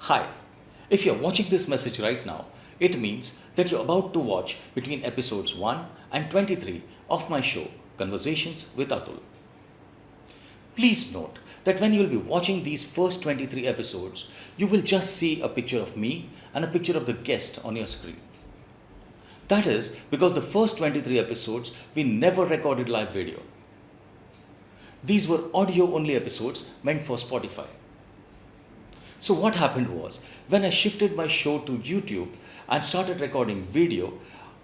Hi, if you're watching this message right now, it means that you're about to watch between episodes 1 and 23 of my show, Conversations with Atul. Please note that when you'll be watching these first 23 episodes, you will just see a picture of me and a picture of the guest on your screen. That is because the first 23 episodes we never recorded live video. These were audio only episodes meant for Spotify. So what happened was, when I shifted my show to YouTube and started recording video,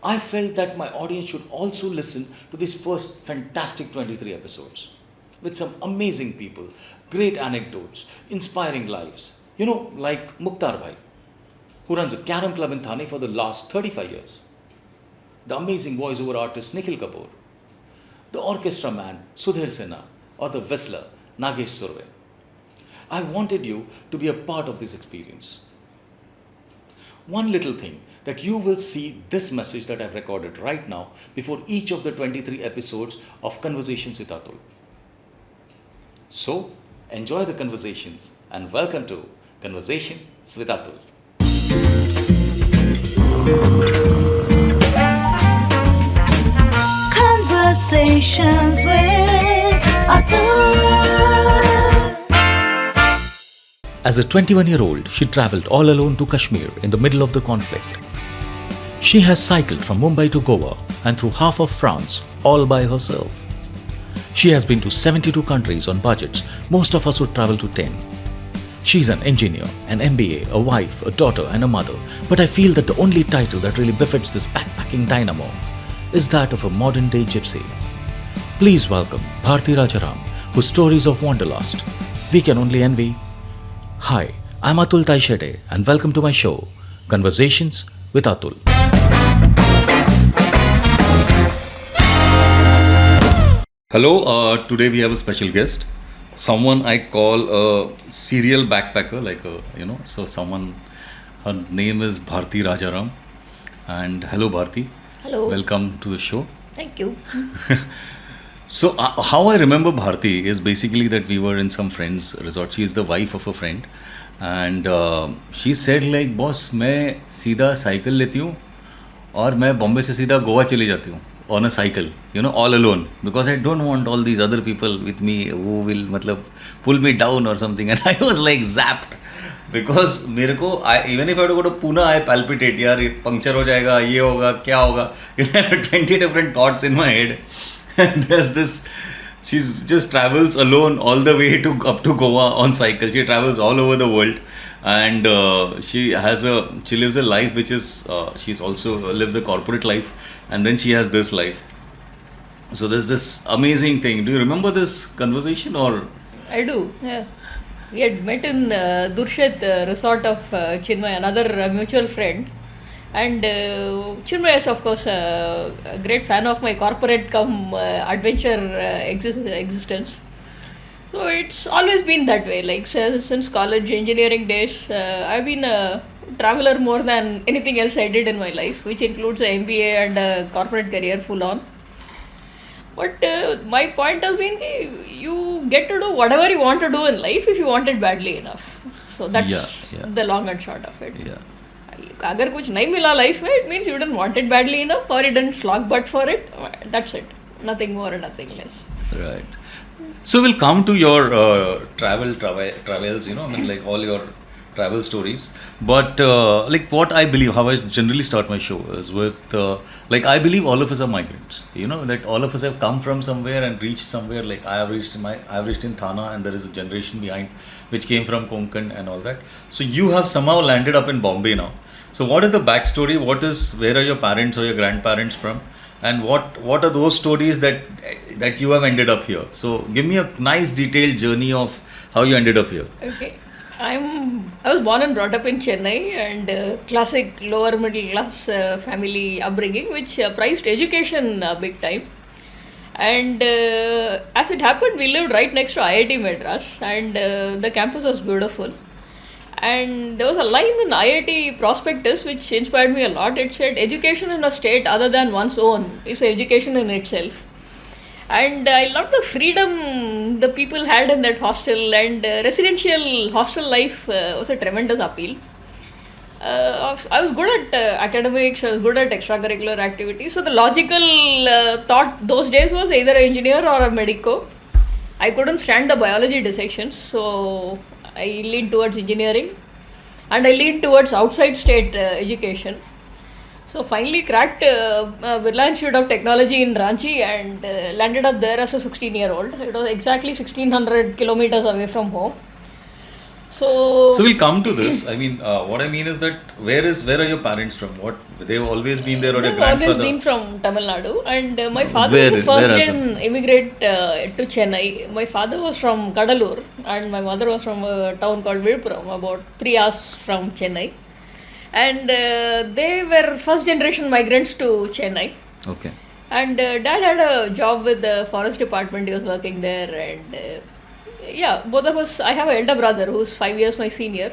I felt that my audience should also listen to these first fantastic 23 episodes with some amazing people, great anecdotes, inspiring lives. Like Mukhtar Bhai, who runs a carom club in Thane for the last 35 years. The amazing voiceover artist Nikhil Kapoor, the orchestra man Sudhir Sinha, or the whistler Nagesh Surve. I wanted you to be a part of this experience. One little thing that you will see this message that I've recorded right now before each of the 23 episodes of Conversations with Atul. So, enjoy the conversations and welcome to Conversations with Atul. Conversations with Atul. As a 21-year-old, she travelled all alone to Kashmir in the middle of the conflict. She has cycled from Mumbai to Goa and through half of France all by herself. She has been to 72 countries on budgets most of us would travel to 10. She's an engineer, an MBA, a wife, a daughter and a mother, but I feel that the only title that really befits this backpacking dynamo is that of a modern-day gypsy. Please welcome Bharathi Rajaram, whose stories of wanderlust we can only envy. Hi, I'm Atul Taishede and welcome to my show, Conversations with Atul. Hello, today we have a special guest, someone I call a serial backpacker, her name is Bharathi Rajaram. And hello Bharati. Hello. Welcome to the show. Thank you. So, how I remember Bharati is basically that we were in some friend's resort. She is the wife of a friend. And she said like, boss, मैं सीधा cycle लेती हूँ और मैं बॉम्बे से सीधा गोवा चली जाती हूँ on a cycle, all alone. Because I don't want all these other people with me who will, pull me down or something. And I was like zapped. Because मेरे को, even if I have to go to Pune, I palpitate. यार ये puncture हो जाएगा, ये होगा, क्या होगा. I have 20 different thoughts in my head. And there's this, she just travels alone all the way up to Goa on cycle. She travels all over the world, and she lives a life which is she's also lives a corporate life, and then she has this life. So there's this amazing thing. Do you remember this conversation or? I do. Yeah, we had met in Durshet resort of Chinmay, another mutual friend. And Chinmay is, of course, a great fan of my corporate adventure existence. So it's always been that way. Like since college engineering days, I've been a traveler more than anything else I did in my life, which includes an MBA and a corporate career full on. But my point has been, you get to do whatever you want to do in life if you want it badly enough. So that's the long and short of it. Yeah. अगर कुछ नहीं मिला life में, it means you didn't want it badly enough or you didn't slog butt for it. That's it. Nothing more and nothing less. Right. So we'll come to your travels, like all your travel stories. But what I believe, how I generally start my show is with, I believe all of us are migrants. That all of us have come from somewhere and reached somewhere. Like I have reached in Thana, and there is a generation behind which came from Konkan and all that. So you have somehow landed up in Bombay now. So what is the backstory? Where are your parents or your grandparents from? And what are those stories that you have ended up here? So give me a nice detailed journey of how you ended up here. Okay. I was born and brought up in Chennai, and classic lower middle class family upbringing, which prized education big time. And as it happened, we lived right next to IIT Madras, and the campus was beautiful. And there was a line in IIT prospectus which inspired me a lot. It said, education in a state other than one's own is education in itself. And I loved the freedom the people had in that hostel, and residential hostel life was a tremendous appeal. I was good at academics, I was good at extracurricular activities. So the logical thought those days was either an engineer or a medico. I couldn't stand the biology dissections, so I leaned towards engineering, and I leaned towards outside state education. So finally cracked Birla Institute of Technology in Ranchi and landed up there as a 16-year-old. It was exactly 1600 kilometers away from home. So we'll come to this. I mean, what I mean is that where are your parents from? What they've always been there, or your they've grandfather? always been from Tamil Nadu, and my father was first gen immigrant to Chennai. My father was from Kadalur, and my mother was from a town called Viluppuram, about 3 hours from Chennai. And they were first generation migrants to Chennai. Okay. And dad had a job with the forest department. He was working there, and both of us. I have an elder brother who's 5 years my senior.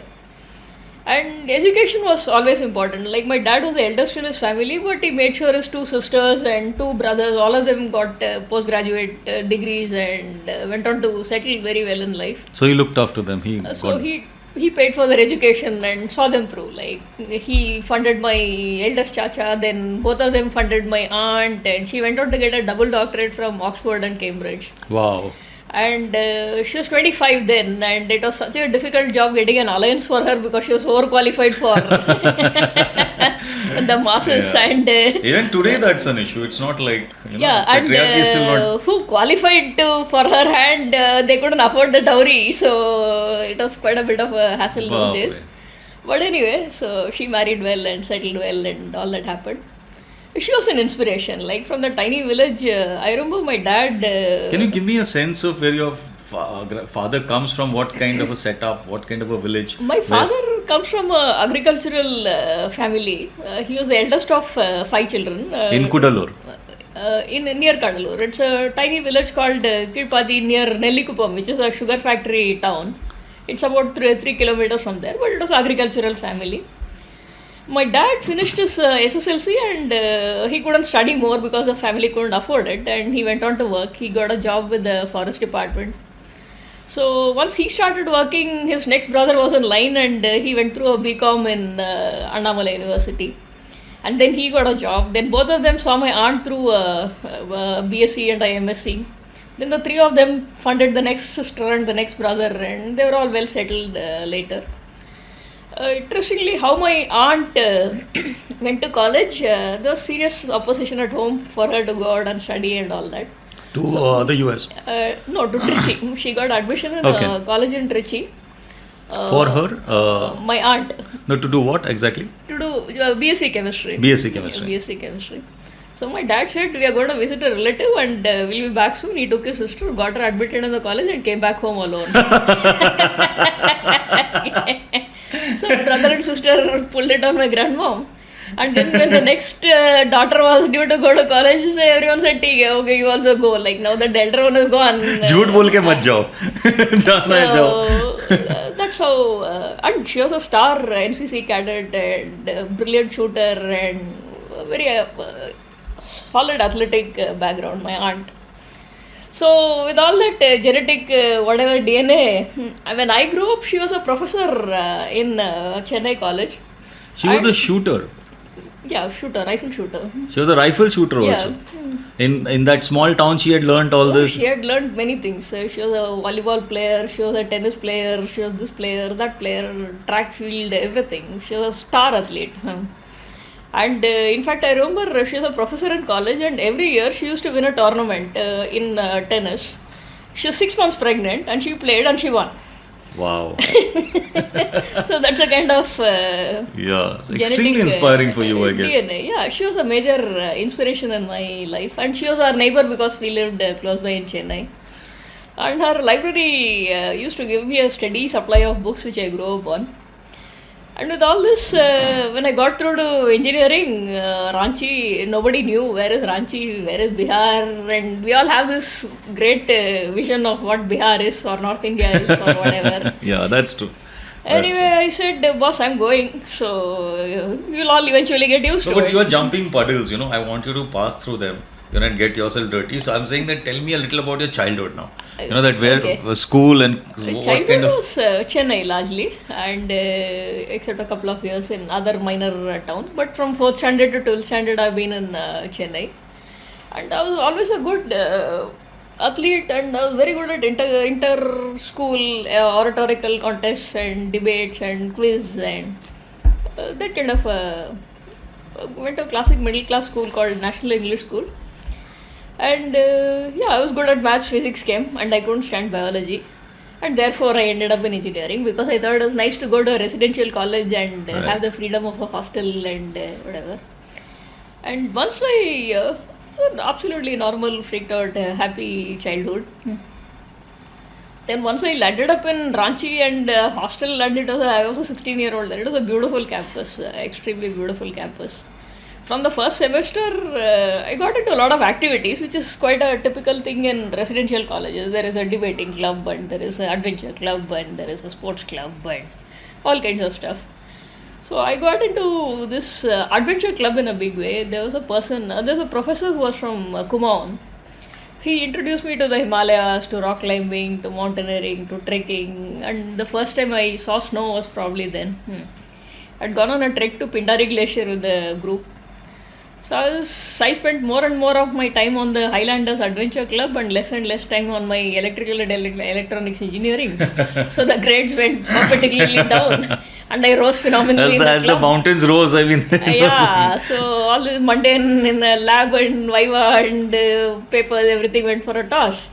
And education was always important. Like, my dad was the eldest in his family, but he made sure his 2 sisters and 2 brothers, all of them got postgraduate degrees and went on to settle very well in life. So he looked after them. He paid for their education and saw them through. Like, he funded my eldest chacha, then both of them funded my aunt, and she went on to get a double doctorate from Oxford and Cambridge. Wow. And she was 25 then, and it was such a difficult job getting an alliance for her because she was overqualified for the masses. Yeah. And even today that's an issue. It's not like, patriarchy is still not. Who qualified for her hand, they couldn't afford the dowry, so it was quite a bit of a hassle those days. But anyway, so she married well and settled well, and all that happened. She was an inspiration. Like, from the tiny village, I remember my dad. Can you give me a sense of where your father comes from? What kind of a setup? What kind of a village? My father comes from an agricultural family. He was the eldest of 5 children. In Kudalur? Near Kadalur. It's a tiny village called Kirpadi near Nellikupam, which is a sugar factory town. It's about 3 kilometers from there, but it was agricultural family. My dad finished his SSLC, and he couldn't study more because the family couldn't afford it, and he went on to work. He got a job with the forest department. So once he started working, his next brother was in line, and he went through a BCom in Annamalai University. And then he got a job. Then both of them saw my aunt through BSc and MSc. Then the 3 of them funded the next sister and the next brother, and they were all well settled later. Interestingly, how my aunt went to college, there was serious opposition at home for her to go out and study and all that. To the US? No, to Trichy. She got admission in a college in Trichy. For her? My aunt. No, to do what exactly? To do BSc Chemistry. BSc Chemistry. BSc Chemistry. So my dad said, we are going to visit a relative and we'll be back soon. He took his sister, got her admitted in the college, and came back home alone. So brother and sister pulled it on my grandmom. And then when the next daughter was due to go to college, so everyone said, okay, you also go. Like, now that the elder one is gone. Jhoot bol ke mat jao. Jana hai jao. That's how, and she was a star NCC cadet and brilliant shooter and very solid athletic background, my aunt. So with all that genetic whatever DNA, when I grew up, she was a professor in Chennai College. She was a shooter. Yeah, rifle shooter. She was a rifle shooter also. In that small town, she had learnt all this. She had learnt many things. She was a volleyball player, she was a tennis player, she was this player, that player, track field, everything. She was a star athlete. And in fact, I remember she was a professor in college, and every year she used to win a tournament in tennis. She was 6 months pregnant, and she played and she won. Wow. So that's a kind of it's extremely inspiring for you, I guess. DNA. Yeah, she was a major inspiration in my life, and she was our neighbor because we lived close by in Chennai. And her library used to give me a steady supply of books which I grew up on. And with all this, when I got through to engineering, Ranchi, nobody knew where is Ranchi, where is Bihar, and we all have this great vision of what Bihar is or North India is or whatever. Yeah, that's true. Anyway, I said, boss, I'm going, so you'll all eventually get used to it. But you are jumping puddles, I want you to pass through them. and get yourself dirty. So I'm saying that tell me a little about your childhood now. That where was school and what Childhood kind of... was Chennai largely, and except a couple of years in other minor towns. But from 4th standard to 12th standard, I've been in Chennai, and I was always a good athlete, and I was very good at inter-school oratorical contests and debates and quiz and that kind of. Went to a classic middle class school called National English School. And I was good at maths, physics, chem, and I couldn't stand biology. And therefore, I ended up in engineering because I thought it was nice to go to a residential college and have the freedom of a hostel and whatever. And once I, absolutely normal, freaked out, happy childhood. Then once I landed up in Ranchi and hostel, and I was a 16-year-old there. It was a beautiful campus, extremely beautiful campus. From the first semester, I got into a lot of activities, which is quite a typical thing in residential colleges. There is a debating club, and there is an adventure club, and there is a sports club, and all kinds of stuff. So I got into this adventure club in a big way. There was a there's a professor who was from Kumaon. He introduced me to the Himalayas, to rock climbing, to mountaineering, to trekking, and the first time I saw snow was probably then. I'd gone on a trek to Pindari Glacier with the group. So I spent more and more of my time on the Highlanders Adventure Club and less time on my electrical and electronics engineering. So the grades went perpendicularly down, and I rose phenomenally as the mountains rose, I mean. So all this mundane in the lab and viva and papers, everything went for a toss.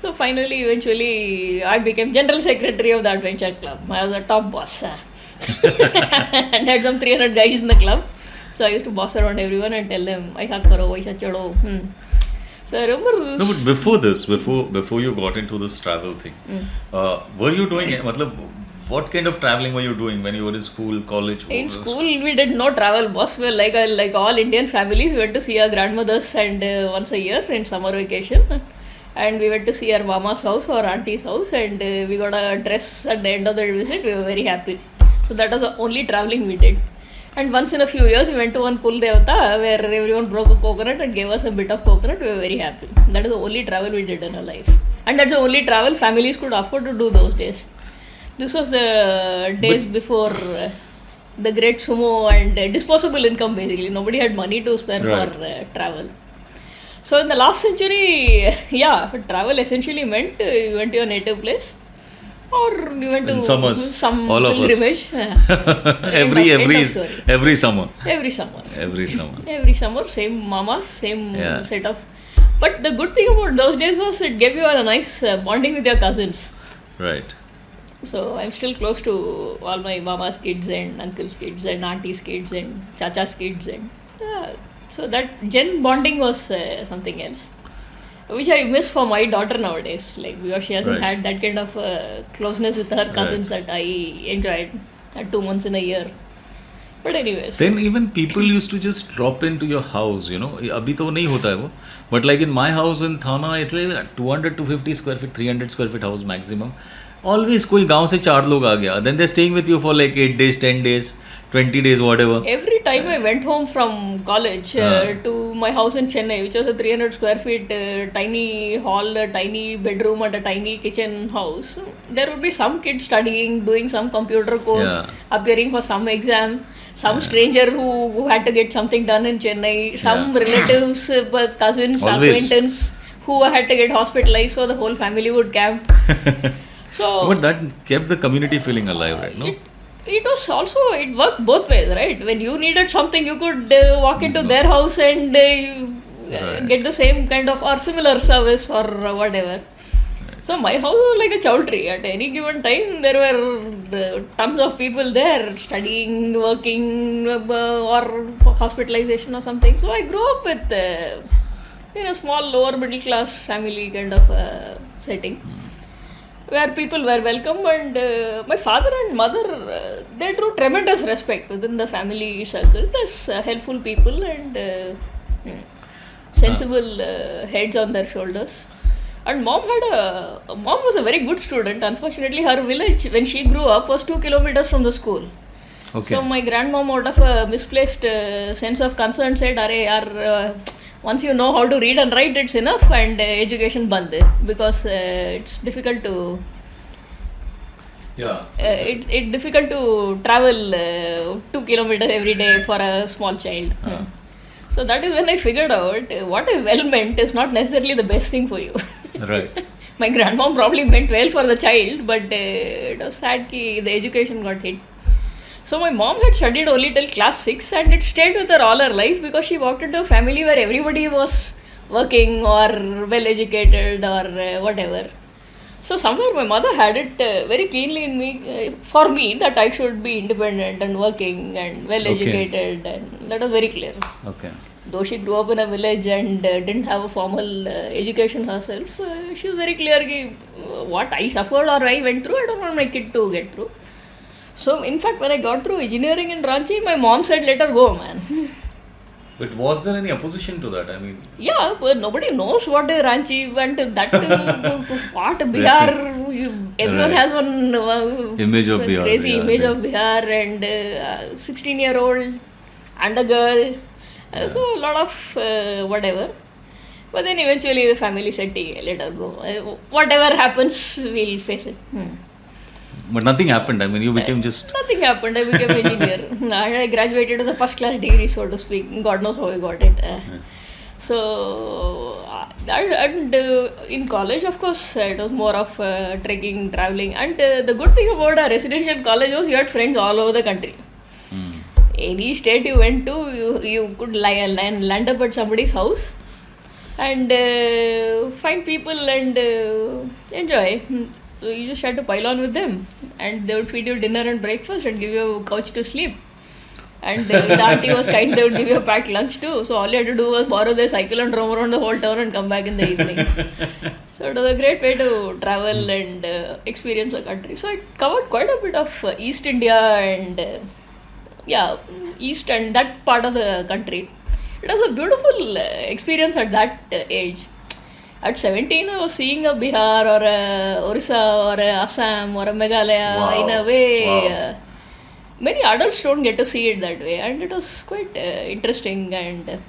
So finally, eventually, I became general secretary of the Adventure Club. I was a top boss. And had some 300 guys in the club. So I used to boss around everyone and tell them, aisa karo, aisa chado. So I remember... No, but before you got into this travel thing, were you doing... what kind of traveling were you doing when you were in school, college? In school, we did no travel, boss. Well, like all Indian families, we went to see our grandmothers and once a year in summer vacation. And we went to see our mama's house or auntie's house, and we got a dress at the end of the visit. We were very happy. So that was the only traveling we did. And once in a few years, we went to one Kul Devata where everyone broke a coconut and gave us a bit of coconut. We were very happy. That is the only travel we did in our life. And that's the only travel families could afford to do those days. This was the days before the great sumo and disposable income, basically. Nobody had money to spend for travel. So in the last century, travel essentially meant you went to your native place, or you went to some pilgrimage. Every summer. Every summer, same mamas, same set of... But the good thing about those days was it gave you a nice bonding with your cousins. Right. So I'm still close to all my mama's kids and uncle's kids and auntie's kids and chacha's kids. And so that gen bonding was something else, which I miss for my daughter nowadays, because she hasn't had that kind of closeness with her cousins that I enjoyed at 2 months in a year. But anyways. Then even people used to just drop into your house, Abhi to nahi hota hai wo. But like in my house in Thana, it's like 200 to 50 square feet, 300 square feet house maximum. Always कोई गांव से 4 लोग आ गया. Then they're staying with you for like 8 days, 10 days, 20 days, whatever. Every time I went home from college to my house in Chennai, which was a 300 square feet tiny hall, a tiny bedroom and a tiny kitchen house, there would be some kid studying, doing some computer course, appearing for some exam, some stranger who had to get something done in Chennai, some relatives, cousins, acquaintance who had to get hospitalized, so the whole family would camp. But that kept the community feeling alive, right? No? It was also, it worked both ways, right? When you needed something, you could walk into their house and get the same kind of or similar service or whatever. So my house was like a chowdhury. At any given time, there were tons of people there studying, working, or hospitalization or something. So I grew up with in a small lower middle class family kind of setting, where people were welcome, and my father and mother, they drew tremendous respect within the family circle as helpful people and sensible heads on their shoulders. And mom was a very good student. Unfortunately, her village, when she grew up, was 2 kilometers from the school. Okay. So my grandmom, out of a misplaced sense of concern, said, "Arey yaar, once you know how to read and write, it's enough, and education band, because it's difficult to Yeah. it's difficult to travel 2 kilometers every day for a small child. So that is when I figured out what I well meant is not necessarily the best thing for you. Right. My grandmom probably meant well for the child, but it was sad ki the education got hit. So my mom had studied only till class 6, and it stayed with her all her life because she walked into a family where everybody was working or well educated or whatever. So somewhere my mother had it very keenly in me, for me, that I should be independent and working and well educated, and that was very clear. Okay. Though she grew up in a village and didn't have a formal education herself, she was very clear ki, what I suffered or I went through, I don't want my kid to get through. So in fact, when I got through engineering in Ranchi, my mom said, let her go, man. But was there any opposition to that? I mean, Yeah, but nobody knows what Ranchi went. That what Bihar, everyone has one Image of Bihar, crazy yeah, image they- of Bihar, and 16-year-old and a girl. So a lot of whatever. But then eventually the family said, let her go. Whatever happens, we'll face it. but nothing happened. I mean, you became just. Nothing happened. I became engineer. I graduated with a first class degree, so to speak. God knows how I got it. So, and in college, of course, it was more of trekking, traveling. And the good thing about a residential college was you had friends all over the country. Any state you went to, you could land up at somebody's house and find people and enjoy. So you just had to pile on with them, and they would feed you dinner and breakfast and give you a couch to sleep. And the auntie was kind, they would give you a packed lunch too. So all you had to do was borrow their cycle and roam around the whole town and come back in the evening. So it was a great way to travel and experience the country. So I covered quite a bit of East India and East and that part of the country. It was a beautiful experience at that age. At 17, I was seeing a Bihar or a Orissa or a Assam or a Meghalaya. Wow. In a way. Wow. Many adults don't get to see it that way, and it was quite interesting and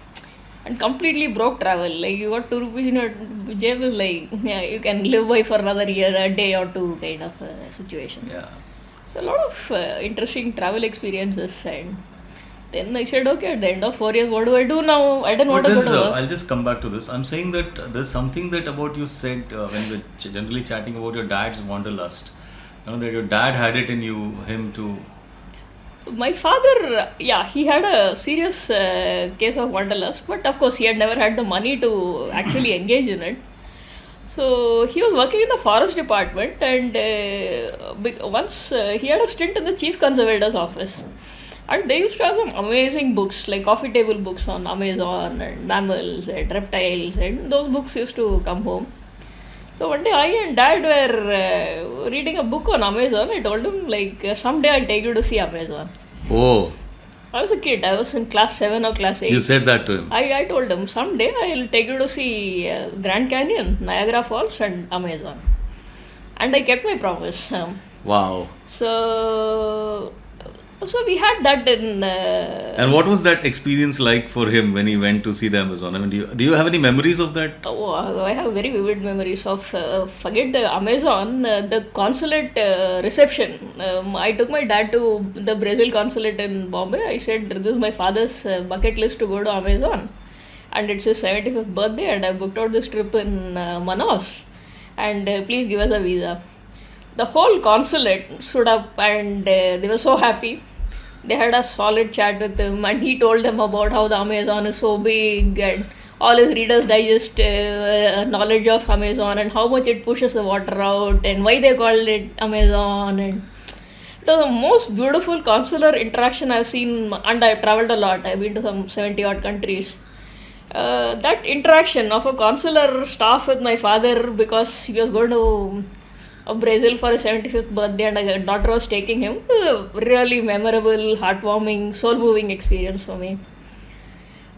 completely broke travel. Like you got 2 rupees in your jab, is like you can live by for another year, a day or two kind of situation. Yeah. So a lot of interesting travel experiences, and then I said, okay, at the end of 4 years, what do I do now? I don't want But to go this, to work. I'll just come back to this. I'm saying that there's something that about you said when we're generally chatting about your dad's wanderlust. You know, that your dad had it in him to. My father, he had a serious case of wanderlust, but of course he had never had the money to actually engage in it. So he was working in the forest department, and once he had a stint in the chief conservator's office. And they used to have some amazing books, like coffee table books on Amazon and mammals and reptiles, and those books used to come home. So one day I and dad were reading a book on Amazon. I told him, like, someday I'll take you to see Amazon. Oh, I was a kid. I was in class 7 or class 8. you said that to him. I told him, someday I'll take you to see Grand Canyon, Niagara Falls and Amazon. And I kept my promise. Wow. So we had that in... And what was that experience like for him when he went to see the Amazon? I mean, do you have any memories of that? Oh, I have very vivid memories of, forget the Amazon, the consulate reception. I took my dad to the Brazil consulate in Bombay. I said, this is my father's bucket list to go to Amazon. And it's his 75th birthday, and I booked out this trip in Manaus. And please give us a visa. The whole consulate stood up, and they were so happy. They had a solid chat with him, and he told them about how the Amazon is so big, and all his Reader's Digest knowledge of Amazon, and how much it pushes the water out, and why they called it Amazon. And it was the most beautiful consular interaction I've seen, and I've traveled a lot. I've been to some 70 odd countries. That interaction of a consular staff with my father, because he was going to Brazil for his 75th birthday and a daughter was taking him, really memorable, heartwarming, soul-moving experience for me.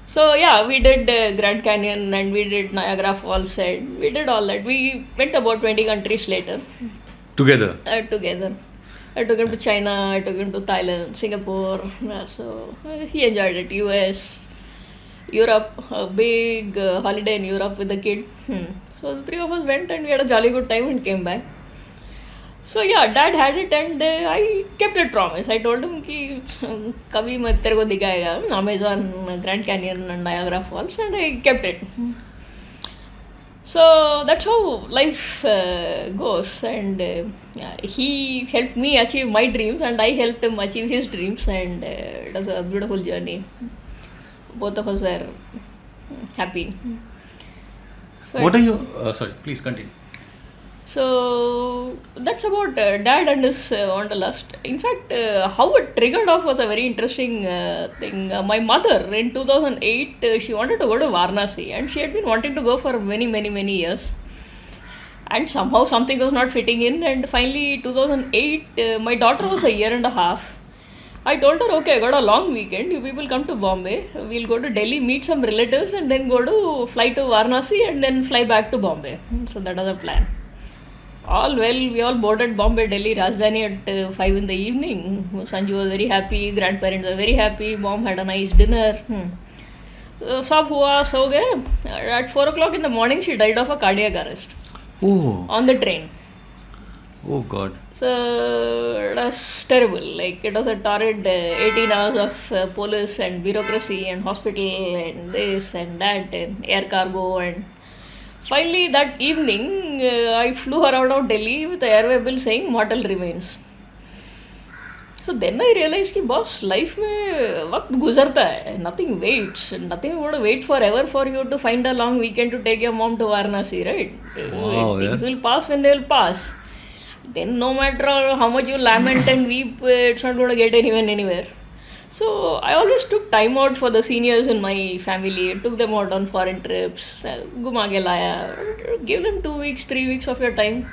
So we did Grand Canyon and we did Niagara Falls and we did all that. We went about 20 countries later. Together? Together. I took him to China, I took him to Thailand, Singapore. So he enjoyed it, US. Europe, a big holiday in Europe with the kid. So the three of us went and we had a jolly good time and came back. So yeah, dad had it and I kept that promise. I told him कि कभी मैं तेरे को दिखाएगा Amazon, Grand Canyon and Niagara Falls, and I kept it. So that's how life goes, and he helped me achieve my dreams and I helped him achieve his dreams, and it was a beautiful journey. Both of us were happy. So What are you? Sorry, please continue. So that's about dad and his wanderlust. In fact, how it triggered off was a very interesting thing. My mother in 2008, she wanted to go to Varanasi and she had been wanting to go for many years. And somehow something was not fitting in, and finally 2008, my daughter was a year and a half. I told her, okay, I got a long weekend. You people come to Bombay. We'll go to Delhi, meet some relatives, and then fly to Varanasi and then fly back to Bombay. So that was the plan. All well, we all boarded Bombay, Delhi, Rajdhani at 5 in the evening. Sanju was very happy, grandparents were very happy, mom had a nice dinner. Sab hua, so gaya. At 4 o'clock in the morning, she died of a cardiac arrest Oh, on the train. oh God. So it was terrible. Like it was a torrid 18 hours of police and bureaucracy and hospital and this and that and air cargo, and finally that evening I flew her out of Delhi with the airway bill saying mortal remains. So then I realized कि boss, life में वक्त गुजरता है, nothing waits, nothing would wait forever for you to find a long weekend to take your mom to Varanasi, right? Wow, Things will pass when they will pass. Then no matter how much you lament and weep, it's not going to get anyone anywhere. So I always took time out for the seniors in my family. I took them out on foreign trips. Guma ke laya. Give them 2 weeks, 3 weeks of your time.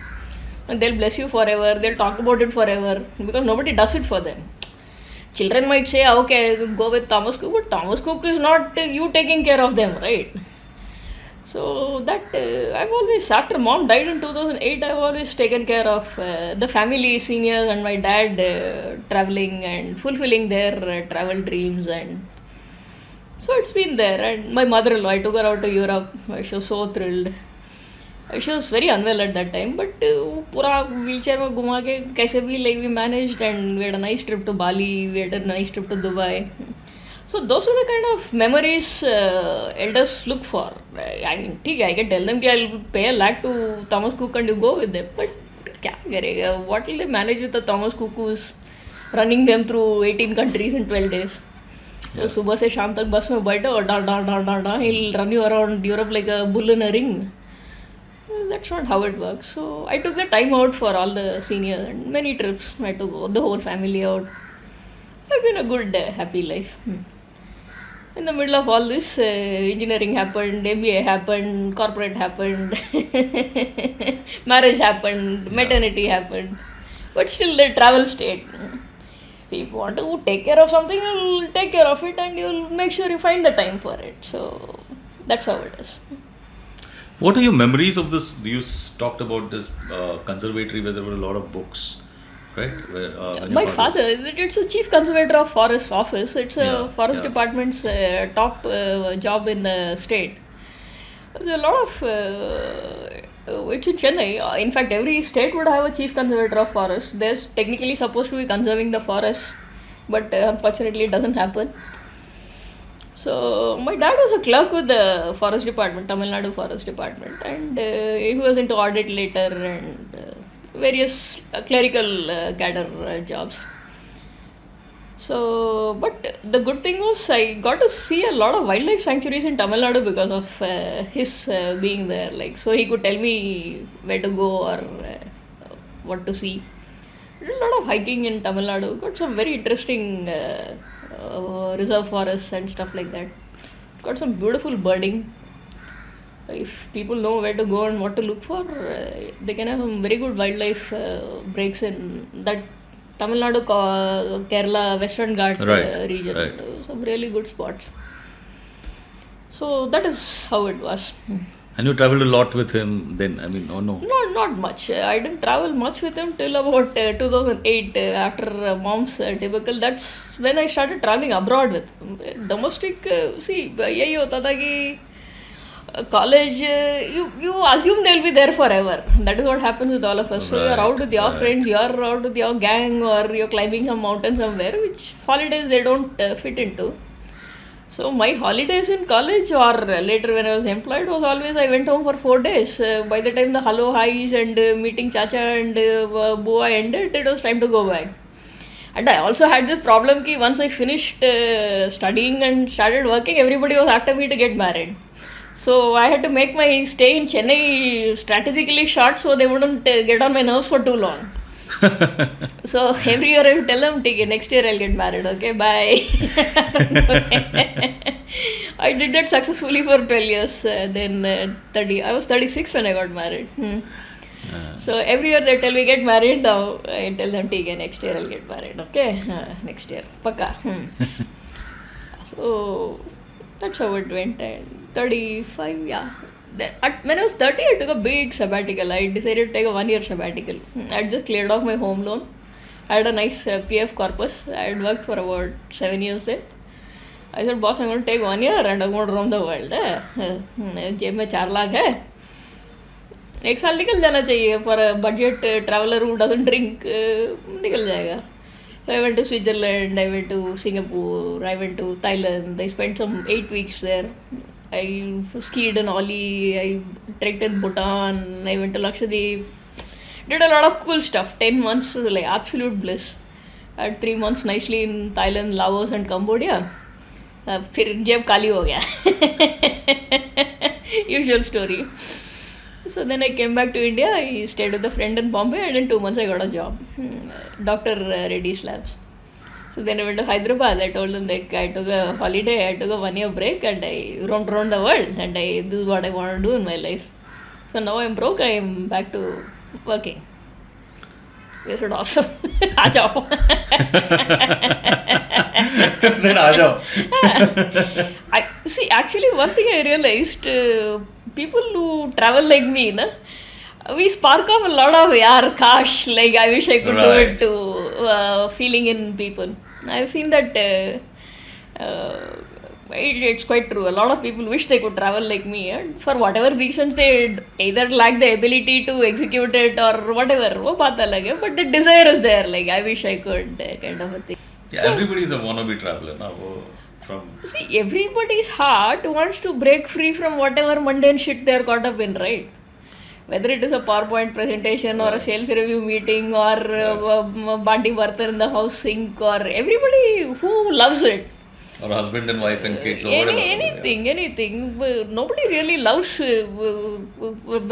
And they'll bless you forever. They'll talk about it forever. Because nobody does it for them. Children might say, okay, go with Thomas Cook. But Thomas Cook is not you taking care of them, right? So that I've always, after mom died in 2008, I've always taken care of the family, seniors, and my dad traveling and fulfilling their travel dreams. And so it's been there. And my mother-in-law, I took her out to Europe. She was so thrilled. She was very unwell at that time, but pura wheelchair mein ghuma ke kaise bhi, like, we managed, and we had a nice trip to Bali, we had a nice trip to Dubai. So those are the kind of memories elders look for. I mean, I can tell them that I'll pay $1 lakh to Thomas Cook and you go with them. But kya karega? What will they manage with the Thomas Cook who's running them through 18 countries in 12 days? So subah se sham tak bus mein baitho, he'll run you around Europe like a bull in a ring. That's not how it works. So I took the time out for all the seniors and many trips. I took the whole family out. It's been a good, happy life. In the middle of all this, engineering happened, MBA happened, corporate happened, marriage happened, maternity happened. But still, the travel stayed. If you want to take care of something, you'll take care of it and you'll make sure you find the time for it. So that's how it is. What are your memories of this? You talked about this conservatory where there were a lot of books, right? Where, when My your father, it's a chief conservator of forest office. It's a forest department's top job in the state. There's a lot of, it's in Chennai. In fact, every state would have a chief conservator of forest. There's technically supposed to be conserving the forest, but unfortunately it doesn't happen. So my dad was a clerk with the forest department, Tamil Nadu forest department, and he was into audit later and various clerical cadre jobs. So, but the good thing was I got to see a lot of wildlife sanctuaries in Tamil Nadu because of his being there. Like, so he could tell me where to go or what to see. Did a lot of hiking in Tamil Nadu. Got some very interesting reserve forests and stuff like that. Got some beautiful birding. If people know where to go and what to look for, they can have some very good wildlife breaks in that Tamil Nadu, Kerala, Western Ghat region. Some really good spots. So that is how it was. And you traveled a lot with him then, I mean, oh no. No, not much. I didn't travel much with him till about 2008 after mom's debacle. That's when I started traveling abroad with him. Domestic, see, यही होता था कि college, you assume they'll be there forever. That is what happens with all of us. So you're out with your friends, you're out with your gang, or you're climbing some mountain somewhere, which holidays they don't fit into. So my holidays in college or later when I was employed was always I went home for 4 days. By the time the hello highs and meeting Chacha and Bua ended, it was time to go back. And I also had this problem ki once I finished studying and started working, everybody was after me to get married. So I had to make my stay in Chennai strategically short so they wouldn't get on my nerves for too long. So every year I would tell them, take it, next year I'll get married, okay, bye. I did that successfully for 12 years. Then 30, I was 36 when I got married. So every year they tell me get married, now I tell them, take it, next year I'll get married, okay, next year, paka. So that's how it went. And 35, yeah. When I was 30, I took a big sabbatical. I decided to take a 1-year sabbatical. I just cleared off my home loan. I had a nice PF corpus. I had worked for about 7 years then. I said, boss, I'm going to take 1 year and I'm going to roam the world. जेब में 4 लाख है. एक साल निकल जाना चाहिए for a budget traveler who doesn't drink. निकल जाएगा. So I went to Switzerland, I went to Singapore, I went to Thailand. I spent some 8 weeks there. I skied in Oli, I trekked in Bhutan, I went to Lakshadweep. Did a lot of cool stuff. 10 months, like absolute bliss. I had 3 months nicely in Thailand, Laos and Cambodia. फिर जेब खाली हो गया. Usual story. So then I came back to India. I stayed with a friend in Bombay and in 2 months I got a job. Dr. Reddy's Labs. So then I went to Hyderabad. I told them like I took a holiday, I took a 1 year break and I roamed around the world and this is what I want to do in my life. So now I'm broke, I'm back to working. This is awesome. Aajao. Said Aajao. See, actually one thing I realized, people who travel like me, we spark off a lot of yaar, kash, like I wish I could do it to feeling in people. I've seen that it's quite true. A lot of people wish they could travel like me, and for whatever reasons they either lack the ability to execute it or whatever. वो बात अलग है, but the desire is there. Like I wish I could, kind of a thing. Yeah, so, everybody's a wannabe traveler now. See, everybody's heart wants to break free from whatever mundane shit they're caught up in, right? Whether it is a PowerPoint presentation or a sales review meeting or Bandi Bartan in the house sink or everybody who loves it. Or husband and wife and kids or whatever. Anything. Nobody really loves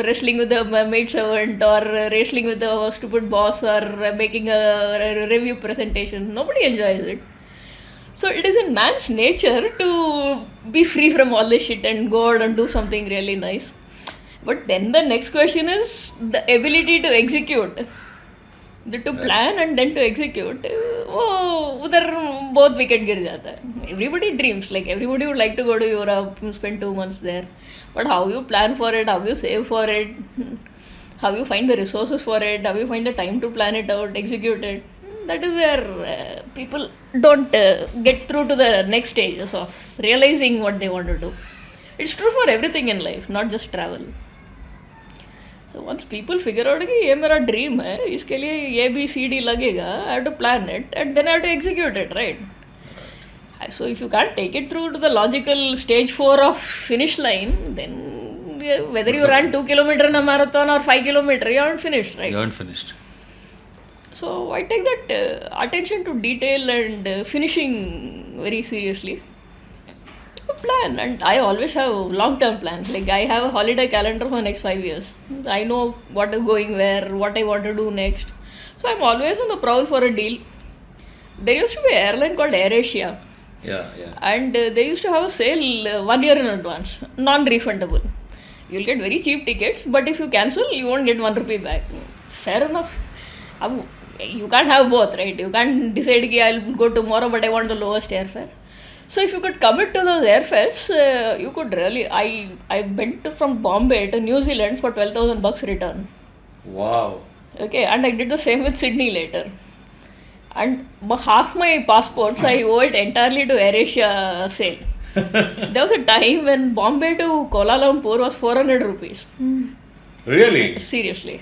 wrestling with the maid servant or wrestling with the stupid boss or making a review presentation. Nobody enjoys it. So it is in man's nature to be free from all this shit and go out and do something really nice. But then the next question is the ability to execute. To plan and then to execute. उधर बहुत wicket गिर जाता है. Everybody dreams, like everybody would like to go to Europe, spend 2 months there. But how you plan for it, how you save for it, how you find the resources for it, how you find the time to plan it out, execute it. That is where people don't get through to the next stages of realizing what they want to do. It's true for everything in life, not just travel. So once people figure out कि ये मेरा dream है, इसके लिए ये भी CD लगेगा, I have to plan it and then I have to execute it, right? So if you can't take it through to the logical stage 4 of finish line, then whether you run 2 kilometers in a marathon or 5 kilometers, you aren't finished, right? You aren't finished. So I take that attention to detail and finishing very seriously. Plan, and I always have long-term plans. Like I have a holiday calendar for the next 5 years. I know what is going where, what I want to do next. So I'm always on the prowl for a deal. There used to be an airline called AirAsia. Yeah. And they used to have a sale 1 year in advance, non-refundable. You'll get very cheap tickets, but if you cancel, you won't get 1 rupee back. Fair enough. You can't have both, right? You can't decide that I'll go tomorrow, but I want the lowest airfare. So if you could commit to those airfares, you could really. I went from Bombay to New Zealand for $12,000 return. Wow. Okay, and I did the same with Sydney later. And half my passports I owe it entirely to AirAsia sale. There was a time when Bombay to Kuala Lumpur was 400 rupees. Really? Seriously.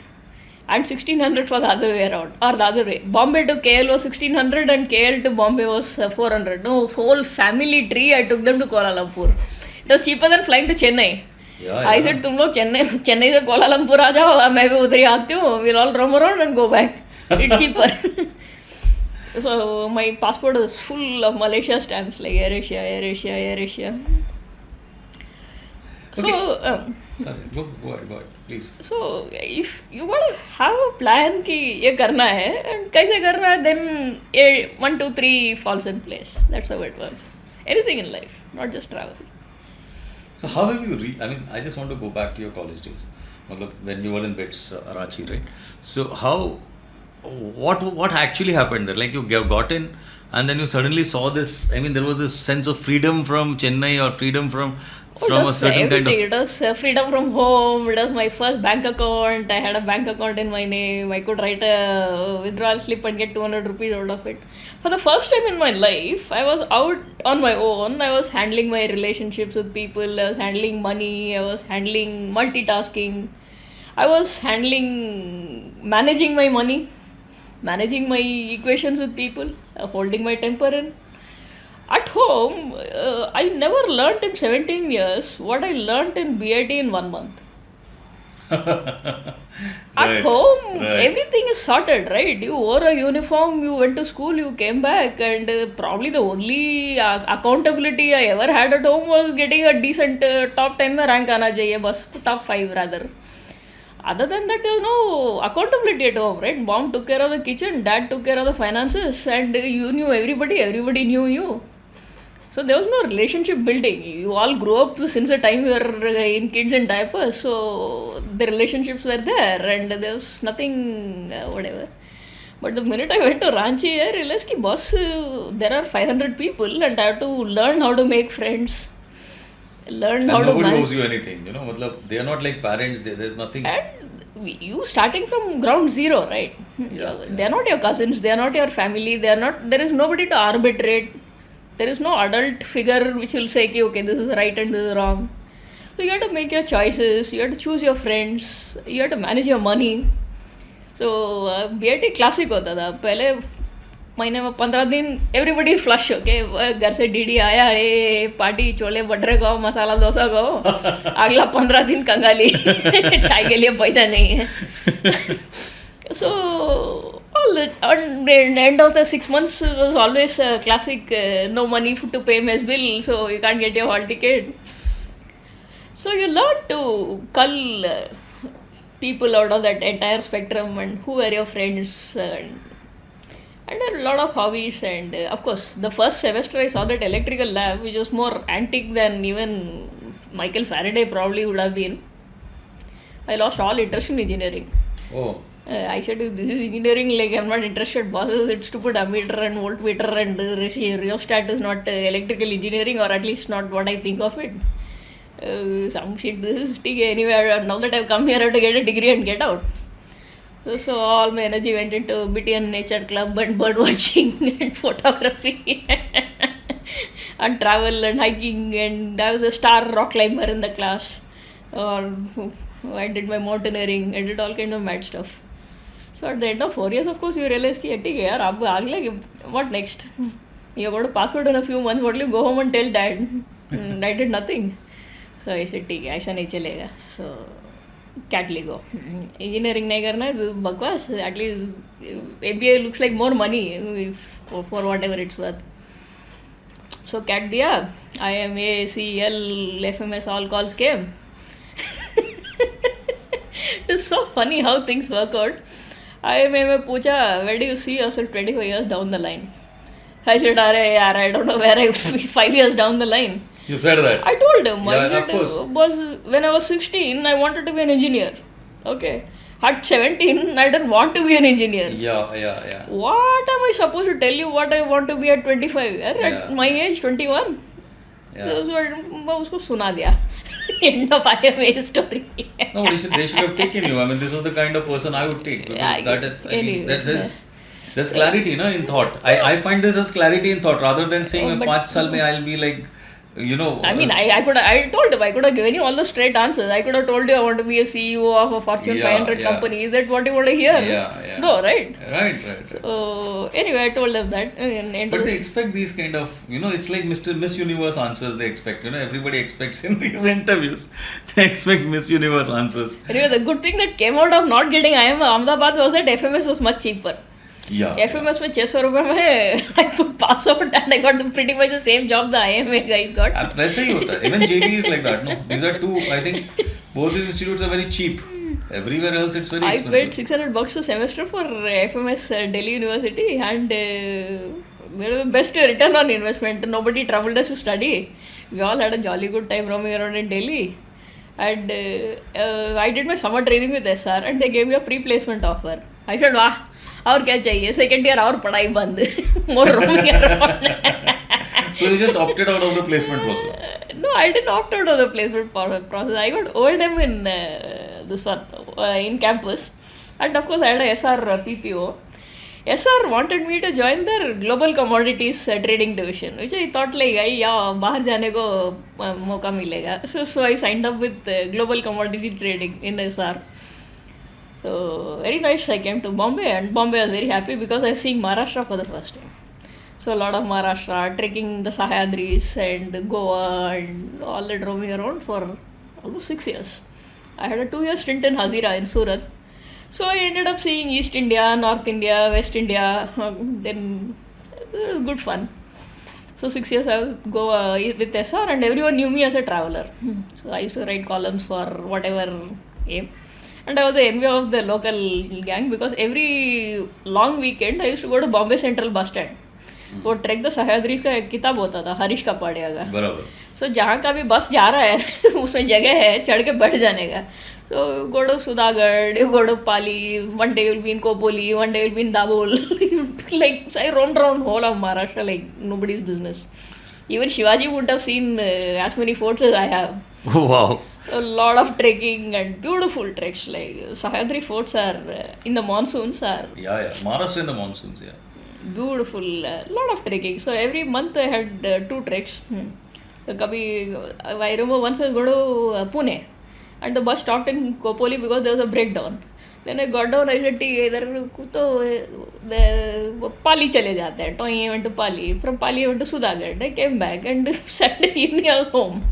And 1600 for the other way around, or the other way. Bombay to KL was 1600 and KL to Bombay was 400. No, whole family tree, I took them to Kuala Lumpur. It was cheaper than flying to Chennai. I said, तुम लोग Chennai से Kuala Lumpur आ जाओ, मैं भी उधर ही आती हूँ. We'll all roam around and go back. It's cheaper. So my passport is full of Malaysia stamps like AirAsia, AirAsia, AirAsia. So, Sorry, go ahead, please. So, if you gotta have a plan कि ये करना है and कैसे करना है, then 1, 2, 3 falls in place. That's how it works. Anything in life, not just travel. So how have you I just want to go back to your college days. When you were in bits, Arachi, right? So what actually happened there? Like you got in and then you suddenly saw this, there was this sense of freedom from Chennai or freedom from a certain kind of... It was freedom from home. It was my first bank account. I had a bank account in my name. I could write a withdrawal slip and get 200 rupees out of it. For the first time in my life, I was out on my own. I was handling my relationships with people. I was handling money. I was handling multitasking. I was managing my money, managing my equations with people, holding my temper in. At home, I never learnt in 17 years what I learnt in BIT in 1 month. At home, everything is sorted, right? You wore a uniform, you went to school, you came back, and probably the only accountability I ever had at home was getting a decent top 10 mein rank aana chahiye, bas, top 5 rather. Other than that, there was no accountability at home, right? Mom took care of the kitchen, dad took care of the finances, and you knew everybody knew you. So there was no relationship building. You all grew up since the time you were in kids and diapers, so the relationships were there, and there was nothing, whatever. But the minute I went to Ranchi, I realized that, boss, there are 500 people, and I have to learn how to make friends. Learn how to manage. Nobody owes you anything, they are not like parents, there's nothing. And you starting from ground zero, right? They are not your cousins, they are not your family, there is nobody to arbitrate. There is no adult figure which will say, okay, this is right and this is wrong. So you have to make your choices, you have to choose your friends, you have to manage your money. So BIT classic होता था. पहले महीने में 15 दिन everybody flush, okay? घर से DD आया, party chole bhature खाओ, मसाला डोसा खाओ. अगला 15 दिन कंगाली, चाय के लिए पैसा नहीं है. So at the end of the 6 months was always a classic, no money to pay mess bill, so you can't get your hall ticket. So you learn to cull people out of that entire spectrum and who were your friends, and there are a lot of hobbies. And of course, the first semester I saw that electrical lab, which was more antique than even Michael Faraday probably would have been. I lost all interest in engineering. Oh. I said, if this is engineering, like I'm not interested, boss, it's stupid ammeter and voltmeter and rheostat is not electrical engineering, or at least not what I think of it. Some shit, this is anyway, now that I've come here, I have to get a degree and get out. So all my energy went into BTN Nature Club and bird watching and photography and travel and hiking, and I was a star rock climber in the class. Or I did my mountaineering, I did all kind of mad stuff. So at the end of 4 years, of course, you realize that, what next? You got a passport in a few months, what will you go home and tell dad? I did nothing. So I said, aisa nahi chalega. So, can't go. Engineering nahi karna hai, bakwas. At least ABI looks like more money for whatever it's worth. So cat diya, IMA, CL, FMS, all calls came. It's so funny how things work out. I में पूछा, where do you see yourself 25 years down the line? I said, I don't know where I 5 years down the line. You said that? I told him. Yeah, of course. Was when I was 16, I wanted to be an engineer. Okay. At 17, I don't want to be an engineer. Yeah. What am I supposed to tell you what I want to be at 25? Yeah. At my age, 21. Yeah. So मैं उसको सुना दिया. End of IMA story. No, they should have taken you. I mean, this is the kind of person I would take. Because that is, I mean, there's clarity, no, in thought. I find this as clarity in thought rather than saying, 5 saal mein I'll be like, you know. I mean, I told him, I could have given you all the straight answers. I could have told you I want to be a CEO of a Fortune 500 company. Is that what you want to hear? Yeah. No, right? Right. So, anyway, I told them that. But they expect these kind of, it's like Miss Universe answers they expect. Everybody expects in these interviews. They expect Miss Universe answers. Anyway, the good thing that came out of not getting IIM Ahmedabad was that FMS was much cheaper. Yeah. FMS में 600 रुपए में I could pass out and I got pretty much the same job the IMA guys got. वैसा ही होता है. Even JB is like that. No, these are two. I think both these institutes are very cheap. Everywhere else it's very expensive. I paid $600 a semester for FMS Delhi University and they were the best return on investment. Nobody troubled us to study. We all had a jolly good time roaming around in Delhi. And I did my summer training with SR and they gave me a pre-placement offer. I said, वाह और क्या चाहिए second year और पढ़ाई बंद more roaming around. So you just opted out of the placement process? No, I didn't opt out of the placement process. I got O&M in this one in campus, and of course I had a SR PPO. SR wanted me to join their global commodities trading division, which I thought like बाहर जाने को मौका मिलेगा. So I signed up with global commodity trading in SR. So very nice. I came to Bombay and Bombay was very happy because I was seeing Maharashtra for the first time. So a lot of Maharashtra, trekking the Sahyadris and Goa and all that roaming around for almost 6 years. I had a 2-year stint in Hazira in Surat. So I ended up seeing East India, North India, West India. Then it was good fun. So 6 years I was Goa with SR and everyone knew me as a traveler. So I used to write columns for whatever aim. And I was the envy of the local gang because every long weekend I used to go to Bombay Central bus stand. वो track the Sahyadris का एक किताब होता था हरीश कपाड़िया का. बराबर. सो जहाँ का भी बस जा रहा है उसमें जगह है चढ़ के बैठ जाने का. सो go to Sudhagad, you go to Pali, one day you'll be in Kopoli, one day you'll be in Dabol. Like, so I roamed around whole of Maharashtra like nobody's business. Even Shivaji wouldn't have seen as many forts as I have. Wow. A lot of trekking and beautiful treks. Like Sahyadri forts are in the monsoons are. Yeah. Maharashtra in the monsoons, yeah. Beautiful. Lot of trekking. So every month I had 2 treks. So I remember once I was going to Pune and the bus stopped in Kopoli because there was a breakdown. Then I got down, I said, इधर तो Pali चले जाते हैं. I went to Pali. From Pali I went to Sudhagad. I came back and Saturday evening I was home.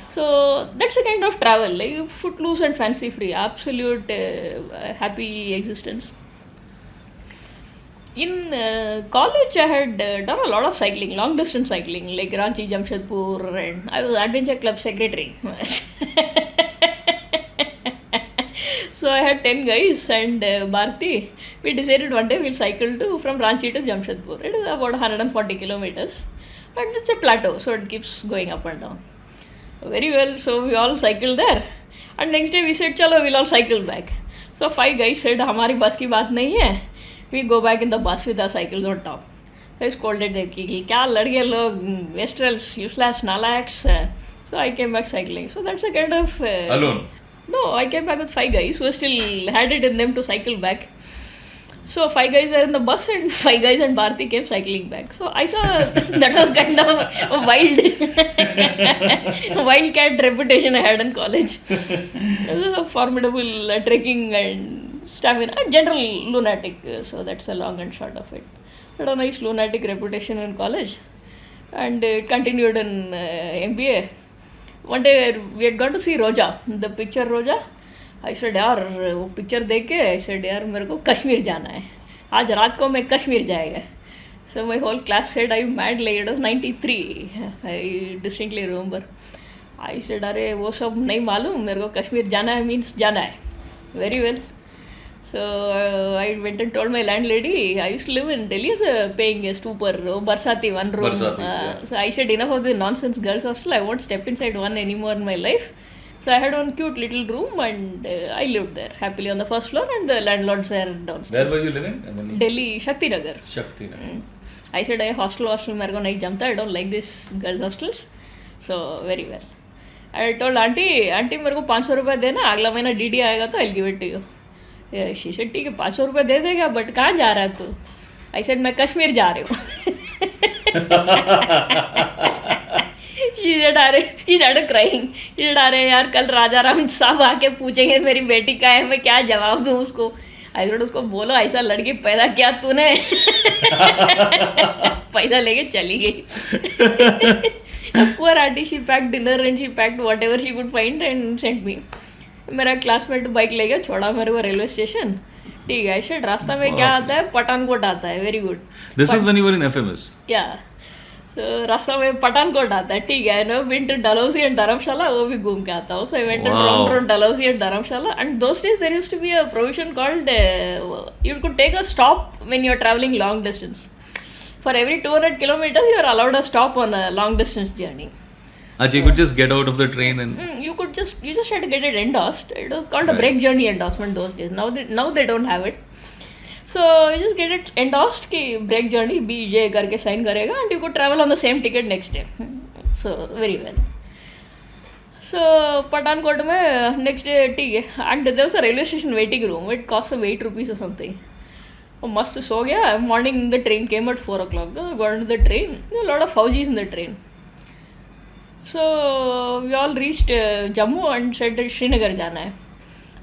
So that's a kind of travel, like footloose and fancy free, absolute happy existence. In college I had done a lot of cycling, long distance cycling, like Ranchi, Jamshedpur, and I was Adventure Club secretary. So I had 10 guys and Bharathi. We decided one day we'll cycle from Ranchi to Jamshedpur. It is about 140 kilometers, but it's a plateau, so it keeps going up and down. Very well, so we all cycled there. And next day we said, chalo, we'll all cycle back. So 5 guys said, हमारी बस की बात नहीं है. We go back in the bus with our cycles on top. I scolded them, क्या लड़के लोग, Westrels, useless, nalaks. So I came back cycling. So that's a kind of... Alone? No, I came back with 5 guys who still had it in them to cycle back. So 5 guys were in the bus and 5 guys and Bharati came cycling back. So I saw that was kind of a wildcat reputation I had in college. It was a formidable trekking and stamina, general lunatic. So that's the long and short of it. Had a nice lunatic reputation in college, and it continued in MBA. One day we had gone to see Roja, the picture Roja. I said, यार वो picture देख के I said, यार मेरे को कश्मीर जाना है, आज रात को मैं कश्मीर जाएगा. So my whole class said, are you mad? Like it was 93, I distinctly remember. I said, अरे वो सब नहीं मालूम, मेरे को कश्मीर जाना है means जाना है. Very well. So I went and told my landlady, I used to live in Delhi as a paying guest, Barsati, one room. Yeah. So I said, enough of the nonsense girls hostel, I won't step inside one anymore in my life. So I had one cute little room and I lived there happily on the first floor and the landlords were downstairs. Where were you living? Delhi, Shakti Nagar. Shakti Nagar. I said, hostel मेरे को नहीं जमता, I don't like this girls hostels. So very well. I told auntie मेरे को 500 रुपये देना, अगला महीना DD आएगा तो I'll give it to you. She said ठीक है 500 रुपये दे देगा, but कहाँ जा रहा है तू? I said मैं कश्मीर जा रही हूँ. She started crying. She said अरे यार कल राजाराम साहब आके पूछेंगे मेरी बेटी का है, मैं क्या जवाब दूँ उसको? I said उसको बोलो ऐसा लड़की पैदा किया तूने. पैदा लेके चली गई. Poor auntie, she packed dinner and she packed whatever she could find and sent me. मेरा क्लासमेट बाइक ले गया, छोड़ा मेरे को रेलवे स्टेशन. ठीक है, शायद रास्ता में क्या आता है, पठानकोट आता है. Very good. This is when you were in FMS. Yeah. So रास्ता में पठानकोट आता है. ठीक है, no been to Dalhousie and Dharamshala, वो भी घूम के आता हूँ. So I went around Dalhousie and Dharamshala. And those days there used to be a provision called you could take a stop when you're traveling long distance. For every 200 kilometers, you are allowed a stop on a long distance journey. You could just get out of the train and... You just had to get it endorsed. It was called a break journey endorsement those days. Now they don't have it. So you just get it endorsed कि break journey BJ करके sign करेगा and you could travel on the same ticket next day. So very well. So Pathankot में next day ठीक है, and there was a railway station waiting room. It cost some 8 rupees or something. मस्त सो गया. Morning the train came at 4 o'clock. Got into the train. There were a lot of Faujis in the train. So we all reached Jammu and said that Srinagar जाना है.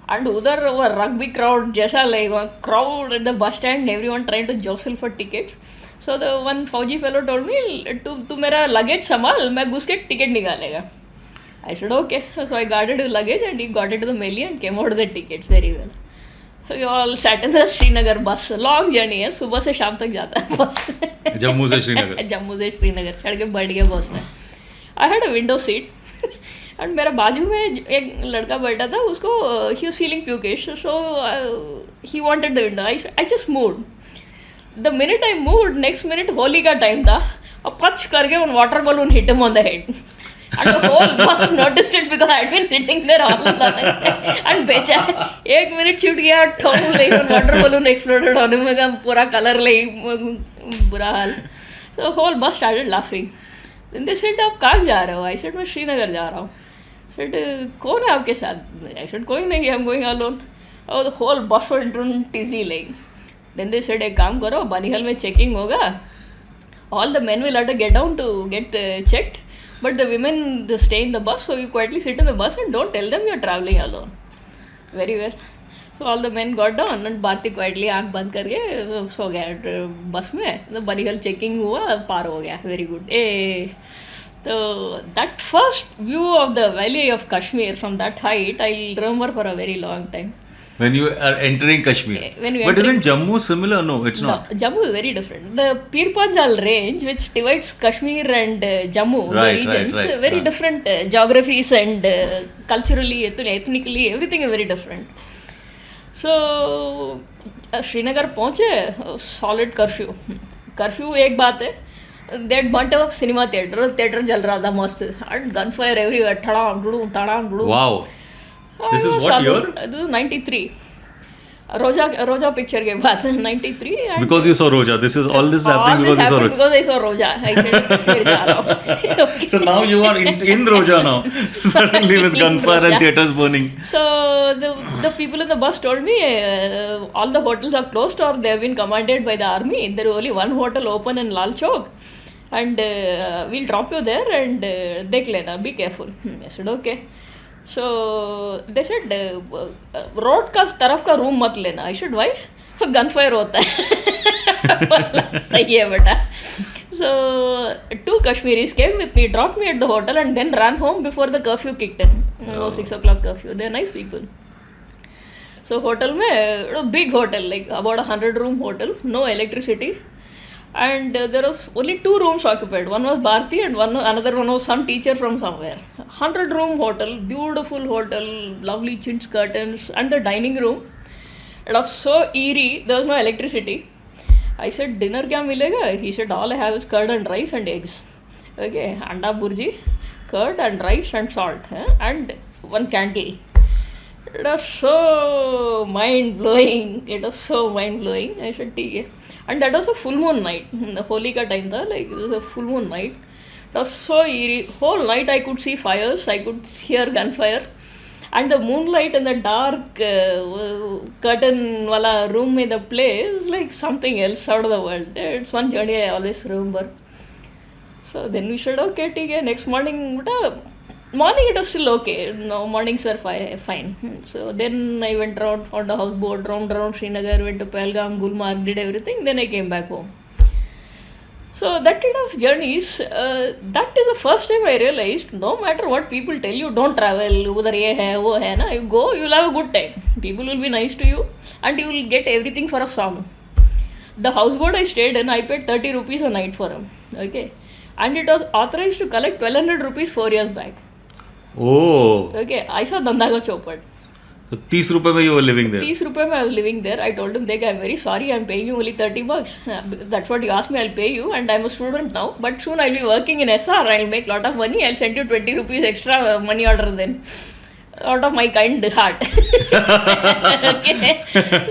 And उधर वो rugby crowd जैसा like crowd at the bus stand, everyone trying to jostle for tickets. So the one Fauji fellow told me, तू मेरा luggage संभाल, मैं घुस के ticket निकालेगा. I said okay. So I guarded the luggage and he got it to the melee and came out with the tickets very well. So we all sat in the Srinagar bus. Long journey है, सुबह से शाम तक जाता है बस. जम्मू से श्रीनगर. जम्मू से श्रीनगर चढ़ के बैठ गया बस में. I had a window seat. And मेरा बाजू में एक लड़का बैठा था, उसको he was feeling pukish, so he wanted the window. I just moved. The minute I moved, next minute Holi का टाइम था, और पच करके one water balloon hit him on the head. And the whole bus noticed it because I had been sitting there all along. And बेचा एक minute छूट गया, ठोक ले water balloon exploded on him, पूरा कलर ले बुरा हाल. So whole bus started laughing. Then they said आप कहाँ जा रहे हो? I said मैं श्रीनगर जा रहा हूँ. Said कौन है आपके साथ? I said कोई नहीं, I'm going alone. Oh, the whole bus went on tizzy like. Then they said एक काम करो, बनिहाल में checking होगा. All the men will have to get down to get checked. But the women they stay in the bus, so you quietly sit in the bus and don't tell them you're traveling alone. Very well. So all the men got down and Bharti quietly आँख बंद करके सो गया बस में. तो Banihal checking हुआ, पार हो गया. Very good. So that first view of the valley of Kashmir from that height, I'll remember for a very long time. When you are entering Kashmir. But isn't Jammu similar? No, it's not. No, Jammu is very different. The Pir Panjal range, which divides Kashmir and Jammu, the regions, very different geographies and culturally, ethnically, everything is very different. So, Srinagar पहुँचे, solid curfew. Curfew एक बात है. They had burnt up cinema theater. Theater जल रहा था मस्त. And gunfire everywhere. Tadam, dudum, tadam, dudum. Wow. This is what year? This is 93. Roja picture के बाद 93. Because you saw Roja. This is all this happening because you saw Roja. Because I saw Roja. I said Kashmir जा रहा हूँ. Okay. So now you are in Roja now. Suddenly with gunfire and theaters burning. So the people in the bus told me all the hotels are closed or they have been commanded by the army. There is only one hotel open in Lal Chowk. And we'll drop you there and देख लेना, be careful. I said okay. So they said road का तरफ का room मत लेना. I said why? Gunfire होता है. सही है बेटा. So 2 Kashmiris came with me, dropped me at the hotel and then ran home before the curfew kicked in. It was 6 o'clock curfew. They are nice people. So hotel में, big hotel, like about 100 room hotel, no electricity. And there was only 2 rooms occupied. One was Bharti and another one was some teacher from somewhere. 100 room hotel, beautiful hotel, lovely chintz curtains, and the dining room. It was so eerie. There was no electricity. I said, dinner क्या मिलेगा? He said, all I have is curd and rice and eggs. Okay, anda burji, curd and rice and salt. And one candle. It was so mind-blowing. It was so mind-blowing. I said, "ठीक है." And that was a full moon night. The Holi ka time tha, like it was a full moon night. It was so eerie. Whole night I could see fires. I could hear gunfire. And the moonlight and the dark curtain wala room in the play is like something else out of the world. It's one journey I always remember. So then we said, okay, ठीक है. Next morning, morning it was still okay. No, mornings were fine. So then I went around, found a houseboat, round around Srinagar, went to Pahalgam, Gulmarg, did everything. Then I came back home. So that kind of journeys, that is the first time I realized, no matter what people tell you, don't travel, udhar ye hai, wo hai, na, you go, you'll have a good time. People will be nice to you and you will get everything for a song. The houseboat I stayed in, I paid 30 rupees a night for him. Okay. And it was authorized to collect 1200 rupees 4 years back. Oh. Okay. I saw Dandaga Chopat. So 30 rupees में you were living there? 30 rupees I was living there. I told him, Dek, I'm very sorry, I'm paying you only 30 bucks. That's what you asked me, I'll pay you, and I'm a student now. But soon I'll be working in SR, I'll make lot of money, I'll send you 20 rupees extra money order then. Out of my kind heart. Okay.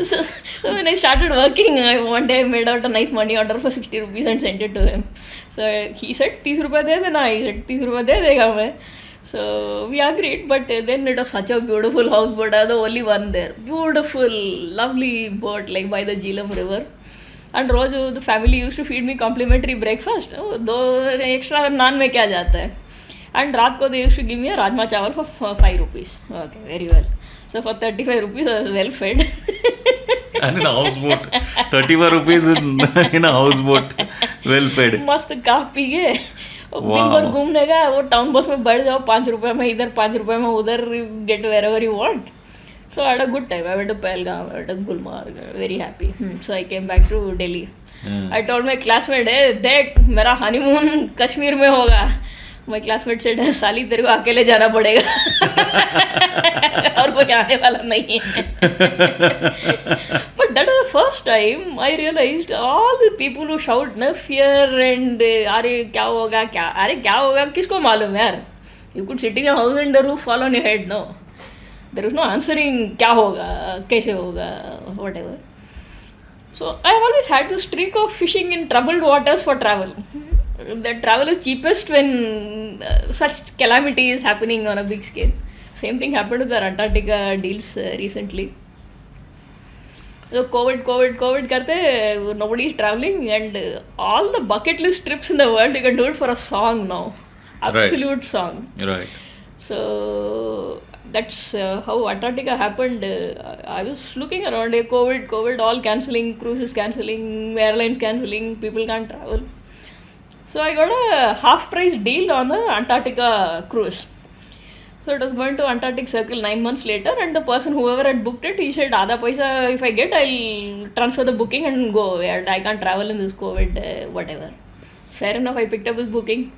So when I started working, one day I made out a nice money order for 60 rupees and sent it to him. So he said, 30 rupees de dena. I said, 30 rupees de dega main. So we agreed, but then it was such a beautiful houseboat. I was the only one there. Beautiful, lovely boat, like by the Jhelum river. And Rojo, the family used to feed me complimentary breakfast. Though extra naan mein kya jata hai. And raat ko they used to give me a rajma chawal for 5 rupees. Okay, very well. So for 35 rupees I was well fed. And in a houseboat. 35 rupees in a houseboat. Well fed. मस्त खा P के दिन भर घूमने का वो town बस में बैठ जाओ 5 रुपए में इधर 5 रुपए में उधर get wherever you want. So I had a good time. I went to Pahalgam, I went to Gulmarg, very happy. So I came back to Delhi. I told my classmate, hey, देख मेरा honeymoon Kashmir में होगा. My classmate said, साली तेरे को अकेले जाना पड़ेगा और कोई आने वाला नहीं है. But that was the first time I realized all the people who shout no fear and अरे क्या होगा किसको मालूम यार. You could sit in a house and the roof fall on your head. No, there is no answering क्या होगा कैसे होगा whatever. So I have always had this streak of fishing in troubled waters for travel. That travel is cheapest when such calamity is happening on a big scale. Same thing happened with the Antarctica deals recently. So COVID karte, nobody is traveling, and all the bucket list trips in the world, you can do it for a song now. Absolute right. Song. Right. So that's how Antarctica happened. I was looking around, COVID, all cancelling, cruises cancelling, airlines cancelling, people can't travel. So I got a half price deal on the Antarctica cruise. So it was going to Antarctic Circle 9 months later, and the person, whoever had booked it, he said, Aadha paisa if I get, I'll transfer the booking and go. I can't travel in this COVID, whatever. Fair enough, I picked up his booking.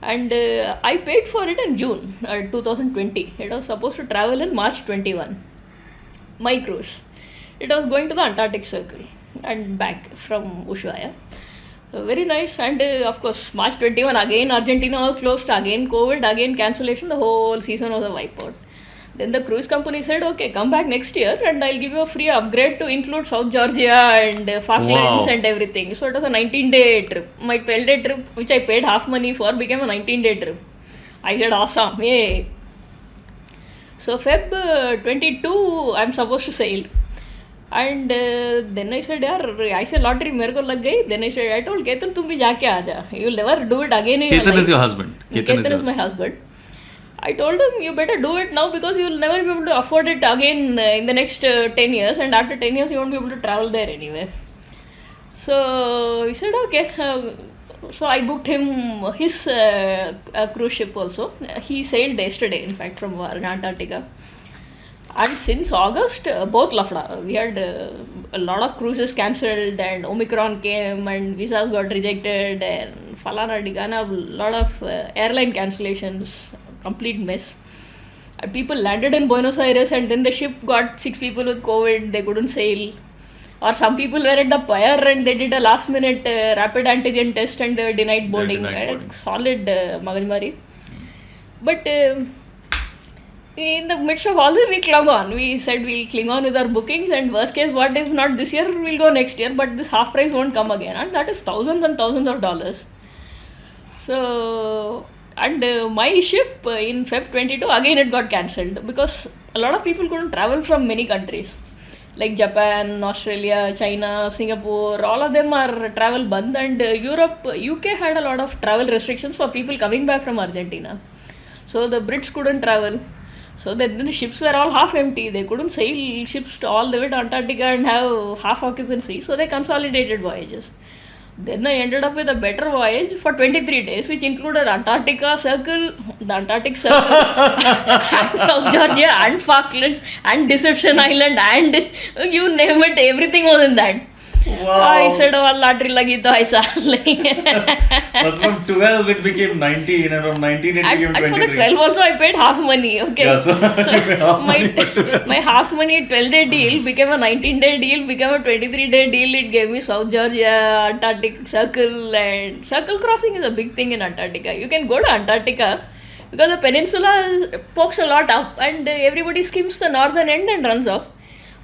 And I paid for it in June 2020. It was supposed to travel in March 21. My cruise. It was going to the Antarctic Circle and back from Ushuaia. So very nice. And of course, March 21, again Argentina was closed, again COVID, again cancellation. The whole season was a wipeout. Then the cruise company said, okay, come back next year and I'll give you a free upgrade to include South Georgia and Falklands and everything. So it was a 19-day trip. My 12-day trip, which I paid half money for, became a 19-day trip. I said, awesome, yay. So Feb 22, I'm supposed to sail. And then I said, yaar, I said lottery मेरे को लग गई. Then I told Ketan, तुम भी जाके आ जा. You'll never do it again in your life. Ketan is your husband. Ketan is my husband. I told him, you better do it now because you'll never be able to afford it again in the next 10 years. And after 10 years, you won't be able to travel there anyway. So he said, okay. So I booked him his cruise ship also. He sailed yesterday, in fact, from Antarctica. And since August, both lafda. We had a lot of cruises cancelled, and Omicron came, and visas got rejected, and falana digana, a lot of airline cancellations, complete mess. And people landed in Buenos Aires, and then the ship got 6 people with COVID, they couldn't sail. Or some people were at the pier and they did a last minute rapid antigen test and they were denied boarding. Solid magajmari. But in the midst of all this, we clung on. We said we'll cling on with our bookings, and worst case, what if not this year, we'll go next year, but this half price won't come again. And that is thousands and thousands of dollars. So, and my ship in Feb 22, again it got cancelled because a lot of people couldn't travel from many countries. Like Japan, Australia, China, Singapore, all of them are travel band, and Europe, UK had a lot of travel restrictions for people coming back from Argentina. So the Brits couldn't travel. So then the ships were all half empty. They couldn't sail ships all the way to Antarctica and have half occupancy. So they consolidated voyages. Then I ended up with a better voyage for 23 days, which included Antarctica Circle, the Antarctic Circle, and South Georgia, and Falklands, and Deception Island, and you name it, everything was in that. Wow. I said, oh, lottery lagi to aisa. But from 12 it became 19, and from 19 it became 23. And for the 12 also I paid half money, okay? Yeah, so half money for 12. my half money 12-day deal became a 19-day deal, became a 23-day deal. It gave me South Georgia, Antarctic Circle, and circle crossing is a big thing in Antarctica. You can go to Antarctica because the peninsula pokes a lot up and everybody skims the northern end and runs off.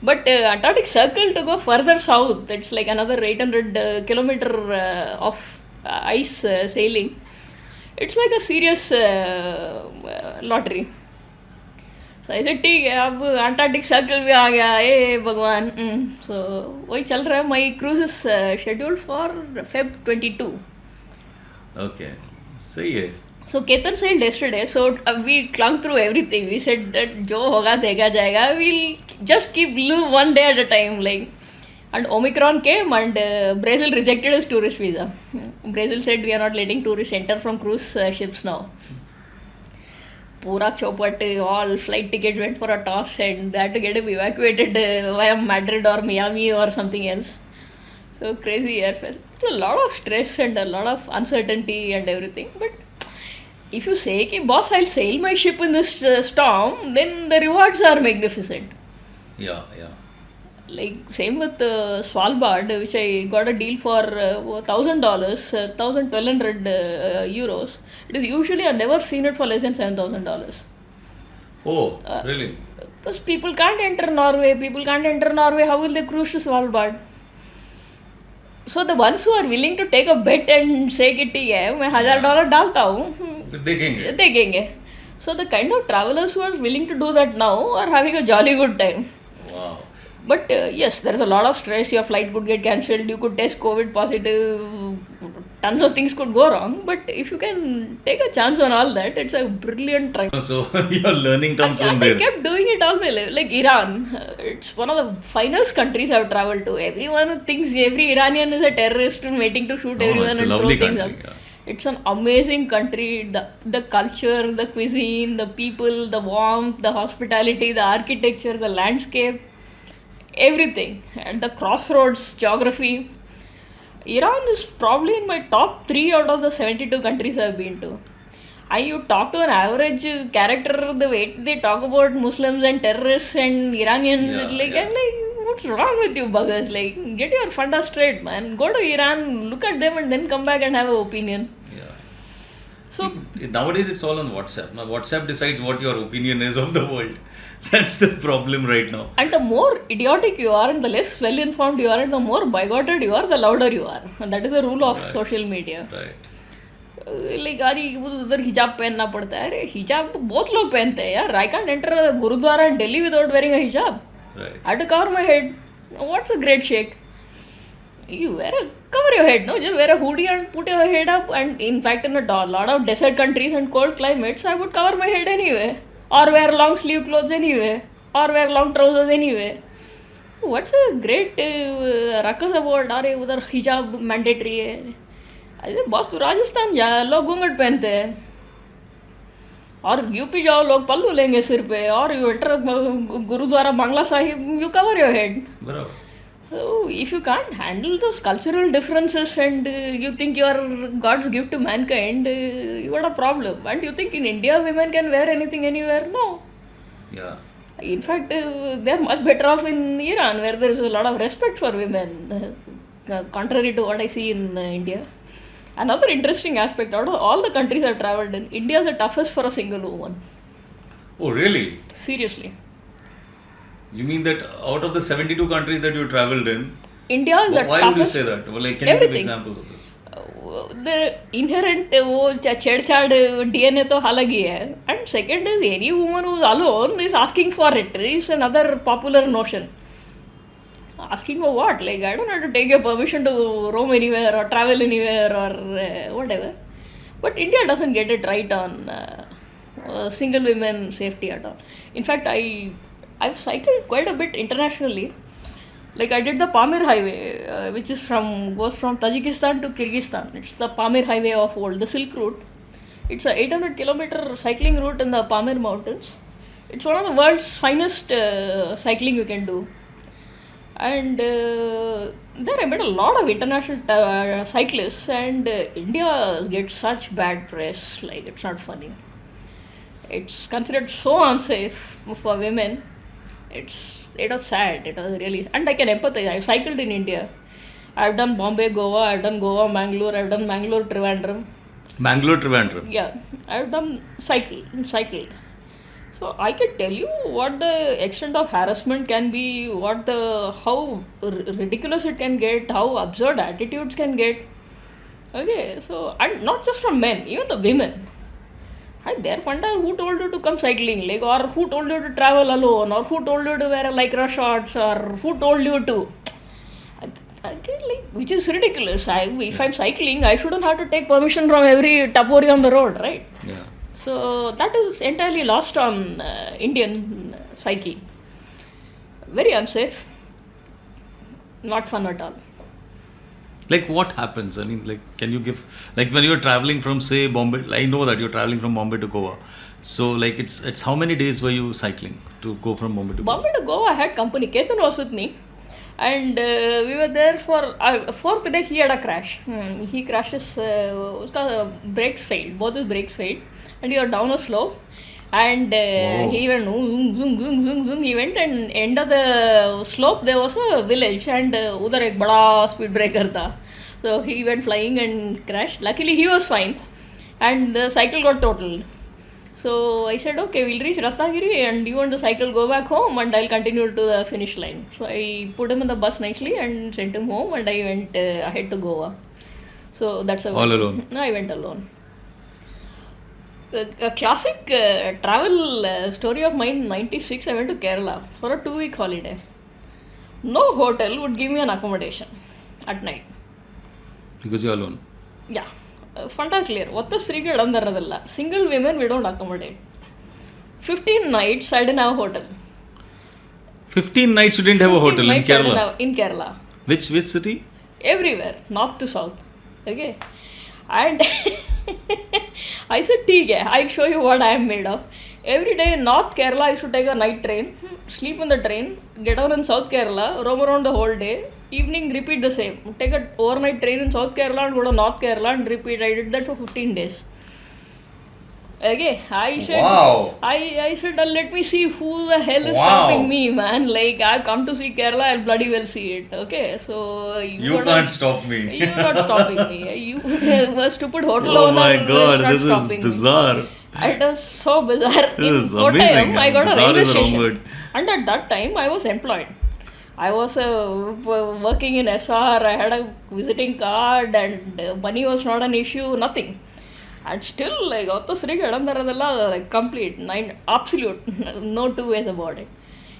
But Antarctic Circle, to go further south, it's like another 800 kilometer of ice sailing. It's like a serious lottery. So I said, ठीक है, अब Antarctic Circle भी आ गया, ए भगवान. So वही चल रहा है. My cruise is scheduled for Feb 22. Okay, सही है. So Ketan sailed yesterday, so we clung through everything. We said that जो होगा देखा जाएगा. We'll just keep live one day at a time, like. And Omicron came, and Brazil rejected his tourist visa. Brazil said we are not letting tourists enter from cruise ships now. Pura chopat, all flight tickets went for a toss, and they had to get him evacuated via Madrid or Miami or something else. So crazy airfare. It's a lot of stress and a lot of uncertainty and everything, but if you say, ki, boss, I'll sail my ship in this storm, then the rewards are magnificent. Yeah. Like, same with Svalbard, which I got a deal for $1,000, 1,200 euros. It is usually, I've never seen it for less than $7,000. Oh, really? Because people can't enter Norway. How will they cruise to Svalbard? So the ones who are willing to take a bet and say कि ठीक है मैं $1,000 डालता हूँ देखेंगे. So the kind of travelers who are willing to do that now are having a jolly good time. Wow. But yes, there is a lot of stress. Your flight could get cancelled. You could test COVID positive. Tons of things could go wrong. But if you can take a chance on all that, it's a brilliant try. So your learning comes from there. I kept doing it all my life. Like Iran, it's one of the finest countries I've traveled to. Everyone thinks every Iranian is a terrorist and waiting to shoot everyone and throw things up. Yeah. It's an amazing country. The culture, the cuisine, the people, the warmth, the hospitality, the architecture, the landscape, everything. And the crossroads geography. Iran is probably in my top 3 out of the 72 countries I've been to. And you talk to an average character, the way they talk about Muslims and terrorists and Iranians, I'm like, what's wrong with you buggers? Like, get your funda straight, man. Go to Iran, look at them and then come back and have an opinion. Yeah. So nowadays it's all on WhatsApp. Now WhatsApp decides what your opinion is of the world. That's the problem right now. And the more idiotic you are and the less well informed you are and the more bigoted you are, the louder you are. And that is the rule of social media. Right. Like, उधर हिजाब पहनना पड़ता है. अरे हिजाब तो बहुत लोग पहनते हैं यार. I can't enter a Gurudwara in Delhi without wearing a hijab. Right. I had to cover my head. What's a great shake? You cover your head, no? Just wear a hoodie and put your head up. And in fact, in a lot of desert countries and cold climates, I would cover my head anyway. Or wear long sleeve clothes anyway. Or wear long trousers anyway. What's a great ruckus about? अरे उधर हिजाब mandatory है. अरे boss तू राजस्थान जा, लोग घूंघट पहनते हैं. और यूपी जाओ, लोग पल्लू लेंगे सिर पे. और you enter Gurudwara Bangla Sahib, you cover your head. बराबर. So if you can't handle those cultural differences and you think you are God's gift to mankind, you got a problem. And you think in India women can wear anything anywhere? No. Yeah. In fact, they are much better off in Iran, where there is a lot of respect for women, contrary to what I see in India. Another interesting aspect, out of all the countries I've traveled in, India is the toughest for a single woman. Oh, really? Seriously. You mean that out of the 72 countries that you traveled in, India is the why toughest. would you say that? Well, like, can you give Everything. examples of this? The inherent वो छेड़छाड़ DNA तो अलग ही है. And second is any woman who's alone is asking for it. Is another popular notion. Asking for what? Like, I don't have to take your permission to roam anywhere or travel anywhere or whatever. But India doesn't get it right on single women safety at all. In fact, I've cycled quite a bit internationally. Like I did the Pamir Highway, which is goes from Tajikistan to Kyrgyzstan. It's the Pamir Highway of old, the Silk Route. It's a 800-kilometer cycling route in the Pamir Mountains. It's one of the world's finest cycling you can do. And there I met a lot of international cyclists, and India gets such bad press, like it's not funny. It's considered so unsafe for women. It was sad. It was really, and I can empathize. I cycled in India. I've done Bombay, Goa. I've done Goa, Mangalore. I've done Mangalore, Trivandrum. Mangalore, Trivandrum. Yeah, I've done cycled. So I can tell you what the extent of harassment can be, how ridiculous it can get, how absurd attitudes can get. Okay, so and not just from men, even the women. I there wonder who told you to come cycling, like, or who told you to travel alone, or who told you to wear a lycra shorts, or who told you to. Which is ridiculous. If I'm cycling, I shouldn't have to take permission from every tapori on the road, right? Yeah. So that is entirely lost on Indian psyche. Very unsafe. Not fun at all. Like what happens? I mean, like, can you give, like when you're traveling from, say, Bombay, I know that you're traveling from Bombay to Goa. So like it's how many days were you cycling to go from Bombay to Goa? Bombay to Goa, I had company. Ketan was with me. And we were there for fourth day. He had a crash. He crashes. Uska brakes failed. Both his brakes failed, and he was down a slope. And he went zoom, zoom, zoom, zoom, zoom. He went, and end of the slope there was a village, and udhar ek bada speed breaker tha. So he went flying and crashed. Luckily he was fine, and the cycle got totaled. So I said, okay, we'll reach Ratnagiri and you and the cycle go back home and I'll continue to the finish line. So I put him in the bus nicely and sent him home, and I went ahead to Goa. So that's all alone? No, I went alone. A classic travel story of mine in 96, I went to Kerala for a 2-week holiday. No hotel would give me an accommodation at night. Because you're alone? Yeah. Funda clear. What the Srigal andaradalla. Single women we don't accommodate. 15 nights I didn't have a hotel. 15 nights you didn't have a hotel in Kerala? In Kerala. Which city? Everywhere. North to south. Okay. And I said, "Theek hai, I'll show you what I am made of." Every day in North Kerala I used to take a night train, sleep in the train, get down in South Kerala, roam around the whole day. Evening repeat the same. Take an overnight train in South Kerala and go to North Kerala and repeat. I did that for 15 days. Okay, I said, wow. I said, let me see who the hell is stopping me, man. Like, I've come to see Kerala, I'll bloody well see it. Okay, so you can't stop me. You're not stopping me. You were stupid hotel owner. Oh my God, this is bizarre. Me. It was so bizarre. This is Kottayam, amazing. I got a railway Bizarre is the wrong station. word. And at that time, I was employed. I was working in SR, I had a visiting card, and money was not an issue, nothing. And still, like, like complete, absolute, no two ways about it.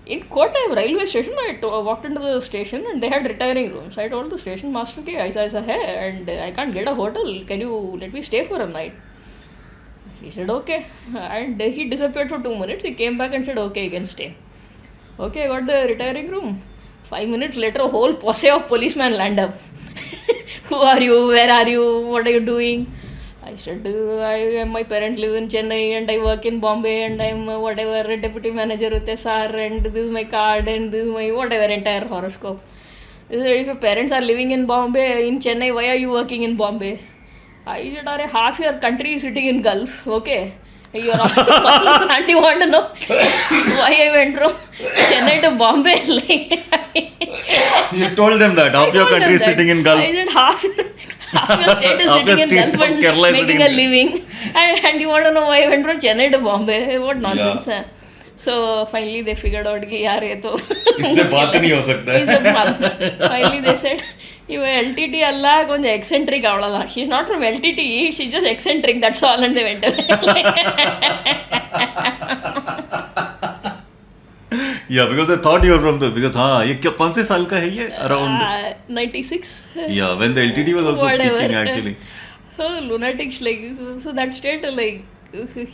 In Kottayam railway station, I walked into the station and they had retiring rooms. I told the station master, "Okay, I said, hey, and I can't get a hotel. Can you let me stay for a night?" He said, "Okay." And he disappeared for 2 minutes. He came back and said, "Okay, you can stay." Okay, I got the retiring room. 5 minutes later, a whole posse of policemen land up. Who are you? Where are you? What are you doing? I said, my parents live in Chennai and I work in Bombay and I'm whatever deputy manager with SR and this is my card and this is my whatever entire horoscope. He said, if your parents are living in Bombay, in Chennai, why are you working in Bombay? I said, half your country is sitting in Gulf, okay? And you want to know why I went from Chennai to Bombay? You told them that half your country is sitting in Gulf. I said half your state is Half your sitting in state of Gulf and Kerala is making sitting a in- living. And you want to know why I went from Chennai to Bombay? What nonsense. So finally they figured out कि यार ये तो इससे बात ही नहीं हो सकता है. Finally they said इव LTT अल्लाह కొంచెం eccentric అవడలా. She's not from LTT, she's just eccentric, that's all, and they went away. Yeah, because I thought you were from the, because हाँ ये क्या 5 साल का है ये around 96. yeah when the LTT was also Whatever. peaking actually. So lunatics like so that state like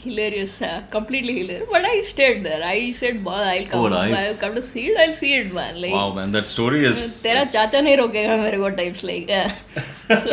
hilarious, completely hilarious. But I stayed there. I said, "Boy, I'll come. I'll come to see it. I'll see it, man." Like, Wow, man, that story is. तेरा चाचा नहीं रोकेगा मेरे को types like. So,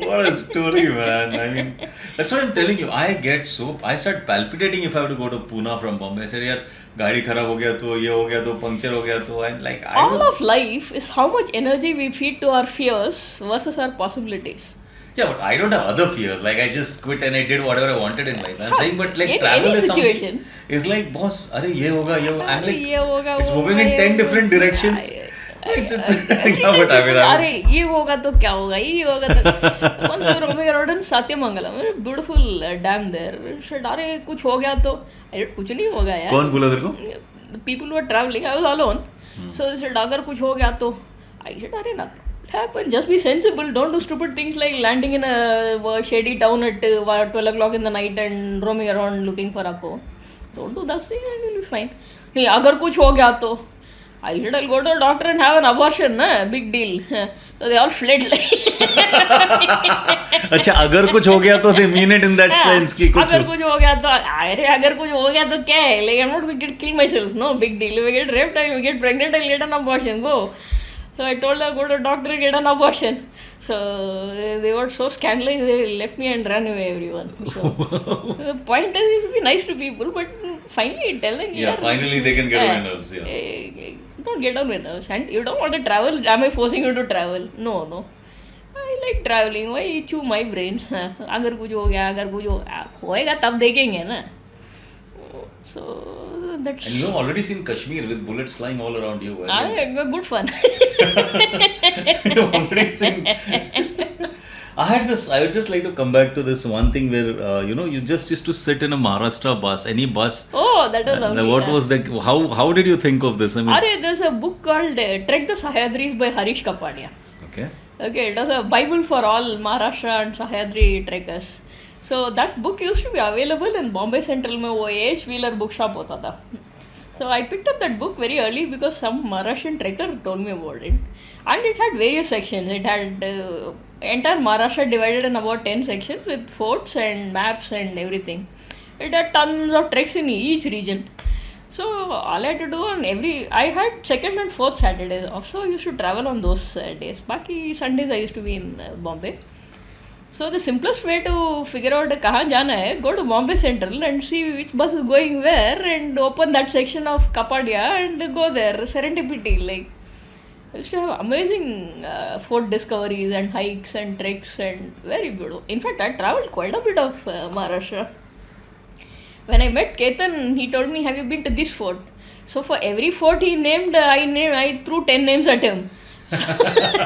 What a story, man. I mean, that's what I'm telling you. I start palpitating if I have to go to Pune from Bombay. I said, यार गाड़ी खराब हो गया तो ये हो गया तो पंक्चर हो गया तो, and like all of life is how much energy we feed to our fears versus our possibilities. Yeah, but I don't have other fears. Like I just quit and I did whatever I wanted in life. I'm saying, but like In travel any is situation. something. Is like, boss, अरे ये होगा ये होगा. I'm like, ये होगा, it's वो moving in होगा, 10 ये different होगा. directions. It's yeah, but I mean, अरे ये होगा तो क्या होगा, ये होगा तो once we were roaming around in Satyamangalam, a beautiful dam there. Said अरे कुछ हो गया तो कुछ नहीं होगा यार. कौन बोला तेरे को? The people who were traveling, I was alone. So they said अगर कुछ हो गया तो I said अरे nothing happen, just be sensible, don't do stupid things like landing in a shady town at 12 o'clock in the night and roaming around looking for Akko. Don't do that thing and you'll be fine. नहीं अगर कुछ हो गया तो I said I'll go to a doctor and have an abortion, na? Big deal. So they all fled like. अच्छा अगर कुछ हो गया तो they mean it in that sense कि कुछ अगर कुछ हो गया तो अरे अगर कुछ हो गया तो क्या है, like I'm not going to kill myself, no big deal. If I get raped, I get pregnant, I'll get an abortion, go. So I told her go to a doctor and get an abortion. So they got so scandalous, they left me and ran away, everyone. So the point is it will be nice to people, but finally tell them yeah, finally they can get on your nerves. Yeah. Don't get on my nerves. And you don't want to travel, am I forcing you to travel? No. I like traveling. Why chew my brains? अगर कुछ हो गया, अगर कुछ होएगा तब देखेंगे ना. So that's. And you've already seen Kashmir with bullets flying all around you. Good fun. You've already seen. I would just like to come back to this one thing where you just used to sit in a Maharashtra bus, any bus. Oh, that was lovely. What was that? How did you think of this? I mean, There's a book called Trek the Sahyadris by Harish Kapadia. Okay. It was a Bible for all Maharashtra and Sahyadri trekkers. So that book used to be available in Bombay Central में वो A.H. Wheeler bookshop होता था. So I picked up that book very early because some Maharashtrian trekker told me about it. And it had various sections. It had entire Maharashtra divided in about 10 sections with forts and maps and everything. It had tons of treks in each region. So all I had to do I had second and fourth Saturdays off. So I used to travel on those days. Baki Sundays I used to be in Bombay. So the simplest way to figure out कहाँ जाना है, go to Bombay Central and see which bus is going where and open that section of Kapadia and go there. Serendipity, like I used to have amazing fort discoveries and hikes and treks and very beautiful. In fact, I traveled quite a bit of Maharashtra. When I met Ketan, he told me, "Have you been to this fort?" So for every fort he named, I threw 10 names at him. So,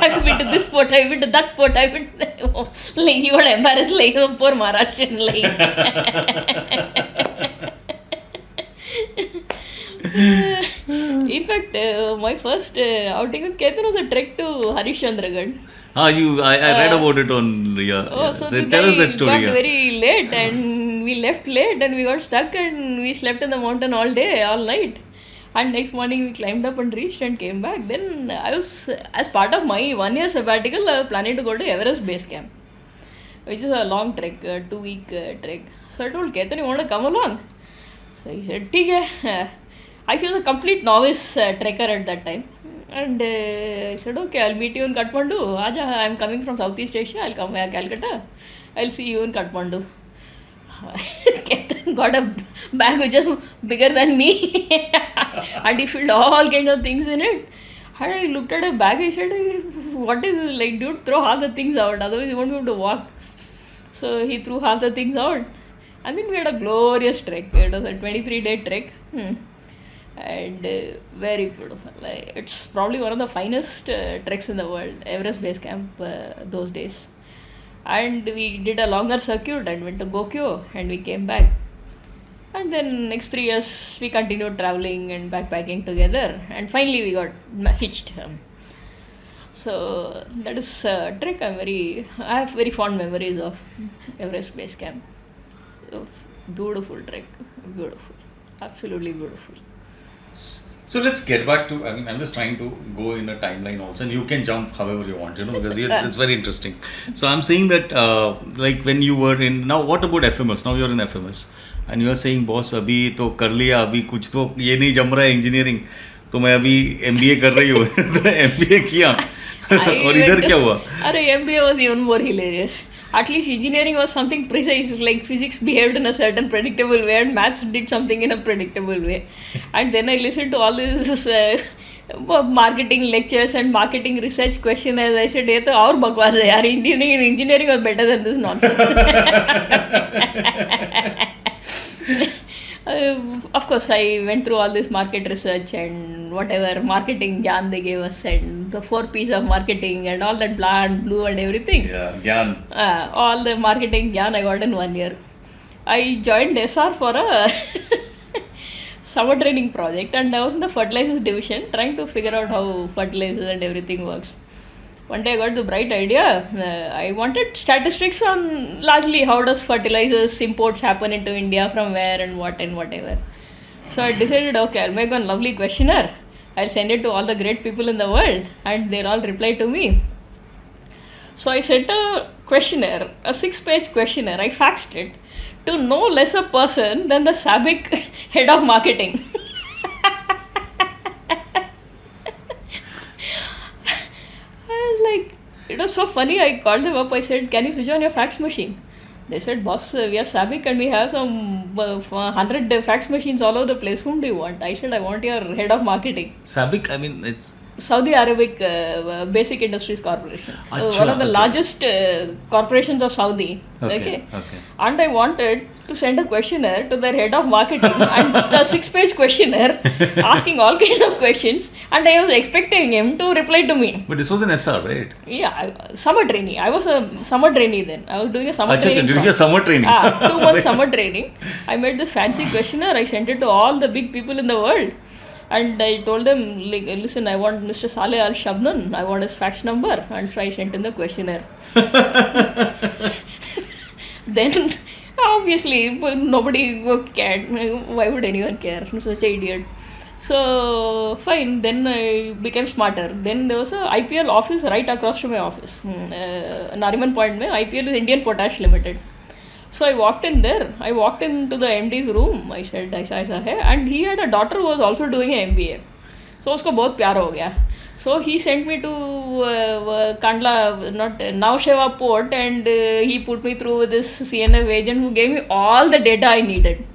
I've been to this fort, I've been to that fort, I've been to like he got embarrassed like oh, poor Maharashtrian like. In fact, my first outing with Ketan was a trek to Harishandragarh. I read about it on So tell us that story. We got very late and we left late and we got stuck and we slept in the mountain all day, all night. And next morning we climbed up and reached and came back. Then I was, as part of my 1 year sabbatical, planning to go to Everest Base Camp, which is a long trek, 2-week trek. So I told Ketan, you want to come along? So he said, "ठीक है." I was a complete novice trekker at that time. And I said, "Okay, I'll meet you in Kathmandu. Aja, I'm coming from Southeast Asia. I'll come via Calcutta. I'll see you in Kathmandu." Ketan got a bag which is bigger than me and he filled all kinds of things in it. And I looked at a bag, I said, "What is this? Like, dude, throw half the things out, otherwise you won't be able to walk." So he threw half the things out. And then we had a glorious trek. It was a 23-day trek. and very beautiful. Like, it's probably one of the finest treks in the world, Everest Base Camp, those days. And we did a longer circuit and went to Gokyo and we came back. And then next 3 years we continued traveling and backpacking together, and finally we got hitched. So that is a trek. I have very fond memories of Everest Base Camp. Beautiful trek, beautiful, absolutely beautiful. So let's get back to, I mean, I'm just trying to go in a timeline also, and you can jump however you want, because it's very interesting. So I'm saying that, like when you were in, now what about FMS? Now you're in FMS, and you're saying, boss, अभी तो कर लिया, अभी कुछ तो ये नहीं जम रहा है इंजीनियरिंग, तो मैं अभी MBA कर रही हूँ, तो MBA किया, और इधर क्या हुआ? अरे MBA was even more hilarious. At least engineering was something precise, like physics behaved in a certain predictable way and maths did something in a predictable way. And then I listened to all this marketing lectures and marketing research questionnaires. I said, ये तो और बकवास है यार, engineering was better than this nonsense. Of course, I went through all this market research and whatever marketing gyan they gave us and the 4 P's of marketing and all that blah and blue and everything. Yeah, gyan. All the marketing gyan I got in 1 year. I joined SR for a summer training project, and I was in the fertilizers division trying to figure out how fertilizers and everything works. One day I got the bright idea. I wanted statistics on largely how does fertilizers imports happen into India, from where and what and whatever. So I decided, okay, I'll make one lovely questionnaire. I'll send it to all the great people in the world and they'll all reply to me. So I sent a questionnaire, a 6-page questionnaire. I faxed it to no less a person than the SABIC head of marketing. Like, it was so funny. I called them up. I said, can you switch on your fax machine? They said, boss, we are SABIC and we have some 100 fax machines all over the place. Whom do you want? I said, I want your head of marketing. SABIC, I mean, it's Saudi Arabic Basic Industries Corporation. Achha, One of the okay. largest corporations of Saudi. Okay. And I wanted to send a questionnaire to their head of marketing and a 6-page questionnaire asking all kinds of questions, and I was expecting him to reply to me. But this was an SR, right? Yeah, summer trainee. I was a summer trainee then. I was doing a summer training. Did you get summer training? 2 months summer training. I made this fancy questionnaire. I sent it to all the big people in the world. And I told them, like, listen, I want Mr. Saleh Al Shabnan. I want his fax number. And so I sent in the questionnaire. Then, obviously, nobody cared. Why would anyone care? I'm such an idiot. So, fine. Then I became smarter. Then there was a IPL office right across from my office. Nariman Point mein, IPL is Indian Potash Limited. So I walked in there. I walked into the MD's room. I said, aisa hai. And he had a daughter who was also doing an MBA. So usko bahut pyar ho gaya. So he sent me to Kandla, not Nausheva port, and he put me through this CNF agent who gave me all the data I needed.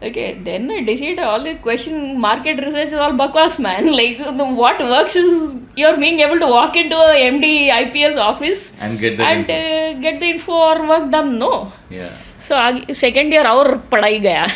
Okay, then I decided all the question, market research is all bakwas, man. Like, what works is you're being able to walk into a MD IPS office and get the info. Get the info or work done. No. Yeah. So second year और पढ़ाई गया.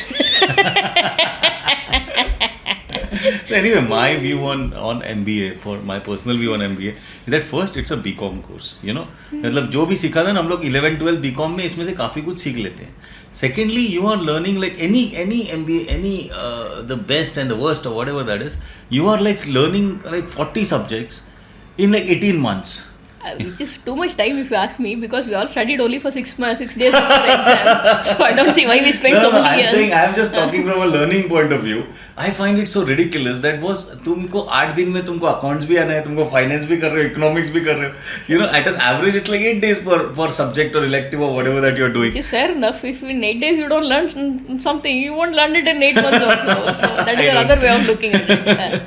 Anyway, my view on MBA, for my personal view on MBA, is that first it's a BCom course, you know. मतलब जो भी सीखा था ना हम लोग 11-12 BCom में इसमें से काफ़ी कुछ सीख लेते हैं. Secondly, you are learning like any MBA, any the best and the worst or whatever that is, you are like learning like 40 subjects in like 18 months. Which is too much time if you ask me, because we all studied only for 6 days before exam. So I don't see why we spent so many years. I'm just talking from a learning point of view. I find it so ridiculous that was तुमको 8 दिन में तुमको accounts भी आना है, तुमको finance भी कर रहे हो, economics भी कर रहे हो. You know, at an average it's like 8 days per subject or elective or whatever that you're doing. Which is fair enough. If in 8 days you don't learn something, you won't learn it in 8 months also. So that is another way of looking at it.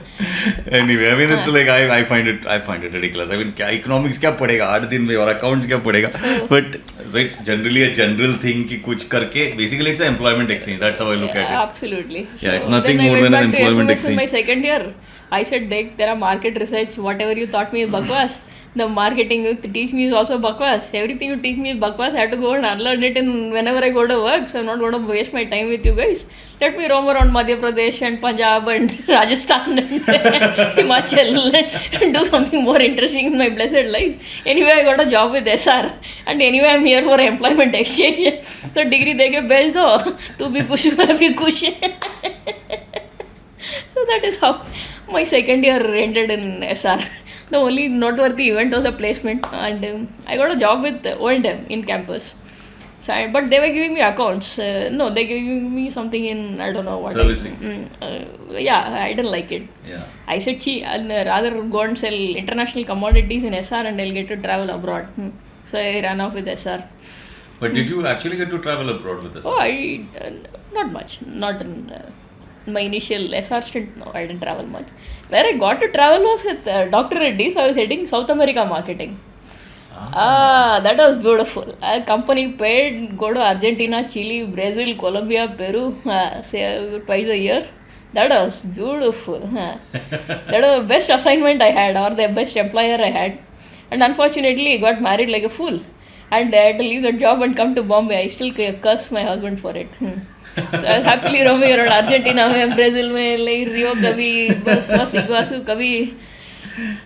Anyway, I mean it's like I find it ridiculous. I mean economics क्या पढ़ेगा 8 दिन में और accounts क्या पढ़ेगा? But so it's generally a general thing कि कुछ करके basically it's an employment exchange. That's how I look at it. Absolutely. Yeah, it's nothing more than an employment exchange. In my second year, I said, there are market research, whatever you taught me is bakwas. The marketing you teach me is also bakwas. Everything you teach me is bakwas. I have to go and unlearn it in whenever I go to work. So I'm not going to waste my time with you guys. Let me roam around Madhya Pradesh and Punjab and Rajasthan and Himachal and do something more interesting in my blessed life. Anyway, I got a job with SR and anyway I'm here for employment exchange. So degree deke bhej do. Tu bhi kush, main bhi kush. So that is how my second year ended in SR. The only noteworthy event was a placement, and I got a job with O&M in campus. So, but they were giving me accounts. No, they giving me something in I don't know what. Servicing. Yeah, I didn't like it. Yeah. I said, I'll rather go and sell international commodities in SR and I'll get to travel abroad. So I ran off with SR. But did you actually get to travel abroad with us? Oh, I not much. Not in my initial SR stint. No, I didn't travel much. Where I got to travel was with Dr. Reddy. So I was heading South America marketing. That was beautiful. A company paid go to Argentina, Chile, Brazil, Colombia, Peru, say twice a year. That was beautiful. That was the best assignment I had, or the best employer I had. And unfortunately, I got married like a fool. And I had to leave the job and come to Bombay. I still curse my husband for it. So I was happily roaming around Argentina, Brazil, like Rio, kabhi, Iguazu, kabhi.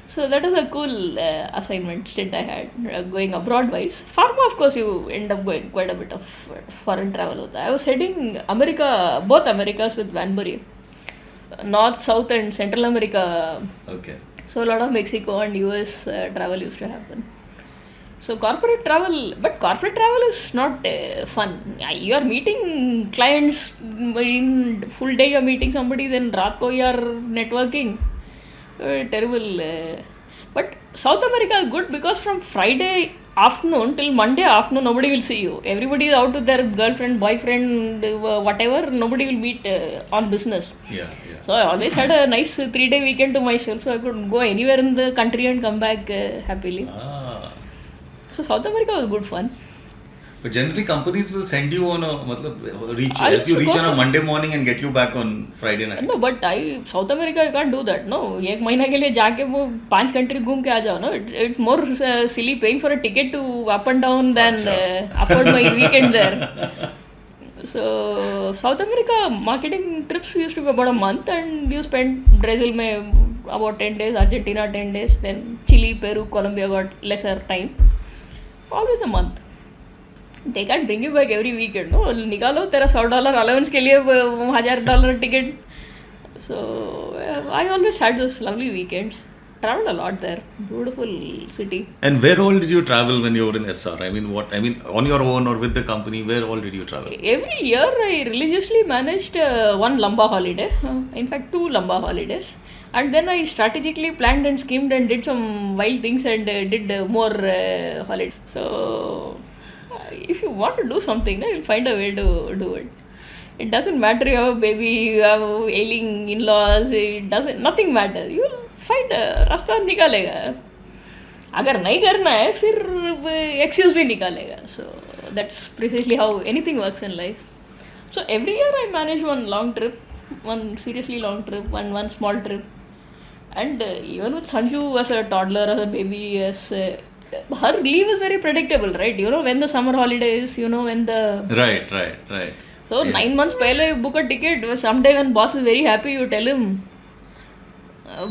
So that was a cool assignment stint I had, going abroad wise. Pharma, of course, you end up going quite a bit of foreign travel. I was heading America, both Americas with Vanbury. North, South and Central America. Okay. So a lot of Mexico and US travel used to happen. So corporate travel, but corporate travel is not fun. You are meeting clients in full day. You are meeting somebody, then raat ko you are networking. Terrible. But South America is good because from Friday afternoon till Monday afternoon, nobody will see you. Everybody is out with their girlfriend, boyfriend, whatever. Nobody will meet on business. Yeah. So I always had a nice 3-day weekend to myself, so I could go anywhere in the country and come back happily. So South America was good fun. But generally companies will send you on a help you used to reach go on a for- Monday morning and get you back on Friday night. No, but South America I can't do that. No, एक महीना के लिए जाके वो 5 country घूम के आ जाओ. No, it's more silly paying for a ticket to up and down than afford my weekend there. So South America marketing trips used to be about a month, and you spend Brazil में about 10 days, Argentina 10 days, then Chile, Peru, Colombia got lesser time. Always a month. They can't bring you back every weekend. No, निकालो तेरा $100 allowance के लिए $1,000 ticket. So I always had those lovely weekends. Traveled a lot there. Beautiful city. And where all did you travel when you were in SR? I mean, on your own or with the company? Where all did you travel? Every year I religiously managed one Lamba holiday. In fact, 2 Lamba holidays. And then I strategically planned and schemed and did some wild things and did more holidays. So if you want to do something, you'll find a way to do it. It doesn't matter you have a baby, you have ailing in-laws, nothing matters. You'll find a रास्ता निकालेगा. अगर नहीं करना है फिर excuse भी निकालेगा. So that's precisely how anything works in life. So every year I manage one long trip, one seriously long trip, one small trip. And even with Sanju as a toddler, as a baby, her leave is very predictable, right? You know when the summer holidays, you know when the... Right. So 9 months pehle you book a ticket. Someday when boss is very happy, you tell him,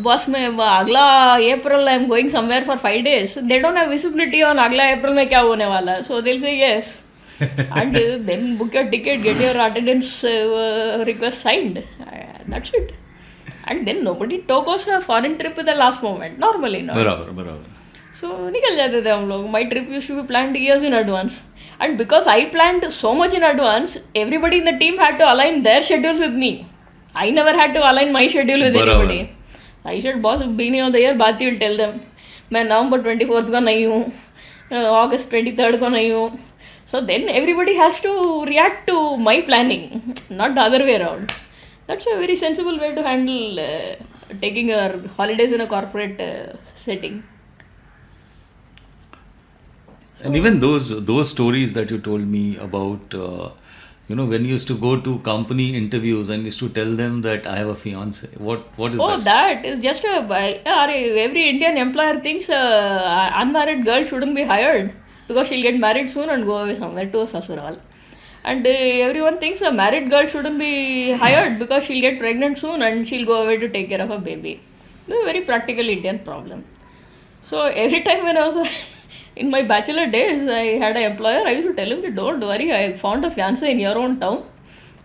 boss, मैं अगला April I am going somewhere for 5 days. They don't have visibility on अगला April में क्या होने वाला है. So they'll say yes. And then book your ticket, get your attendance request signed. That's it. And then nobody took us a foreign trip at the last moment. Normally not. बराबर. So निकल जाते थे हम लोग. My trip used to be planned years in advance. And because I planned so much in advance, everybody in the team had to align their schedules with me. I never had to align my schedule with anybody. I said, boss, beginning of the year, Bharathi will tell them, मैं November 24th को नहीं हूँ, August 23rd को नहीं हूँ. So then everybody has to react to my planning, not the other way around. That's a very sensible way to handle taking your holidays in a corporate setting. And even those stories that you told me about when you used to go to company interviews and used to tell them that I have a fiance. What is Oh, that? that is just every Indian employer thinks unmarried girl shouldn't be hired because she'll get married soon and go away somewhere to a sasural. And everyone thinks a married girl shouldn't be hired because she'll get pregnant soon and she'll go away to take care of a baby. It's a very practical Indian problem. So every time when I was in my bachelor days, I had an employer, I used to tell him, don't worry, I found a fiancé in your own town.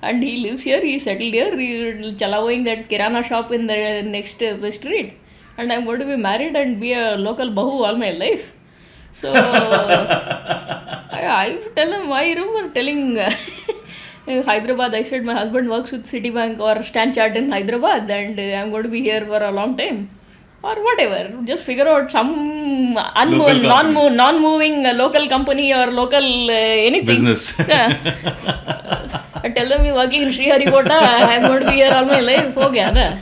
And he lives here, he settled here, he's chalawing that kirana shop in the next street. And I'm going to be married and be a local bahu all my life. So I used to tell him, I remember telling in Hyderabad, I said my husband works with Citibank or Stan Chart in Hyderabad and I'm going to be here for a long time. Or whatever, just figure out some non-moving local company or local anything. Business. Yeah. I tell them you're working in Sriharikota, I'm going to be here all my life. Ho gaya na.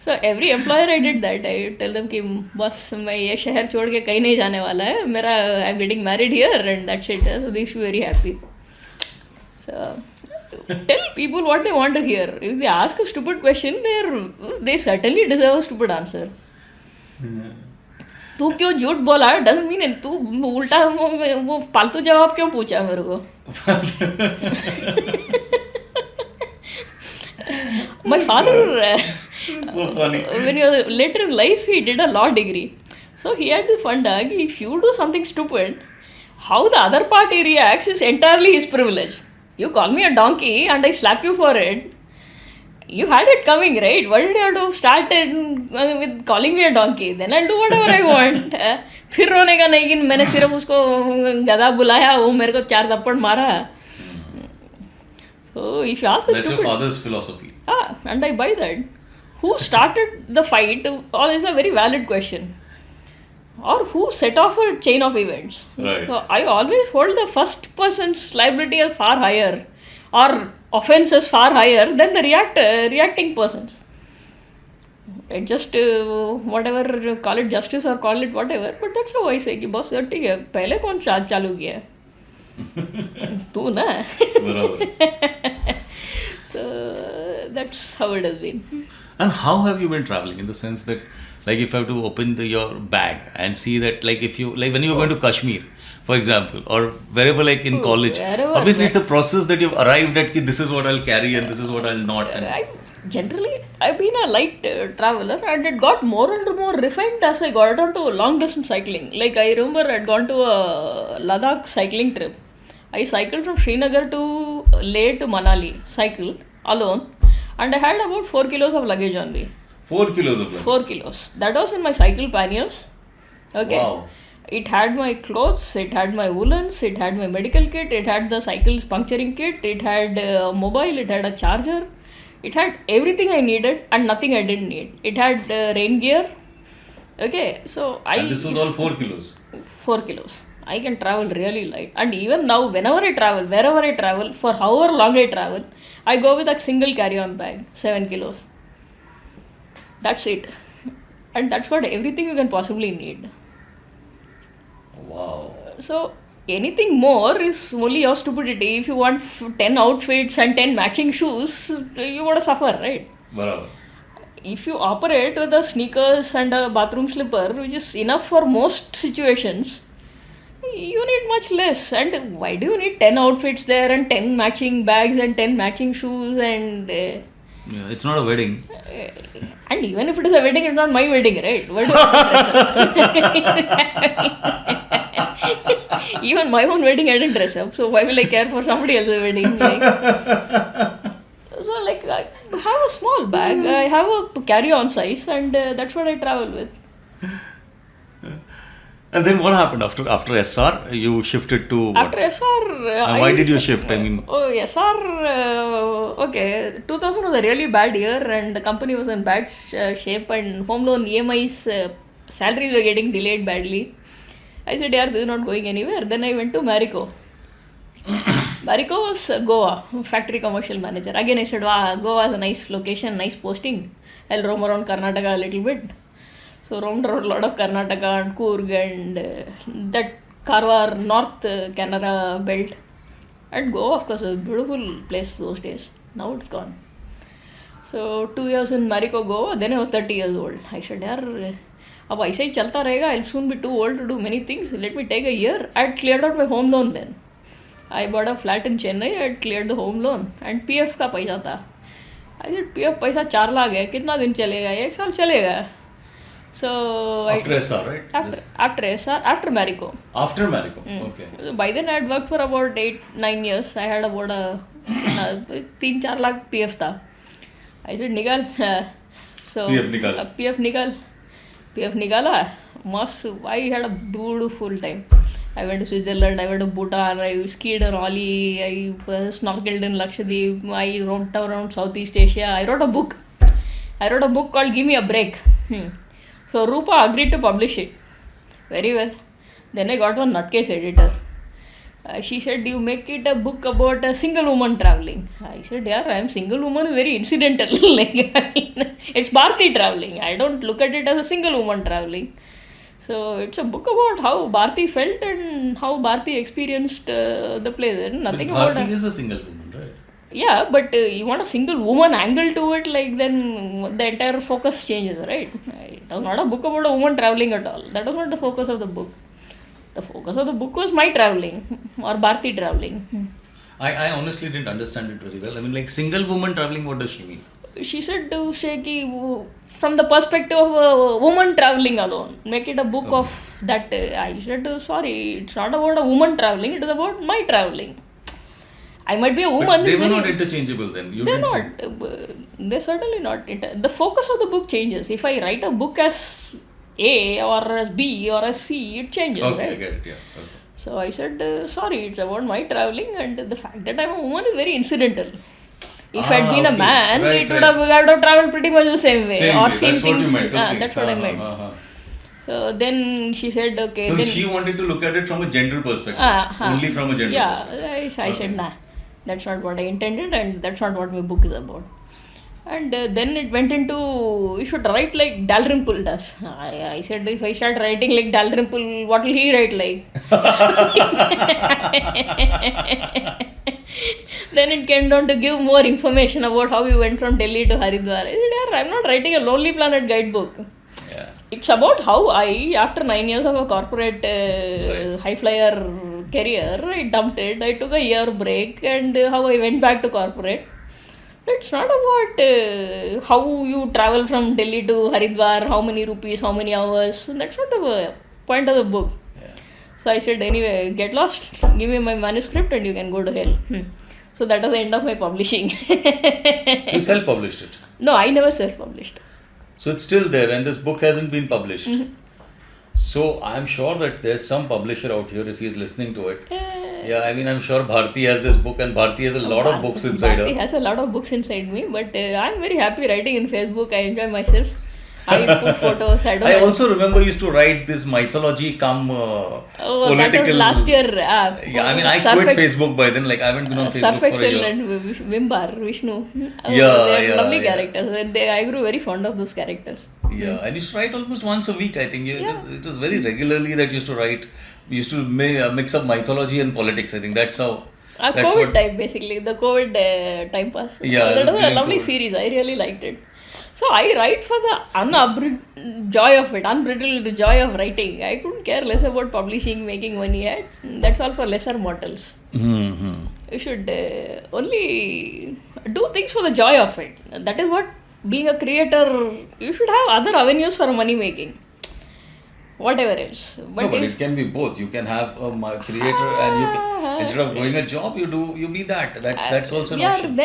So every employer I did that. I tell them कि बस मैं ये शहर छोड़ के कहीं नहीं जाने वाला है. I'm getting married here and that's it. So they should be very happy. So tell people what they want to hear. If they ask a stupid question, they certainly deserve a stupid answer. तू क्यों झूठ बोला doesn't mean तू उल्टा वो फालतू जवाब क्यों पूछा मेरे को My father So funny. when he was later in life he did a law degree, so he had the funda if you do something stupid, how the other party reacts is entirely his privilege. You call me a donkey and I slap you for it. You had it coming, right? Why did you have to start with calling me a donkey? Then I'll do whatever I want. फिर रोने का नहीं कि मैंने सिर्फ उसको गधा बुलाया वो मेरे को 4 थप्पड़ मारा. So if you ask a That's stupid, your father's philosophy. and I buy that. Who started the fight? All is a very valid question. Or who set off a chain of events? Right. So I always hold the first person's liability as far higher, or offense is far higher than the reacting person's. It just whatever, call it justice or call it whatever, but that's how I say कि boss ठीक है पहले कौन चालू किया तू ना. So that's how it has been. And how have you been traveling, in the sense that, like, if I have to open your bag and see that, like, if you, like, when you were going to Kashmir, for example, or wherever, like in college, wherever, obviously it's a process that you've arrived at, ki this is what I'll carry and this is what I'll not. And I've been a light traveler, and it got more and more refined as I got onto long distance cycling. Like I remember I'd gone to a Ladakh cycling trip. I cycled from Srinagar to Leh to Manali, cycled alone, and I had about 4 kilos of luggage on me. 4 kilos of luggage? 4 kilos. That was in my cycle panniers. Okay. Wow. It had my clothes, it had my woolens, it had my medical kit, it had the cycle's puncturing kit, it had a mobile, it had a charger, it had everything I needed and nothing I didn't need. It had rain gear. Okay, so And this was all 4 kilos? 4 kilos. I can travel really light. And even now, whenever I travel, wherever I travel, for however long I travel, I go with a single carry-on bag, 7 kilos. That's it. And that's got everything you can possibly need. Wow. So anything more is only your stupidity. If you want 10 outfits and 10 matching shoes, you gotta suffer, right? Barabar. If you operate with a sneakers and a bathroom slipper, which is enough for most situations, you need much less. And why do you need 10 outfits there and 10 matching bags and 10 matching shoes and... Yeah, it's not a wedding. And even if it is a wedding, it's not my wedding, right? Why do I dress up? Even my own wedding, I didn't dress up. So why will I care for somebody else's wedding? Like, so like, I have a small bag. I have a carry-on size, and that's what I travel with. And then what happened after SR? You shifted to what? After SR, why did you shift? I mean, SR, okay, 2000 was a really bad year and the company was in bad shape and home loan EMIs, salaries were getting delayed badly. I said, yeah, this is not going anywhere. Then I went to Marico. Marico was Goa, factory commercial manager. Again, I said, wow, Goa is a nice location, nice posting. I'll roam around Karnataka a little bit. So roamed around a lot of Karnataka and Coorg and that Karwar North Canara belt. And Goa, of course, a beautiful place those days. Now it's gone. So 2 years in Marico, Goa. Then I was 30 years old. I said, yaar, अब ऐसे ही चलता रहेगा. I'll soon be too old to do many things. Let me take a year. I had cleared out my home loan then. I bought a flat in Chennai. I had cleared the home loan. And PF का पैसा था. I said, PF पैसा 4 लाख है. कितना दिन चलेगा? 1 साल चलेगा. So After SR, right? After SR, after Marico. After Marico, okay. So by then I had worked for about 8-9 years. I had about a 3-4 lakh PF था. I said निकाल. So PF निकाल. PF निकाला. Must. I had a beautiful time. I went to Switzerland. I went to Bhutan. I skied on Oli. I snorkeled in Lakshadweep. I roamed around Southeast Asia. I wrote a book called Give Me a Break. So Rupa agreed to publish it. Very well. Then I got one nutcase editor. She said, you make it a book about a single woman traveling. I said, yeah, I am single woman, very incidental. It's Bharathi traveling. I don't look at it as a single woman traveling. So it's a book about how Bharathi felt and how Bharathi experienced the place. Nothing but about Bharathi is a single woman, right? Yeah, but you want a single woman angle to it, like then the entire focus changes, right? It was not a book about a woman traveling at all. That was not the focus of the book. The focus of the book was my traveling or Bharathi traveling. I honestly didn't understand it very well. I mean, like single woman traveling, what does she mean? She said to say from the perspective of a woman traveling alone, make it a book of that. I said, sorry, it's not about a woman traveling, it is about my traveling. I might be a woman. But they were not interchangeable then. They're not. They're certainly not. The focus of the book changes. If I write a book as A or as B or as C, it changes. Okay, right? I get it. Yeah. Okay. So I said, sorry, it's about my traveling, and the fact that I'm a woman is very incidental. If I'd been a man, I would have traveled pretty much the same way. Same or way. same That's things. what you meant. Okay. That's what I meant. So then she said, okay. So then, she wanted to look at it from a gender perspective. Only from a gender perspective. I said, nah, that's not what I intended, and that's not what my book is about. And then it went into, you should write like Dalrymple does. I said, if I start writing like Dalrymple, what will he write like? Then it came down to give more information about how we went from Delhi to Haridwar. I said, I'm not writing a Lonely Planet guidebook. Yeah. It's about how I, after 9 years of a corporate high flyer career, I dumped it. I took a year break, and how I went back to corporate. It's not about how you travel from Delhi to Haridwar, how many rupees, how many hours. That's not the point of the book. Yeah. So I said, anyway, get lost, give me my manuscript and you can go to hell. So that was the end of my publishing. You self-published it? No, I never self-published. So it's still there and this book hasn't been published. So I'm sure that there's some publisher out here, if he's listening to it. Yeah, I mean, I'm sure Bharati has this book and Bharati has a lot of books inside her. Bharati has a lot of books inside me, but I'm very happy writing in Facebook. I enjoy myself. I put photos. I also remember used to write this mythology political. That was last year. Yeah, I mean, I quit Facebook by then. Like, I haven't been on Facebook for a year. and Vishnu. They are lovely characters. I grew very fond of those characters. Yeah, and you used to write almost once a week, I think. It was very regularly that you used to write. We used to mix up mythology and politics. I think that's how. That's COVID time, basically. The COVID time pass. Yeah, that was a lovely COVID. series. I really liked it. So I write for the joy of it, unbridled joy of writing. I couldn't care less about publishing, making money. That's all for lesser mortals. Mm-hmm. You should only do things for the joy of it. That is what, being a creator, you should have other avenues for money making. Whatever else. But it can be both. You can have a creator and you can, instead of doing a job, you be that. That's also an option.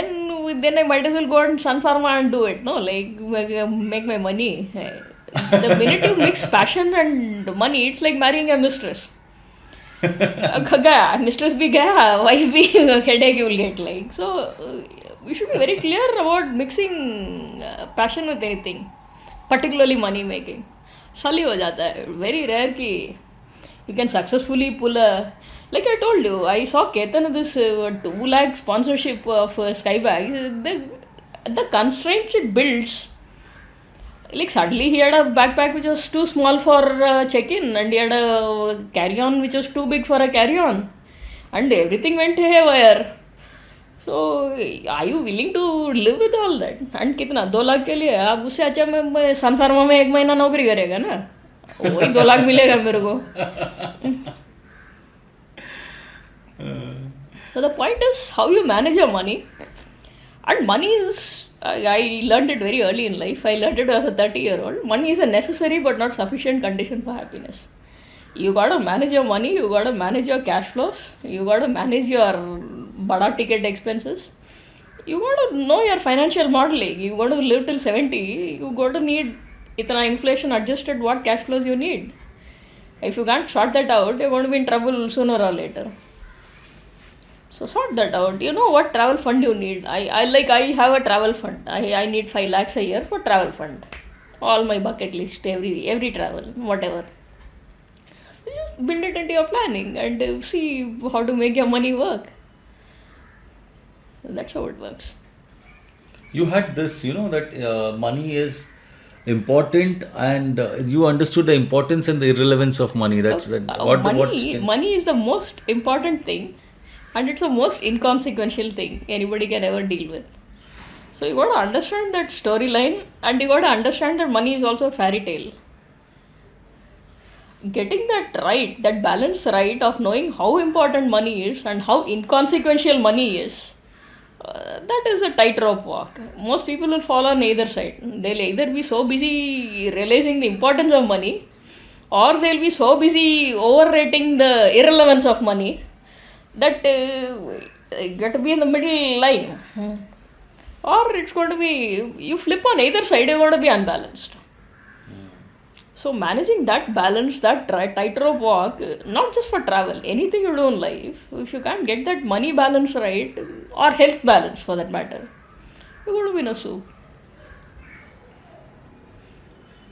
Then I might as well go on Sun Pharma and do it. No, like make my money. The minute you mix passion and money, it's like marrying a mistress. Mistress be gaya, wife be headache you will get like. So we should be very clear about mixing passion with anything, particularly money making. Sali ho jata hai. Very rare ki you can successfully pull a. Like I told you, I saw Ketan this 2 lakh sponsorship of Skybag. The constraints it builds. Like suddenly he had a backpack which was too small for check-in, and he had a carry-on which was too big for a carry-on. and everything went haywire. So, are you willing to live with all that? And कितना 2 लाख के लिए आप उससे अच्छा मैं सन pharma में 1 महीना नौकरी करेगा ना, वही 2 लाख मिलेगा मेरे को. So the point is how you manage your money. And money is, I learned it very early in life. I learned it as a 30-year-old. Money is a necessary but not sufficient condition for happiness. You gotta manage your money, you gotta manage your cash flows, you gotta manage your bada ticket expenses. You gotta know your financial modeling. You gotta live till 70. You gotta need itna inflation adjusted what cash flows you need. If you can't sort that out, you're going to be in trouble sooner or later. So sort that out. You know what travel fund you need. I have a travel fund. I need 5 lakhs a year for travel fund. All my bucket list, every travel, whatever. You just build it into your planning and see how to make your money work. That's how it works. You had this, that money is important, and you understood the importance and the irrelevance of money. Money is the most important thing, and it's the most inconsequential thing anybody can ever deal with. So you got to understand that storyline, and you got to understand that money is also a fairy tale. Getting that right, that balance right of knowing how important money is and how inconsequential money is, that is a tightrope walk. Most people will fall on either side. They'll either be so busy realizing the importance of money, or they'll be so busy overrating the irrelevance of money that you got to be in the middle line. Or it's going to be, you flip on either side, you're going to be unbalanced. So managing that balance, that tightrope walk, not just for travel, anything you do in life, if you can't get that money balance right, or health balance for that matter, you're going to be in a soup.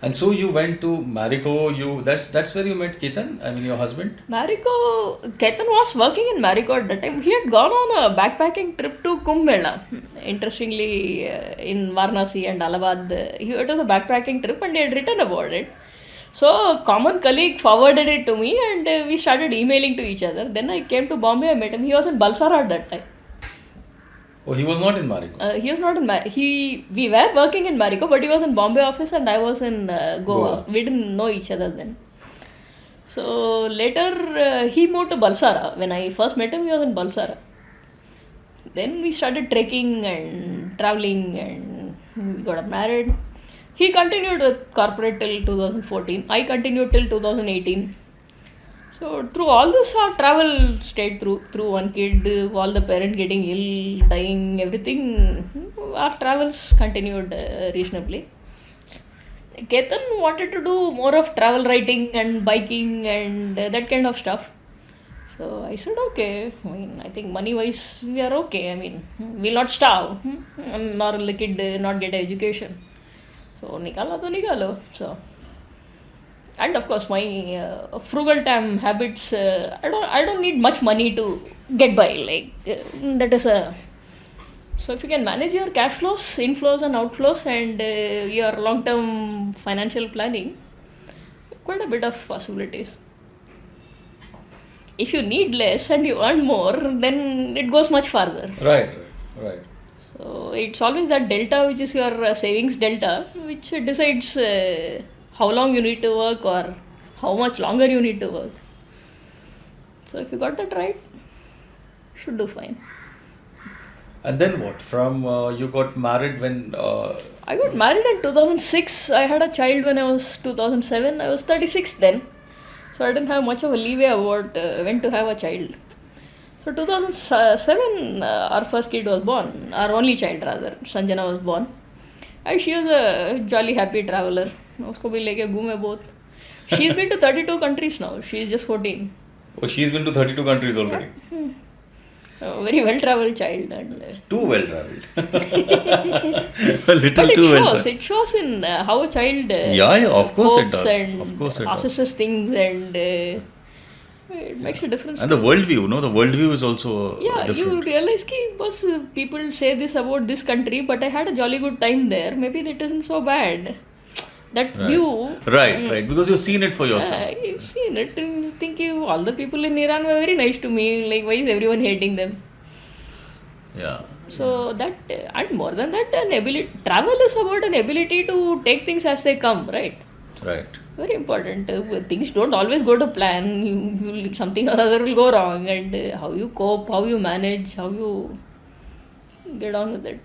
And so you went to Marico. That's where you met Ketan. I mean, your husband. Marico, Ketan was working in Marico at that time. He had gone on a backpacking trip to Kumbh Mela. Interestingly, in Varanasi and Allahabad, it was a backpacking trip, and he had written about it. So a common colleague forwarded it to me, and we started emailing to each other. Then I came to Bombay. I met him. He was in Balsara at that time. Oh, he was not in Marico. He was not in we were working in Marico, but he was in Bombay office and I was in Goa. We didn't know each other then. So later he moved to Balsara. When I first met him, he was in Balsara. Then we started trekking and traveling, and we got married. He continued with corporate till 2014. I continued till 2018. So through all this, our travel stayed through one kid, all the parents getting ill, dying, everything. Our travels continued reasonably. Ketan wanted to do more of travel writing and biking and that kind of stuff. So I said, okay. I think money-wise, we are okay. We'll not starve, nor the kid not get education. So nikalo to nikalo. So. And of course, my frugal time habits, I don't need much money to get by. That is a... So if you can manage your cash flows, inflows and outflows, and your long-term financial planning, quite a bit of possibilities. If you need less and you earn more, then it goes much farther. Right. So it's always that delta, which is your savings delta, which decides how long you need to work or how much longer you need to work. So if you got that right, should do fine. And then what? From you got married when? I got married in 2006. I had a child when I was 2007. I was 36 then. So I didn't have much of a leeway about when to have a child. So 2007, our first kid was born. Our only child rather, Sanjana was born. And she was a jolly happy traveler. उसको भी लेके घूमे बहुत. She's been to 32 countries now. She's just 14. Oh, she's been to 32 countries already. A very well-traveled child. And, too well-traveled. A little but too well-traveled. It shows in how a child of course it does. And of course it processes things, and it makes a difference. And the worldview, the worldview is also different. You realize that people say this about this country, but I had a jolly good time there. Maybe that isn't so bad. That Right. view. Right. Because you've seen it for yourself. You've seen it and you think all the people in Iran were very nice to me. Like, why is everyone hating them? Yeah. So that, and more than that, travel is about an ability to take things as they come, right? Right. Very important. Things don't always go to plan. Something or other will go wrong, and how you cope, how you manage, how you get on with it.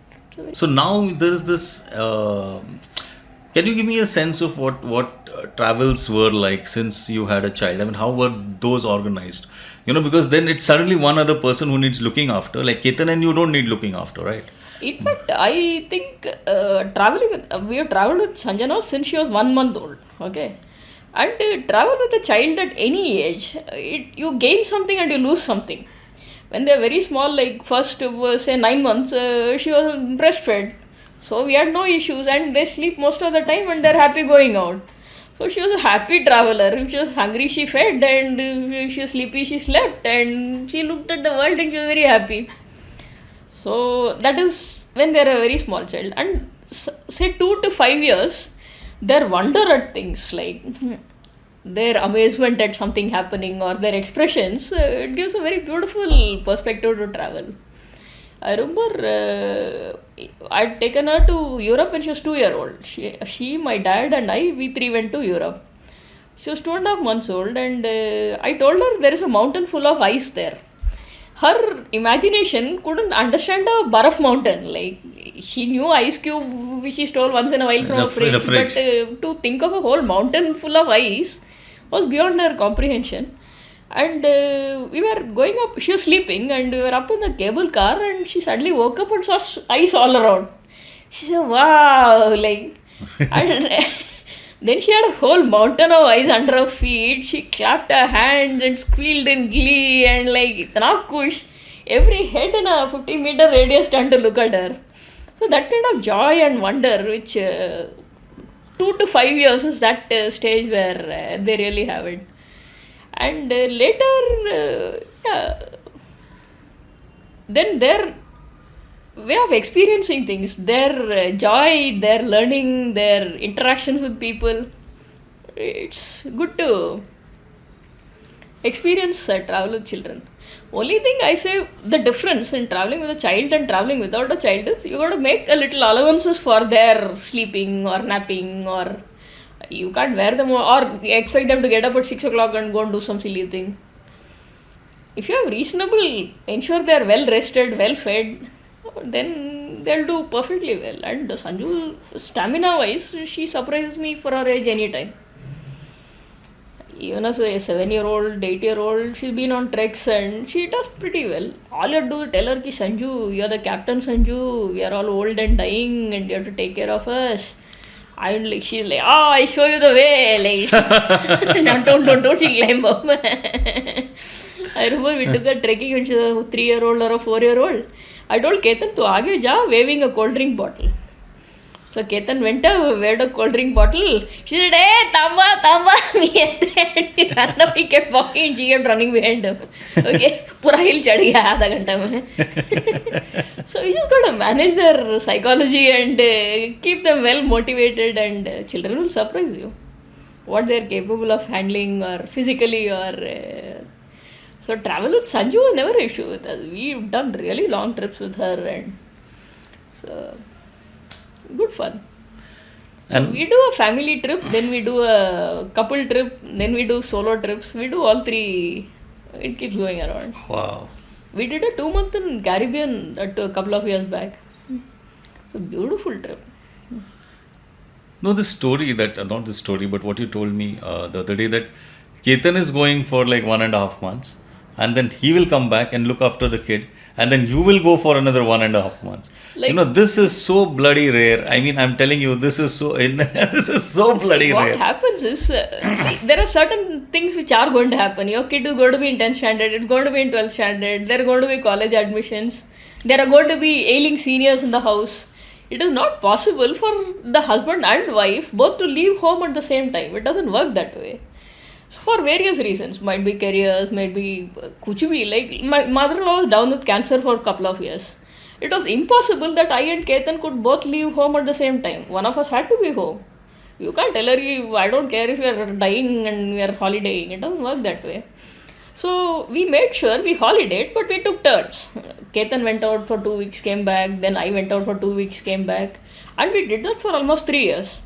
So now there is this. Can you give me a sense of what travels were like since you had a child? I mean, how were those organized? Because then it's suddenly one other person who needs looking after. Like Ketan and you don't need looking after, right? In fact, I think we have traveled with Sanjana since she was 1 month old. Okay, and travel with a child at any age, you gain something and you lose something. When they're very small, like first say 9 months, she was breastfed, so we had no issues, and they sleep most of the time and they're happy going out. So she was a happy traveler. If she was hungry, she fed, and if she was sleepy, she slept, and she looked at the world and she was very happy. So that is when they're a very small child, and say 2 to 5 years, their wonder at things, like their amazement at something happening or their expressions, it gives a very beautiful perspective to travel. I remember I'd taken her to Europe when she was 2-year-old. She, my dad and we three went to Europe. She was 2.5 months old, and I told her there is a mountain full of ice there. Her imagination couldn't understand a barf mountain. Like, she knew ice cube which she stole once in a while from a fridge, but to think of a whole mountain full of ice was beyond her comprehension. And we were going up, she was sleeping, and we were up in the cable car, and she suddenly woke up and saw ice all around. She said, wow, like, and then she had a whole mountain of ice under her feet. She clapped her hands and squealed in glee, and like, itna kush. Every head in a 50-meter radius turned to look at her. So that kind of joy and wonder, which 2 to 5 years is that stage where they really have it. And later, then their way of experiencing things, their joy, their learning, their interactions with people, it's good to experience travel with children. Only thing I say, the difference in traveling with a child and traveling without a child is you got to make a little allowances for their sleeping or napping, or you can't wear them or expect them to get up at 6 o'clock and go and do some silly thing. If you have reasonable, ensure they are well rested, well fed, then they'll do perfectly well. And Sanju, stamina wise, she surprises me for her age anytime. Even as a 7-year-old, 8-year-old, she's been on treks and she does pretty well. All you have to do is tell her, ki Sanju, you're the captain, Sanju, we are all old and dying and you have to take care of us. And like, she's like, oh, I show you the way. Like, no, don't she climb up. I remember we took a trekking when she was a 3-year-old or a 4-year-old. I told Ketan to aage ja, waving a cold drink bottle. So Ketan went up, waved a cold drink bottle. She said, hey, Tamba, and he ran up, he kept walking and she kept running behind him. Okay, pura hill chad gaya aadha ghanta mein. So you just got to manage their psychology and keep them well motivated, and children will surprise you. What they are capable of handling, or physically, or... So travel with Sanju was never an issue with us. We've done really long trips with her, and so good fun. So And we do a family trip, then we do a couple trip, then we do solo trips. We do all three. It keeps going around. wow. We did a 2-month in Caribbean a couple of years back. It's a beautiful trip. No, this story not this story, but what you told me the other day, that Ketan is going for like 1.5 months, and then he will come back and look after the kid, and then you will go for another 1.5 months. Like- This is so bloody rare. I mean, I'm telling you, this is so this is so bloody What rare. happens is, see, there are certain things which are going to happen. Your kid is going to be in 10th standard, it's going to be in 12th standard, there are going to be college admissions, there are going to be ailing seniors in the house. It is not possible for the husband and wife both to leave home at the same time. It doesn't work that way. For various reasons. Might be careers, might be kuch bhi. Like, my mother-in-law was down with cancer for a couple of years. It was impossible that I and Ketan could both leave home at the same time. One of us had to be home. You can't tell her, I don't care if you're dying and we are holidaying. It doesn't work that way. So we made sure we holidayed, but we took turns. Ketan went out for 2 weeks, came back. Then I went out for 2 weeks, came back. And we did that for almost 3 years.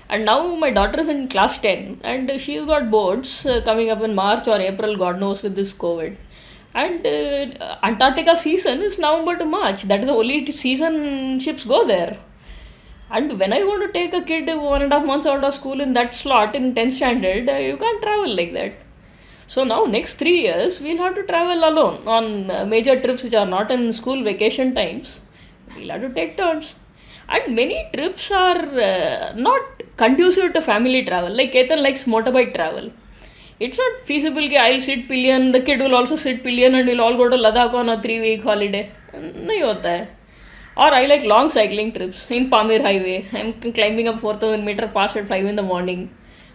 And now my daughter is in class 10 and she's got boards coming up in March or April, God knows, with this COVID. And Antarctica season is November to March. That is the only season ships go there. And when I want to take a kid 1.5 months out of school in that slot in 10th standard, you can't travel like that. So now next 3 years, we'll have to travel alone on major trips which are not in school vacation times. We'll have to take turns. And many trips are not conducive to family travel. Like Ketan likes motorbike travel. It's not feasible that I'll sit pillion, the kid will also sit pillion and we'll all go to Ladakh on a 3-week holiday. Nahi hota hai. Or I like long cycling trips in Pamir Highway. I'm climbing up 4,000 meter pass at 5 in the morning.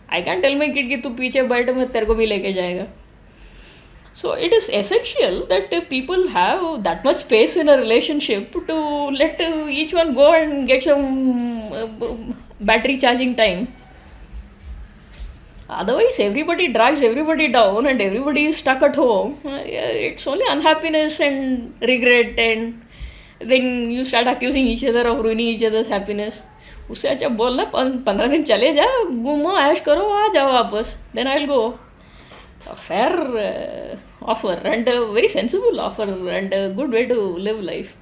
I can't tell my kid कि तू पीछे बैठ मैं तेरे को भी लेके जाएगा. So it is essential that people have that much space in a relationship to let each one go and get some battery charging time. Otherwise, everybody drags everybody down and everybody is stuck at home. It's only unhappiness and regret, and then you start accusing each other of ruining each other's happiness. उससे अच्छा बोलना 15 दिन चले जा, घूमो, ऐश करो, आ जाओ वापस. Then I'll go. A fair offer and a very sensible offer and a good way to live life.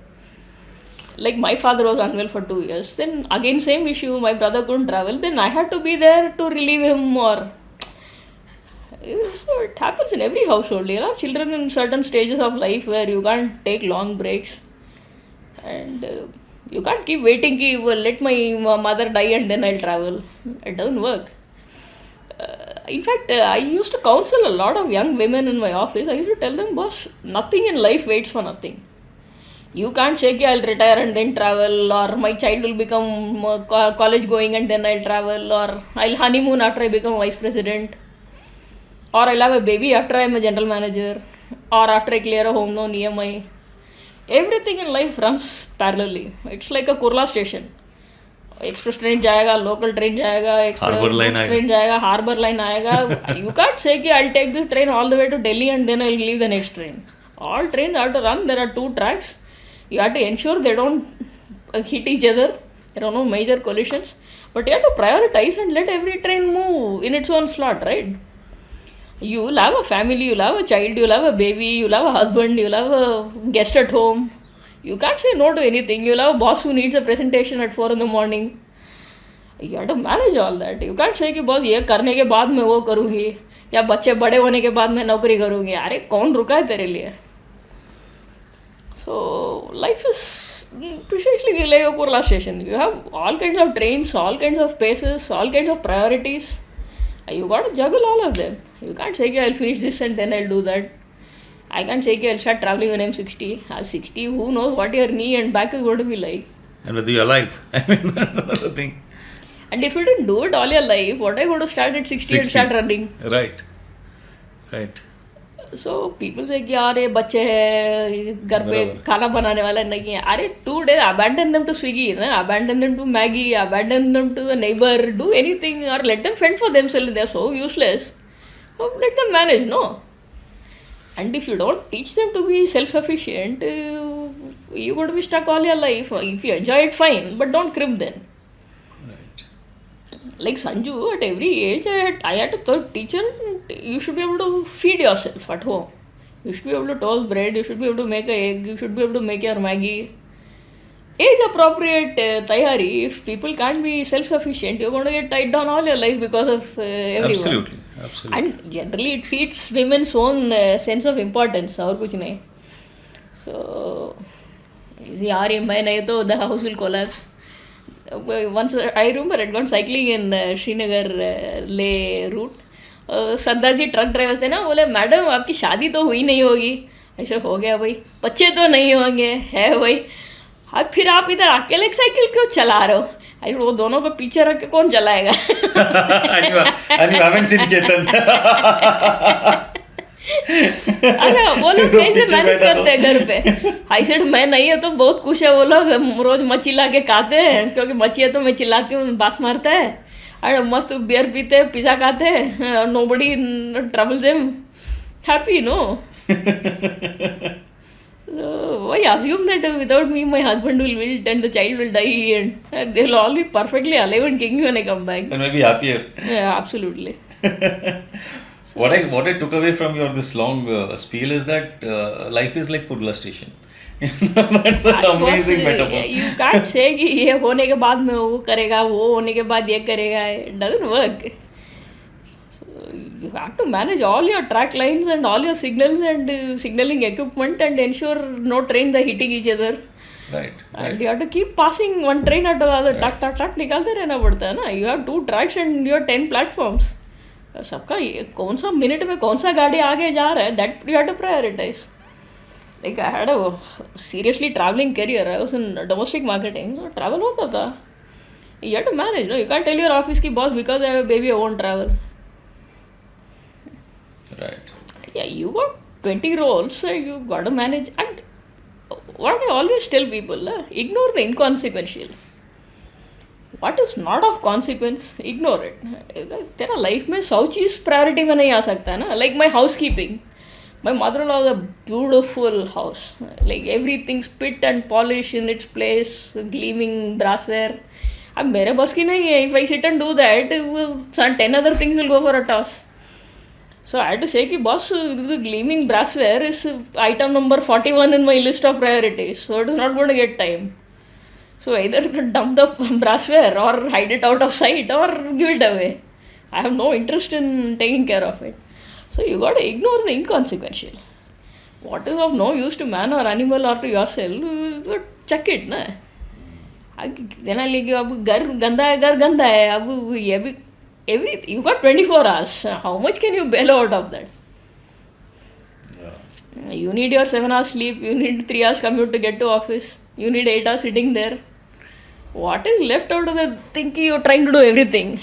Like my father was unwell for 2 years. Then again same issue, my brother couldn't travel. Then I had to be there to relieve him or... So it happens in every household. There are children in certain stages of life where you can't take long breaks. And you can't keep waiting, let my mother die and then I'll travel. It doesn't work. In fact, I used to counsel a lot of young women in my office. I used to tell them, boss, nothing in life waits for nothing. You can't say, I'll retire and then travel, or my child will become college going and then I'll travel, or I'll honeymoon after I become vice president, or I'll have a baby after I'm a general manager, or after I clear a home loan EMI. Everything in life runs parallelly. It's like a Kurla station. Express train जाएगा, local train जाएगा, express train जाएगा, harbor line आएगा. You can't say कि I'll take this train all the way to Delhi and then I'll leave the next train. All trains have to run. There are 2 tracks. You have to ensure they don't hit each other. There are no major collisions. But you have to prioritize and let every train move in its own slot, right? You will have a family, you'll have a child, you'll have a baby, you'll have a husband, you'll have a guest at home. You can't say no to anything. You'll have a boss who needs a presentation at 4 in the morning. You have to manage all that. You can't say कि boss ये करने के बाद मैं वो करूँगी या बच्चे बड़े होने के बाद मैं नौकरी करूँगी. अरे कौन रुका है तेरे लिए? So life is precisely like a Kurla station. You have all kinds of trains, all kinds of paces, all kinds of priorities. You got to juggle all of them. You can't say I'll finish this and then I'll do that. I can't say I'll start traveling when I'm 60. At 60, who knows what your knee and back is going to be like. And whether you're alive. I mean, that's another thing. And if you didn't do it all your life, what are you going to start at 60 and start running? Right. Right. So people say कि यार बच्चे हैं घर पे खाना बनाने वाला नहीं है. अरे 2 days abandon them to Swiggy, abandon them to Maggie, abandon them to a neighbor, do anything or let them fend for themselves. They're so useless. So let them manage, no? And if you don't teach them to be self-sufficient, you're going to be stuck all your life. If you enjoy it, fine, but don't crib then. Right. Like Sanju, at every age, I had to teach her, you should be able to feed yourself at home. You should be able to toast bread, you should be able to make an egg, you should be able to make your Maggie. Age-appropriate tayari, if people can't be self-sufficient, you're going to get tied down all your life because of everyone. Absolutely. Absolutely. And generally it feeds women's own sense of importance और कुछ नहीं. So यार ये मैं नहीं तो the house will collapse. Once I remember I'd gone cycling in Srinagar Leh route. Sardar ji truck drivers थे ना, बोले मैडम आपकी शादी तो हुई नहीं होगी. ऐसा हो गया भाई, बच्चे तो नहीं होंगे, है भाई. अब फिर आप इधर अकेले साइकिल क्यों चला रहे हो? वो दोनों को पीछे रख के कौन चलाएगा? And you haven't seen Ketan. अरे वो लोग कैसे मैनेज करते हैं घर पे? आई सेड मैं नहीं है तो बहुत खुश है वो लोग, रोज मच्छी ला के खाते हैं क्योंकि मच्छी है तो मैं चिल्लाती हूँ, बास मारता है. and must beer pite, pizza khate, nobody troubles them. Happy, no? So, why assume that without me my husband will wilt and the child will die and they'll all be perfectly alive and kicking when I come back? And maybe happier. Yeah, absolutely. What I took away from your this long spiel is that life is like Kurla station. That's an amazing metaphor. You can't say कि ये होने के बाद में वो करेगा, वो होने के बाद ये करेगा. It doesn't work. You have to manage all your track lines and all your signals and signaling equipment and ensure no trains are hitting each other. Right. And you have to keep passing one train after the other. Tuck, tuck, tuck, निकालते रहना पड़ता है ना. You have 2 tracks and you have 10 platforms. सबका कौन सा minute में कौन सा गाड़ी आगे जा रहा है, that you have to prioritize. Like I had a seriously traveling career. I was in domestic marketing. So travel होता था. You have to manage. No, you can't tell your office की boss because I have a baby I won't travel. Right. Yeah, you got 20 roles, so you got to manage. And what I always tell people, ignore the inconsequential. What is not of consequence, ignore it. तेरा life में 100 चीज़ priority में नहीं आ सकता ना. Like my housekeeping. My mother-in-law has a beautiful house. Like everything's pit and polish in its place, gleaming brassware. अब मेरे बस की नहीं है. If I sit and do that, 10 other things will go for a toss. So I had to say, boss, the gleaming brassware is item number 41 in my list of priorities. So it is not going to get time. So either dump the brassware or hide it out of sight or give it away. I have no interest in taking care of it. So you got to ignore the inconsequential. What is of no use to man or animal or to yourself, check it. Na? Then I like, घर गंदा है, अब ये भी everything. You got 24 hours. How much can you bail out of that? Yeah. You need your 7 hours sleep. You need 3 hours commute to get to office. You need 8 hours sitting there. What is left out of the thinking you're trying to do everything?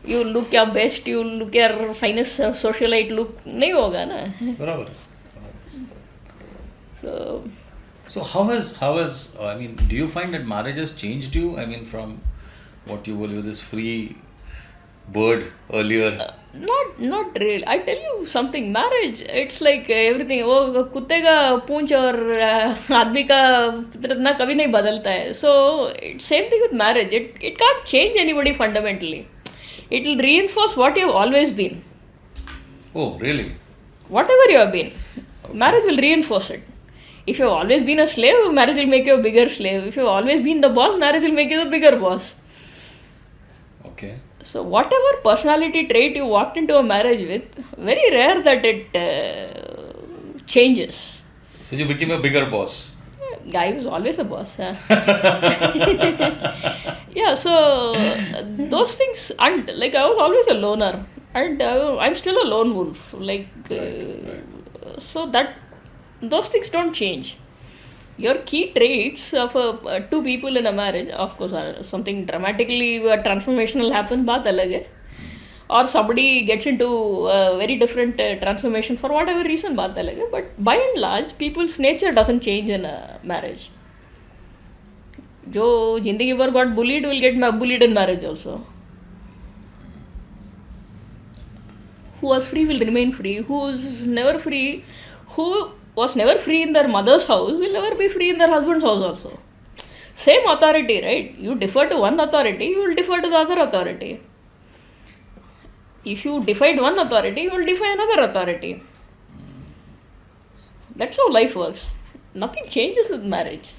You look your best. You look your finest socialite look. नहीं होगा ना. बराबर. So how has I mean, do you find that marriage has changed you? I mean, from what you were this free bird earlier. Not really. I tell you something. Marriage, it's like everything. वो कुत्ते का पूंछ और आदमी का इतना कभी नहीं बदलता है. So same thing with marriage. It can't change anybody fundamentally. It will reinforce what you have always been. Oh, really? Whatever you have been, marriage will reinforce it. If you have always been a slave, marriage will make you a bigger slave. If you have always been the boss, marriage will make you the bigger boss. Okay. So whatever personality trait you walked into a marriage with, very rare that it changes. So you became a bigger boss. Guy was always a boss. Yeah, so those things, and like I was always a loner, and I'm still a lone wolf. Like Right. so that those things don't change. Your key traits of two people in a marriage, of course, something dramatically transformational happens, baat alag hai. Or somebody gets into a very different transformation for whatever reason, baat alag hai. But by and large, people's nature doesn't change in a marriage. Jo zindagi bhar got bullied will get bullied in marriage also. Who was free will remain free. Who was never free in their mother's house will never be free in their husband's house also. Same authority, right? You defer to one authority, you will defer to the other authority. If you defied one authority, you will defy another authority. That's how life works. Nothing changes with marriage.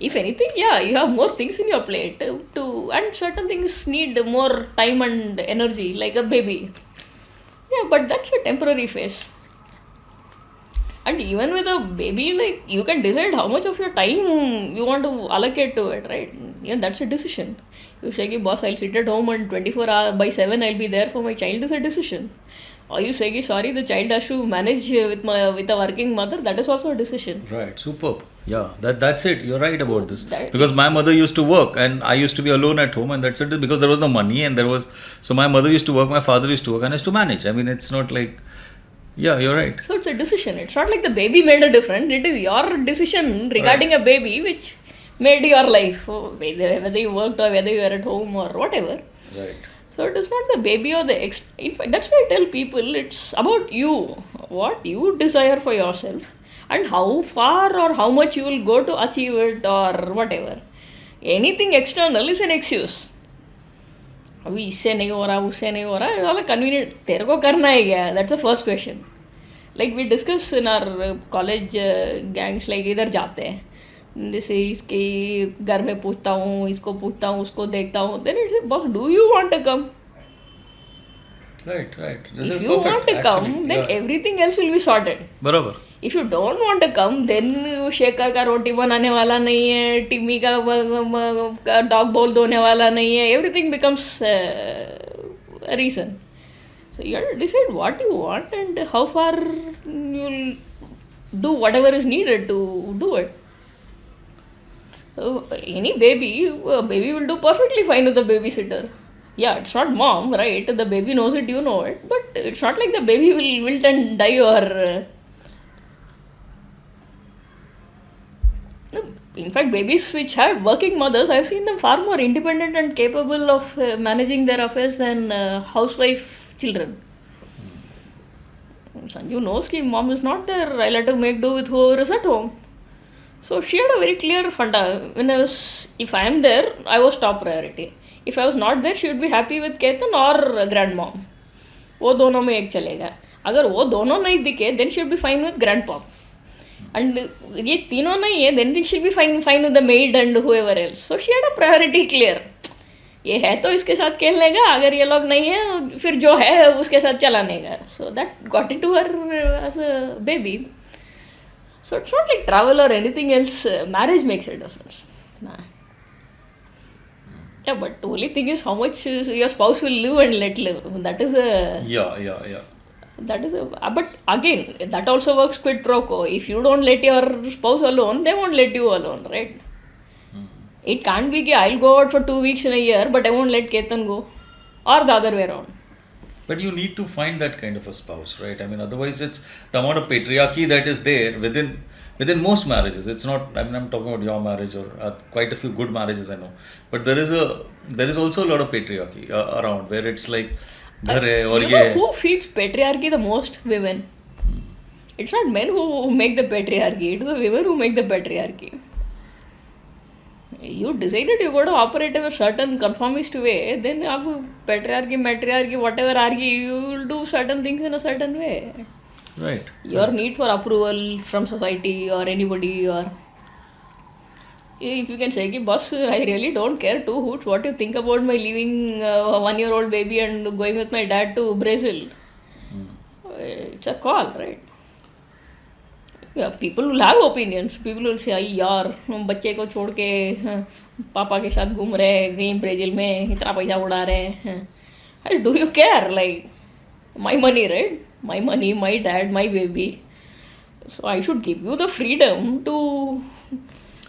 If anything, yeah, you have more things in your plate and certain things need more time and energy, like a baby. Yeah, but that's a temporary phase. And even with a baby, like you can decide how much of your time you want to allocate to it, right? Yeah, that's a decision. You say, boss, I'll sit at home and 24 hours by 7 I'll be there for my child is a decision. Or you say, sorry, the child has to manage with a working mother, that is also a decision. Right, superb. Yeah, that's it. You're right about this. Because my mother used to work and I used to be alone at home, and that's it, because there was no money and so my mother used to work, my father used to work, and I used to manage. I mean, it's not like, yeah, you're right. So it's a decision. It's not like the baby made a difference. It is your decision regarding a baby which made your life, whether you worked or whether you were at home or whatever. Right. So it is not the baby or the in fact, that's why I tell people it's about you, what you desire for yourself, and how far or how much you will go to achieve it or whatever. Anything external is an excuse. अभी इससे नहीं हो रहा उससे नहीं हो रहा है वाला कन्वीनियंट तेरे को करना है क्या that's the first question like we discuss in our college gangs like इधर जाते हैं जैसे इसके घर में पूछता हूँ इसको पूछता हूँ उसको देखता हूँ then it's boss do you want to come Right. This if is you perfect. want to come actually. then everything else will be sorted. बराबर. If you don't want to come, then shaker का रोटी बनाने वाला नहीं है, टिम्मी का dog बोल धोने वाला नहीं है. Everything becomes a reason. So you have to decide what you want and how far you'll do whatever is needed to do it. So any baby will do perfectly fine with the babysitter. Yeah, it's not mom, right? The baby knows it, you know it, but it's not like the baby will wilt and die or. In fact, babies which have working mothers, I've seen them far more independent and capable of managing their affairs than housewife children. Sanju knows that mom is not there. I'll have to make do with whoever is at home. So she had a very clear funda. If I am there, I was top priority. If I was not there, she would be happy with Ketan or grandmom. वो दोनों में एक चलेगा. अगर वो दोनों नहीं दिखे, then she would be fine with grandpa. And ये तीनों नहीं है, then she'll be fine with the maid and whoever else. So she had a priority clear. ये है तो इसके साथ खेलने का, अगर ये लोग नहीं है, फिर जो है उसके साथ चलाने का. So that got into her as a baby. So it's not like travel or anything else. Marriage makes a difference. Nah. Yeah, but the only thing is how much your spouse will live and let live. That is a... Yeah. That is a... But again, that also works quid pro quo. If you don't let your spouse alone, they won't let you alone, right? It can't be that I'll go out for 2 weeks in a year, but I won't let Ketan go. Or the other way around. But you need to find that kind of a spouse, right? I mean, otherwise it's the amount of patriarchy that is there within most marriages. It's not, I mean, I'm talking about your marriage or quite a few good marriages I know. But there is also a lot of patriarchy around where it's like, ghar hai aur you ye know hai. who feeds patriarchy the most? Women. It's not men who make the patriarchy, it's the women who make the patriarchy. You decided you're going to operate in a certain conformist way, then patriarchy, matriarchy, whatever argue, you will do certain things in a certain way. Right. Your need for approval from society or anybody, or if you can say, ki, boss, I really don't care two hoots what you think about my leaving a 1-year-old baby and going with my dad to Brazil. It's a call, right? Yeah, people will have opinions. People will say, यार बच्चे को छोड़ के पापा के साथ घूम रहे हैं कहीं ब्राज़ील में इतना पैसा उड़ा रहे हैं. Do you care? Like, my money, right? My money, my dad, my baby. So I should give you the freedom to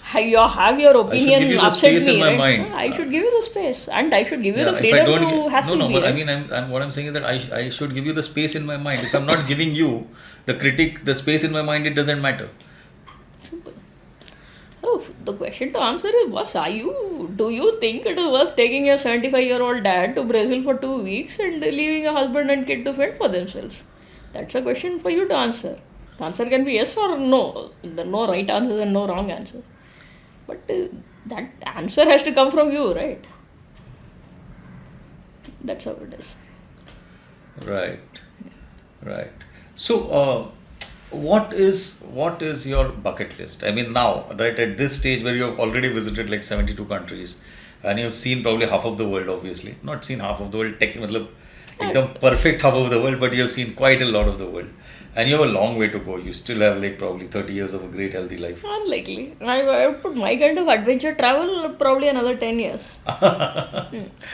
have your opinion upset me, right? Mind. I should give you the space, and I should give you the freedom to hassle me. But right? I mean, what I'm saying is that I should give you the space in my mind. If I'm not giving you the space in my mind, it doesn't matter. Simple. So the question to answer is, boss, do you think it is worth taking your 75-year-old dad to Brazil for 2 weeks and leaving a husband and kid to fend for themselves? That's a question for you to answer. The answer can be yes or no. There are no right answers and no wrong answers. But that answer has to come from you, right? That's how it is. Right. So, what is your bucket list? I mean, now, right, at this stage where you have already visited like 72 countries and you have seen probably half of the world, obviously. Not seen half of the world, ekdam perfect half of the world, but you have seen quite a lot of the world. And you have a long way to go. You still have like probably 30 years of a great healthy life. Unlikely. I would put my kind of adventure travel probably another 10 years.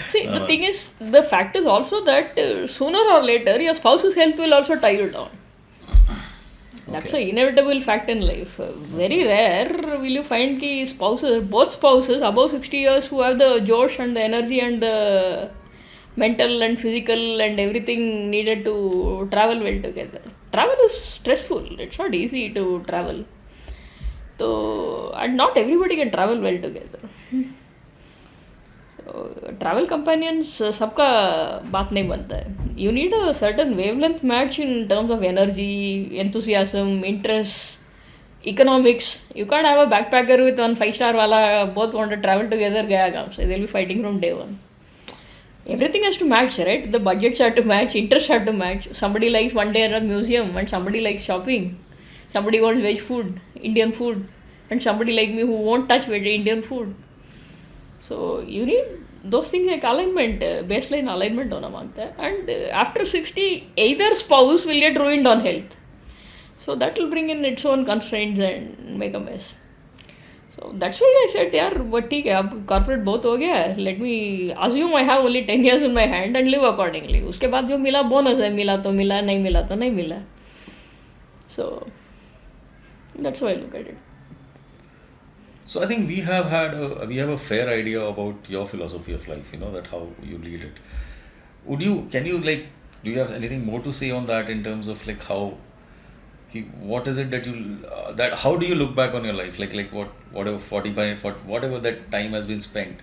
See, the thing is, the fact is also that sooner or later your spouse's health will also tie you down. That's an inevitable fact in life. Very rare will you find both spouses above 60 years who have the josh and the energy and the mental and physical and everything needed to travel well together. Travel is stressful. It's not easy to travel. So, and not everybody can travel well together. So travel companions सबका बात नहीं बनता है. You need a certain wavelength match in terms of energy, enthusiasm, interest, economics. You can't have a backpacker with one 5-star wala, both want to travel together, gaya काम से. They'll be fighting from day one. Everything has to match, right? The budgets have to match, interests have to match. Somebody likes one day at a museum and somebody likes shopping. Somebody wants veg food, Indian food, and somebody like me who won't touch veg Indian food. So you need those things like alignment, baseline alignment होना मांगता है. And after 60, either spouse will get ruined on health. So that will bring in its own constraints and make a mess. So that's why I said, यार वो ठीक है, अब corporate बहुत हो गया है. Let me assume I have only 10 years in my hand and live accordingly. उसके बाद जो मिला bonus है, मिला तो मिला, नहीं मिला तो नहीं मिला. So that's how I look at it. So I think we have a fair idea about your philosophy of life, that how you lead it. Do you have anything more to say on that in terms of like what is it that how do you look back on your life? Like whatever 45, whatever that time has been spent,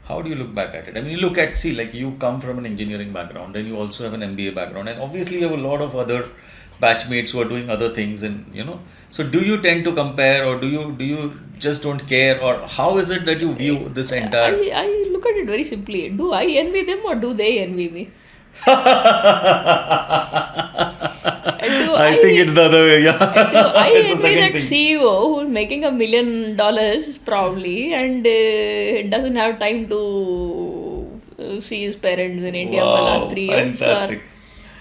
how do you look back at it? I mean, you look at, like you come from an engineering background, then you also have an MBA background, and obviously you have a lot of other batchmates who are doing other things, and so do you tend to compare, or do you just don't care, or how is it that you view this entire? I look at it very simply. Do I envy them or do they envy me? I think it's the other way. Yeah. Do I It's the envy second that thing. CEO who's making $1 million probably and doesn't have time to see his parents in India for the last 3 years? Fantastic.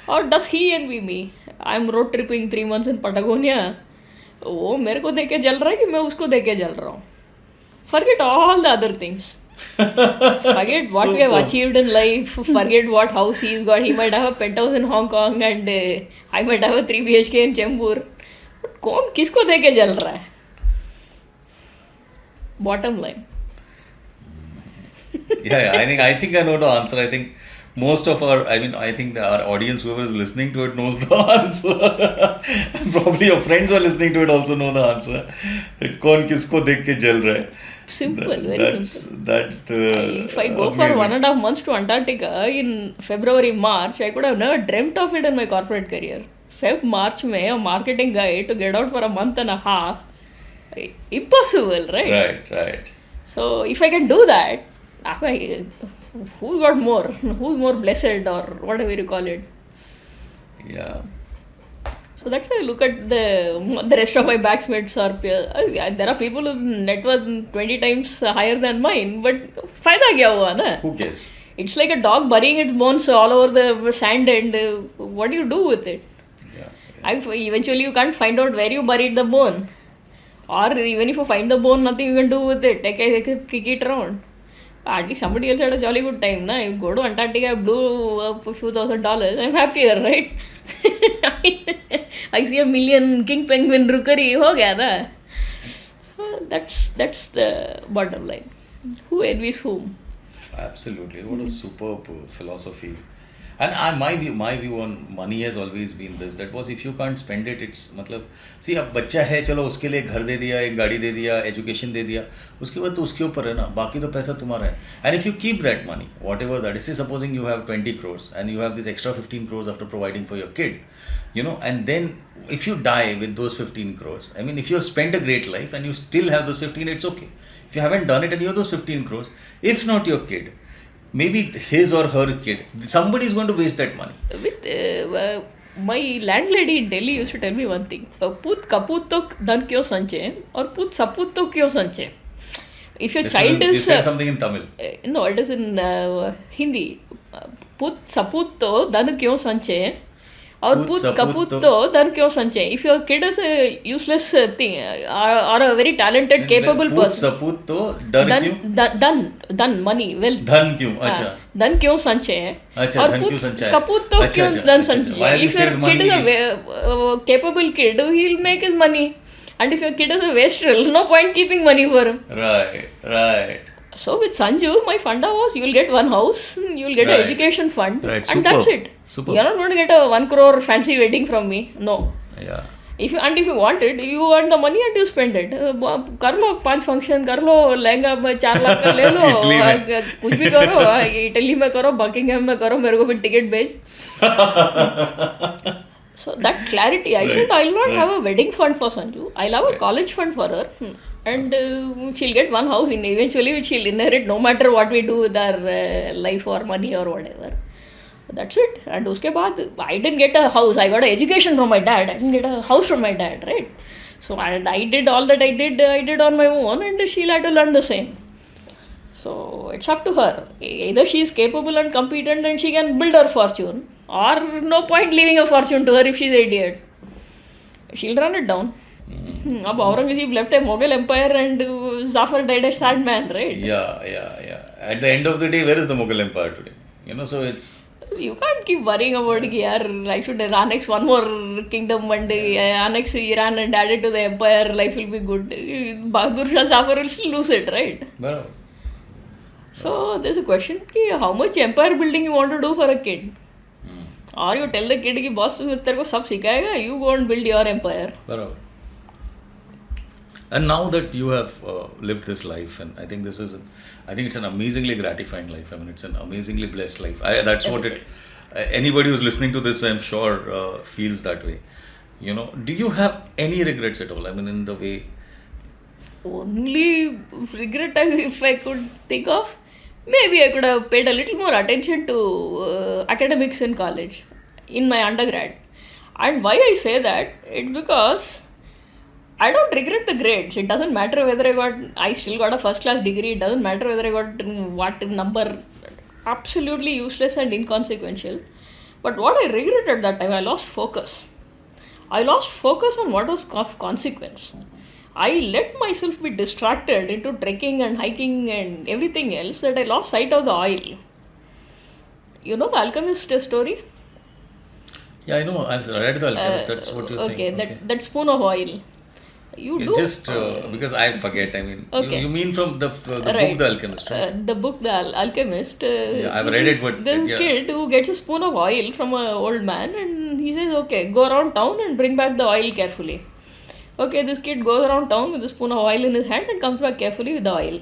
Or does he envy me? I'm road tripping 3 months in Patagonia. वो मेरे को देख के जल रहा है कि मैं उसको देख के जल रहा हूँ. Forget all the other things. Forget what we have achieved in life. Forget what house he's got. He might have a penthouse in Hong Kong and I might have a 3 BHK in Chembur. But कौन किसको देख के जल रहा है? Bottom line. Yeah, I think I know the answer. I think most of I think our audience, whoever is listening to it, knows the answer. And probably your friends who are listening to it also know the answer. That कौन किसको देख के जल रहा है. Simple, very simple. That's the. If I go for 1.5 months to Antarctica in February, March, I could have never dreamt of it in my corporate career. March में a marketing guy to get out for a month and a half, impossible, right? Right. So if I can do that, who got more? Who's more blessed or whatever you call it? Yeah. So that's why I look at the rest of my batchmates are peers. There are people whose net worth 20 times higher than mine, but फायदा क्या हुआ ना? Who cares? It's like a dog burying its bones all over the sand, and what do you do with it? Yeah. Eventually you can't find out where you buried the bone, or even if you find the bone, nothing you can do with it. Kick it around. At least somebody else had a jolly good time. You go to Antarctica, blew a few $1,000s. I'm happier, right? I see $1 million king penguin rookery. Ho gaya na. So that's the bottom line. Who envies whom? Absolutely. What a superb philosophy. And my view on money has always been this. That was, if you can't spend it, it's see, अब बच्चा है, चलो उसके लिए घर दे दिया, एक गाड़ी दे दिया, एजुकेशन दे दिया, उसके बाद तो उसके ऊपर है ना, बाकी तो पैसा तुम्हारा है. And if you keep that money, whatever that is, say supposing you have 20 crores and you have this extra 15 crores after providing for your kid, and then if you die with those 15 crores, I mean, if you have spent a great life and you still have those 15, it's okay. If you haven't done it and you have those 15 crores, if not your kid, maybe his or her kid, somebody is going to waste that money. With my landlady in Delhi used to tell me one thing: "Put kaput to dhan kyo sanche, or put saput to kyo sanche." If your child is, you said something in Tamil. No, it is in Hindi. Put saput to dhan kyo sanche, or put kaput to dhan kyo sanche. If your kid is a useless thing or a very talented, capable person, saput to dhan money, wealth. Dhan kyun? Acha. Dhan क्यों संचय है? और कपूत तो क्यों धन संचय है? If your kid is a capable kid, he'll make his money. And if your kid is a wastrel, no point keeping money for him. Right. So with Sanju, my funda was, you'll get one house, you'll get an education fund, and that's it. Superb. You're not going to get a 1 crore fancy wedding from me. No. Yeah. If you want it, you want the money and you spend it. कर लो 5 function कर लो, लहंगा में 4 लाख का ले लो, कुछ भी करो, Italy में करो, बकिंगहैम में करो, मेरे को भी टिकट भेज. So that clarity, I'll not have a wedding fund for Sanju. I'll have a college fund for her, and she'll get one house. Eventually she'll inherit no matter what we do with our life or money or whatever. That's it. And uske baad, I didn't get a house. I got an education from my dad. I didn't get a house from my dad, right? So and I did all that I did on my own, and she'll have to learn the same. So it's up to her. Either she is capable and competent and she can build her fortune, or no point leaving a fortune to her if she's an idiot. She'll run it down. Ab Aurangzeb left a Mughal empire and Zafar died a sad man, right? Yeah. At the end of the day, where is the Mughal empire today? So it's... You can't keep worrying about I should annex one more kingdom one day, annex Iran and add it to the empire, life will be good. Bahadur Shah Zafar will still lose it, right? Barabar. So there's a question, how much empire building you want to do for a kid? Or you tell the kid कि boss तेरे को सब सिखाएगा, you go and build your empire. Barabar. And now that you have lived this life, and I think it's an amazingly gratifying life. I mean, it's an amazingly blessed life. That's what it. Anybody who's listening to this, I'm sure, feels that way. Do you have any regrets at all? I mean, in the way. Only regret, if I could think of, maybe I could have paid a little more attention to academics in college, in my undergrad. And why I say that, it's because I don't regret the grades. It doesn't matter whether I still got a first class degree. It doesn't matter whether I got what number. Absolutely useless and inconsequential. But what I regret at that time, I lost focus. I lost focus on what was of consequence. I let myself be distracted into trekking and hiking and everything else that I lost sight of the oil. You know the alchemist story? Yeah, I know. I've read the alchemist. That's what you're saying. Okay, that spoon of oil. Because I forget. I mean, you mean from the book The Alchemist, right? The book The Alchemist. I've read it, but the kid who gets a spoon of oil from an old man, and he says, "Okay, go around town and bring back the oil carefully." Okay, this kid goes around town with a spoon of oil in his hand and comes back carefully with the oil.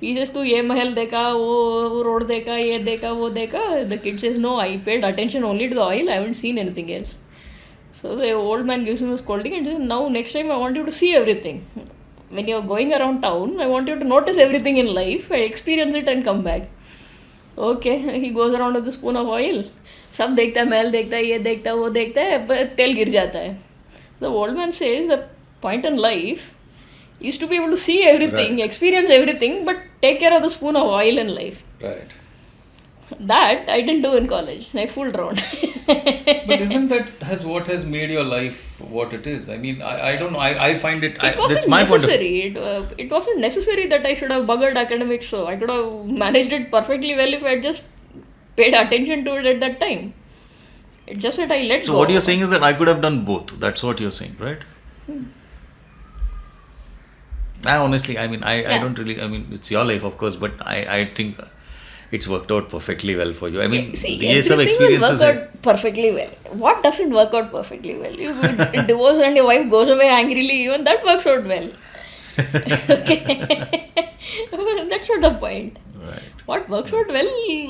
He says, "Tu ye mahal dekha, wo road dekha, ye dekha, wo dekha." The kid says, "No, I paid attention only to the oil. I haven't seen anything else." So the old man gives him a scolding and says, "Now next time I want you to see everything. When you're going around town, I want you to notice everything in life, experience it and come back." Okay, he goes around with the spoon of oil. सब देखता है, महल देखता है, ये देखता है, वो देखता है, but तेल गिर जाता है. The old man says the point in life is to be able to see everything, experience everything, but take care of the spoon of oil in life. Right. That I didn't do in college. I fooled around. But isn't that what has made your life what it is? I mean, I don't know. I find it. That's my point of view. It wasn't necessary that I should have buggered academics. So I could have managed it perfectly well if I had just paid attention to it at that time. It's just that I let go. So what you're saying is that I could have done both. That's what you're saying, right? I honestly, I don't really. I mean, it's your life, of course, but I think it's worked out perfectly well for you. I mean, these experiences will work out perfectly well. What doesn't work out perfectly well? You divorce and your wife goes away angrily, even that works out well. Okay. That's not the point. Right. What works out well,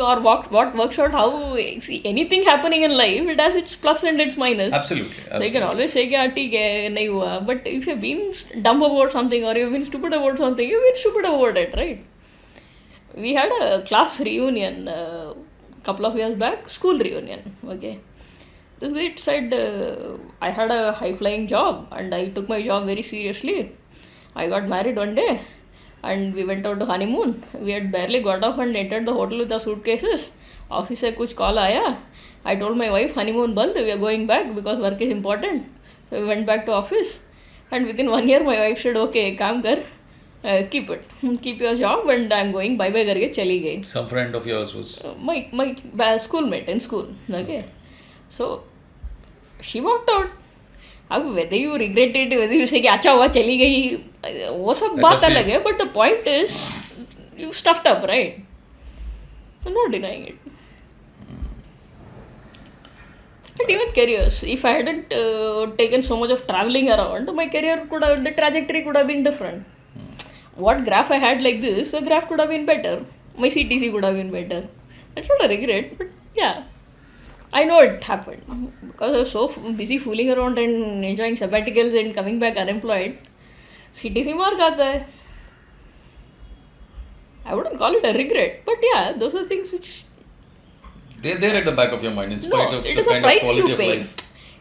or what works out how, see, anything happening in life, it has its plus and its minus. Absolutely. So you can always say, "ठीक है, नहीं हुआ." But if you've been dumb about something or you've been stupid about something, you've been stupid about it, right? We had a class reunion a couple of years back, school reunion, okay. This kid said, I had a high-flying job and I took my job very seriously. I got married one day and we went out to honeymoon. We had barely got off and entered the hotel with our suitcases. Office se kuch call aaya. I told my wife, honeymoon band, we are going back because work is important. We went back to office and within 1 year my wife said, "Okay, kaam kar. Keep your job and I'm going, bye bye करके चली गई." Some friend of yours was my schoolmate in school. Okay. So she walked out. अब whether you regret it, whether you say कि अच्छा हुआ चली गई, वो सब बात अलग है. But the point is, you stuffed up, right? I'm not denying it. And even careers. If I hadn't taken so much of traveling around, my career the trajectory could have been different. What graph I had like this, the graph could have been better. My CTC could have been better. That's not a regret, but yeah. I know it happened because I was so busy fooling around and enjoying sabbaticals and coming back unemployed. CTC mark aata hai. I wouldn't call it a regret, but yeah, those are things which. They're there at the back of your mind in spite of it the is a kind of price quality you of pay. life.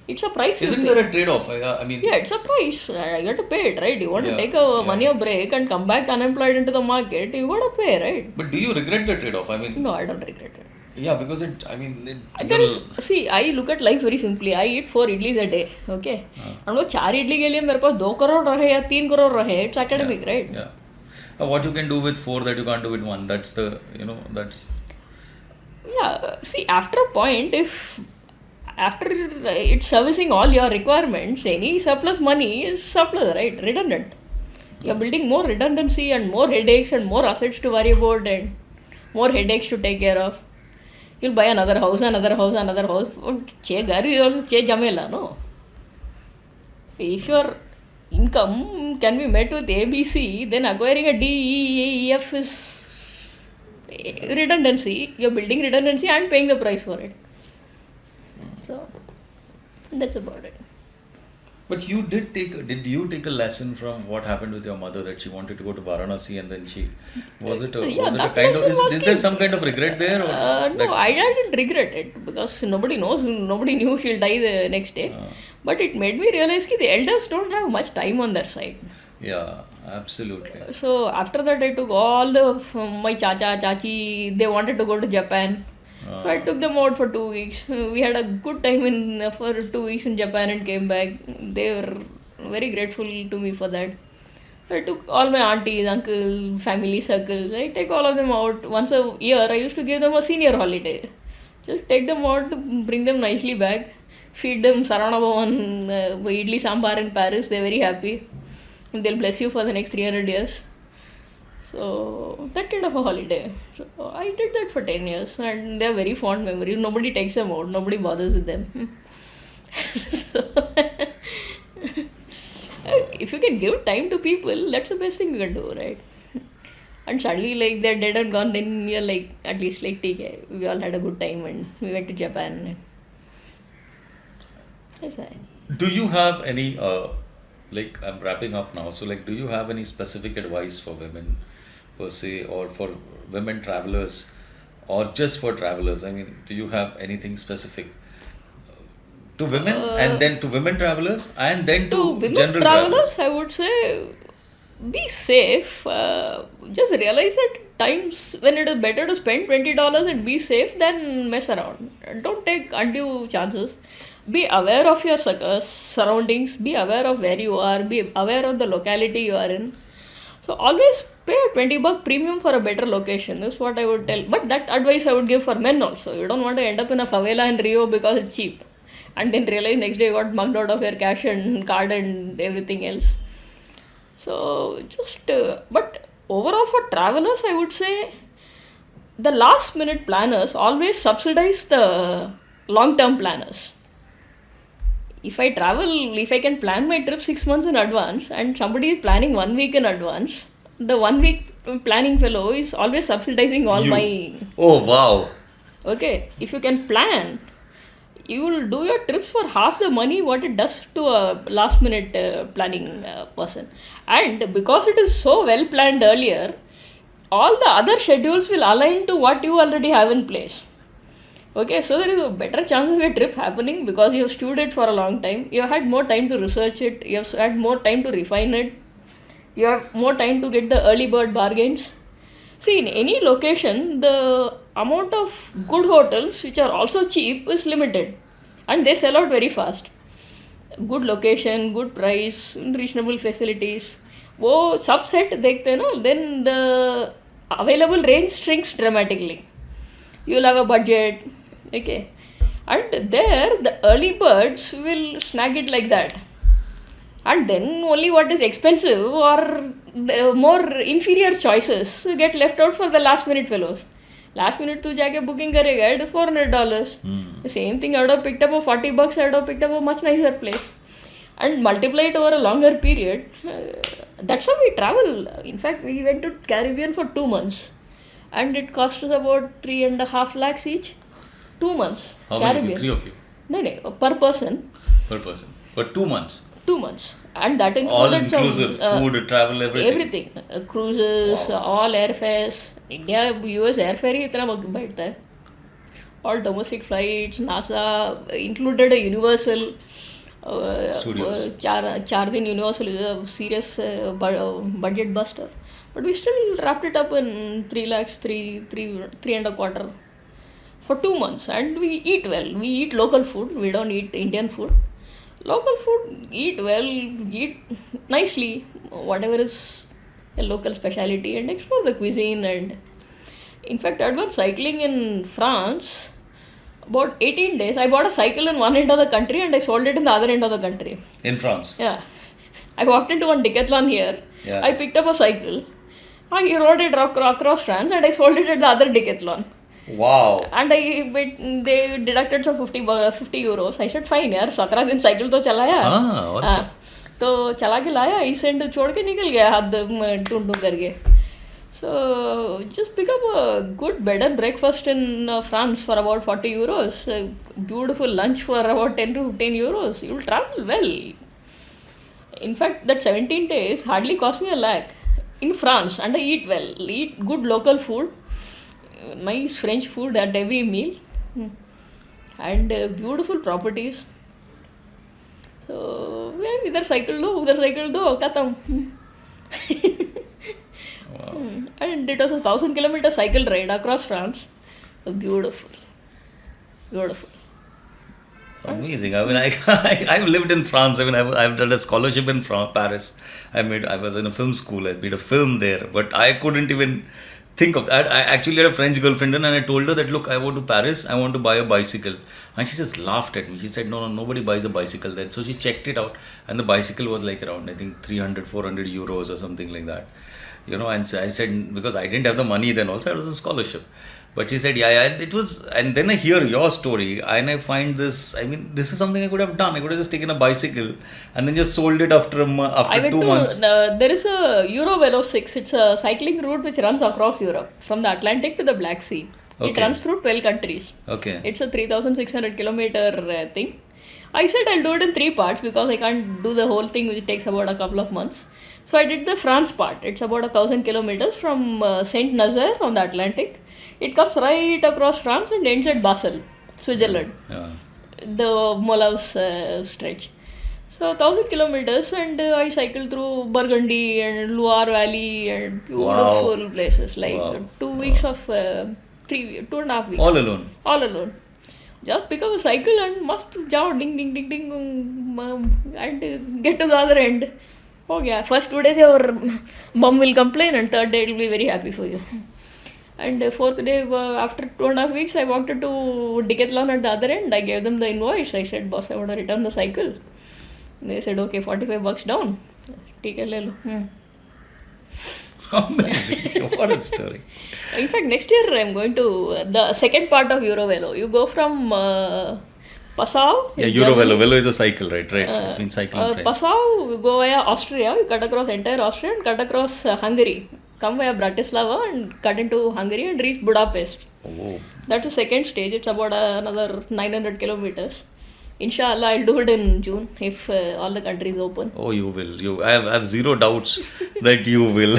It's a price Isn't you pay. there a trade-off? I mean, Yeah, it's a price. I got to pay it, right? You want to Yeah, take a yeah. money break and come back unemployed into the market, you got to pay, right? but do you regret the trade-off? I mean, No, I don't regret it. yeah, because There is, see, I look at life very simply. I eat 4 idlis a day, okay? And वो 4 इडली के लिए मेरे पास 2 करोड़ रहे या 3 करोड़ रहे, it's academic, right? Yeah. What you can do with 4 that you can't do with 1. That's the, that's. Yeah, see, after a point, if after it's servicing all your requirements, any surplus money is surplus, right? Redundant. You're building more redundancy and more headaches and more assets to worry about and more headaches to take care of. You'll buy another house, another house, another house. Che ghar is also che jamela, no? If your income can be met with ABC, then acquiring a D, E, A, E, F is redundancy. You're building redundancy and paying the price for it. So, that's about it. But did you take a lesson from what happened with your mother that she wanted to go to Varanasi and then was it a that kind of, lesson was is there key. some kind of regret there? Or No, I didn't regret it because nobody knew she'll die the next day. But it made me realize that the elders don't have much time on their side. Yeah, absolutely. So after that, I took all my chacha, chachi, they wanted to go to Japan. So I took them out for 2 weeks. We had a good time for 2 weeks in Japan and came back. They were very grateful to me for that. I took all my aunties, uncles, family circles. I take all of them out once a year. I used to give them a senior holiday. Just take them out, bring them nicely back, feed them Sarana Bhavan, idli sambar in Paris. They're very happy. And they'll bless you for the next 300 years. So that kind of a holiday. So I did that for 10 years and they're very fond memories. Nobody takes them out. Nobody bothers with them. So, if you can give time to people, that's the best thing you can do, right? And suddenly like they're dead and gone, then you're like, at least like, we all had a good time and we went to Japan. That's it. Do you have any, I'm wrapping up now, so do you have any specific advice for women per se or for women travelers or just for travelers? I mean, do you have anything specific to women and then to women travelers and then to women general travelers, I would say be safe. Just realize at times when it is better to spend $20 and be safe than mess around. Don't take undue chances. Be aware of your surroundings, be aware of where you are, be aware of the locality you are in. So always pay a $20 premium for a better location is what I would tell. But that advice I would give for men also. You don't want to end up in a favela in Rio because it's cheap. And then realize next day you got mugged out of your cash and card and everything else. So but overall for travelers, I would say the last minute planners always subsidize the long-term planners. If I can plan my trip 6 months in advance and somebody is planning 1 week in advance, the 1 week planning fellow is always subsidizing all my... Oh, wow. Okay, if you can plan, you will do your trips for half the money what it does to a last minute planning person. And because it is so well planned earlier, all the other schedules will align to what you already have in place. Okay, so there is a better chance of your trip happening because you have stewed it for a long time. You have had more time to research it. You have had more time to refine it. You have more time to get the early bird bargains. See, in any location, the amount of good hotels, which are also cheap, is limited. And they sell out very fast. Good location, good price, reasonable facilities. वो subset देखते हैं ना, then the available range shrinks dramatically. You'll have a budget. Okay, and there the early birds will snag it like that, and then only what is expensive or the more inferior choices get left out for the last minute fellows. Last minute तू जाके booking करेगा at $400. The same thing I would have picked up for $40. I would have picked up a much nicer place, and multiply it over a longer period. That's how we travel. In fact, we went to Caribbean for 2 months, and it cost us about 3.5 lakhs each. 2 months. How Caribbean. many? 3 of you No, per person. per person. But 2 months. 2 months, and that All included inclusive, food, travel, everything. everything. Cruises, all airfares. India, US airfare ही इतना बैठता है. All domestic flights, NASA included a Universal. Studios. 4 दिन Universal is a serious budget buster, but we still wrapped it up in 3 lakhs, three and a quarter for 2 months, and we eat well. We eat local food. We don't eat Indian food. Local food, eat well, eat nicely, whatever is a local speciality, and explore the cuisine. And in fact, I went cycling in France about 18 days. I bought a cycle in one end of the country and I sold it in the other end of the country. In France. Yeah. I walked into one decathlon here. Yeah. I picked up a cycle. I rode it across France and I sold it at the other decathlon. Wow. And they deducted some 50 euros. I said fine यार 17 दिन cycle तो चलाया. और क्या? तो चला के लाया, इस एंड छोड़ के निकल गया हाथ ढूंढ करके. So just pick up a good bed and breakfast in France for about 40 euros. A beautiful lunch for about 10 to 15 euros. You will travel well. In fact, that 17 days hardly cost me a lakh in France, and I eat well. Eat good local food. Nice French food at every meal, and beautiful properties. So इधर cycle दो उधर cycle दो खत्म. And it was a 1,000-kilometer cycle ride across France. Beautiful. Amazing. I mean, I've lived in France. I mean, I've done a scholarship in Paris. I was in a film school. I made a film there, but I couldn't even think of that. I actually had a French girlfriend, and I told her that, look, I go to Paris, I want to buy a bicycle. And she just laughed at me. She said, no, nobody buys a bicycle there. So she checked it out, and the bicycle was like around, I think, 300, 400 euros or something like that. You know, and so I said, because I didn't have the money then also, it was a scholarship. But she said, yeah, it was, and then I hear your story, and I find this, I mean, this is something I could have done. I could have just taken a bicycle and then just sold it after 2 months. There is a Eurovelo 6. It's a cycling route which runs across Europe, from the Atlantic to the Black Sea. Okay. It runs through 12 countries. Okay. It's a 3,600-kilometer thing. I said I'll do it in 3 parts because I can't do the whole thing, which takes about a couple of months. So I did the France part. It's about 1,000 kilometers from Saint Nazaire on the Atlantic. It comes right across France and ends at Basel, Switzerland. Yeah. The Molav's stretch. So 1,000 kilometers, and I cycled through Burgundy and Loire Valley and beautiful places. Like 2 weeks of 2.5 weeks. All alone. All alone. Just pick up a cycle and must jao ding ding ding ding and get to the other end. Oh yeah, first 2 days your mom will complain, and third day it will be very happy for you. And fourth day, after 2.5 weeks, I walked into Decathlon at the other end. I gave them the invoice. I said, boss, I want to return the cycle. They said, okay, $45 down. Take a little. Amazing. What a story. In fact, next year I'm going to the second part of Eurovelo. You go from Passau. Yeah, Eurovelo. Velo is a cycle, right? Between cycle and French. Passau, you go via Austria. You cut across entire Austria and cut across Hungary. Come via Bratislava and cut into Hungary and reach Budapest. Oh. That's the second stage. It's about another 900 kilometers. Inshallah, I'll do it in June if all the countries open. Oh, you will. I have zero doubts that you will.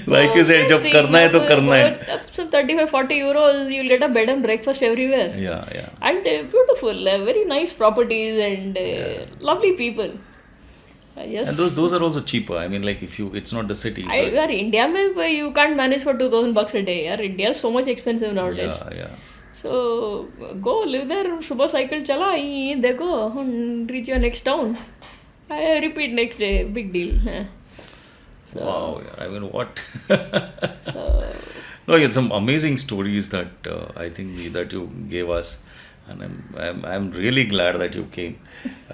Like you said, जब करना है तो करना है. Up to 35-40 euros, you'll get a bed and breakfast everywhere. Yeah. And beautiful, very nice properties and lovely people. Yes. And those are also cheaper. I mean, like it's not the city. So India mein you can't manage for $2,000 a day. India is so much expensive nowadays. Yeah. So go live there. Subah cycle chala, dekho, and reach your next town. I repeat next day. Big deal. So, wow. Yeah. I mean, what? So no, you had some amazing stories that I think that you gave us. And I'm really glad that you came.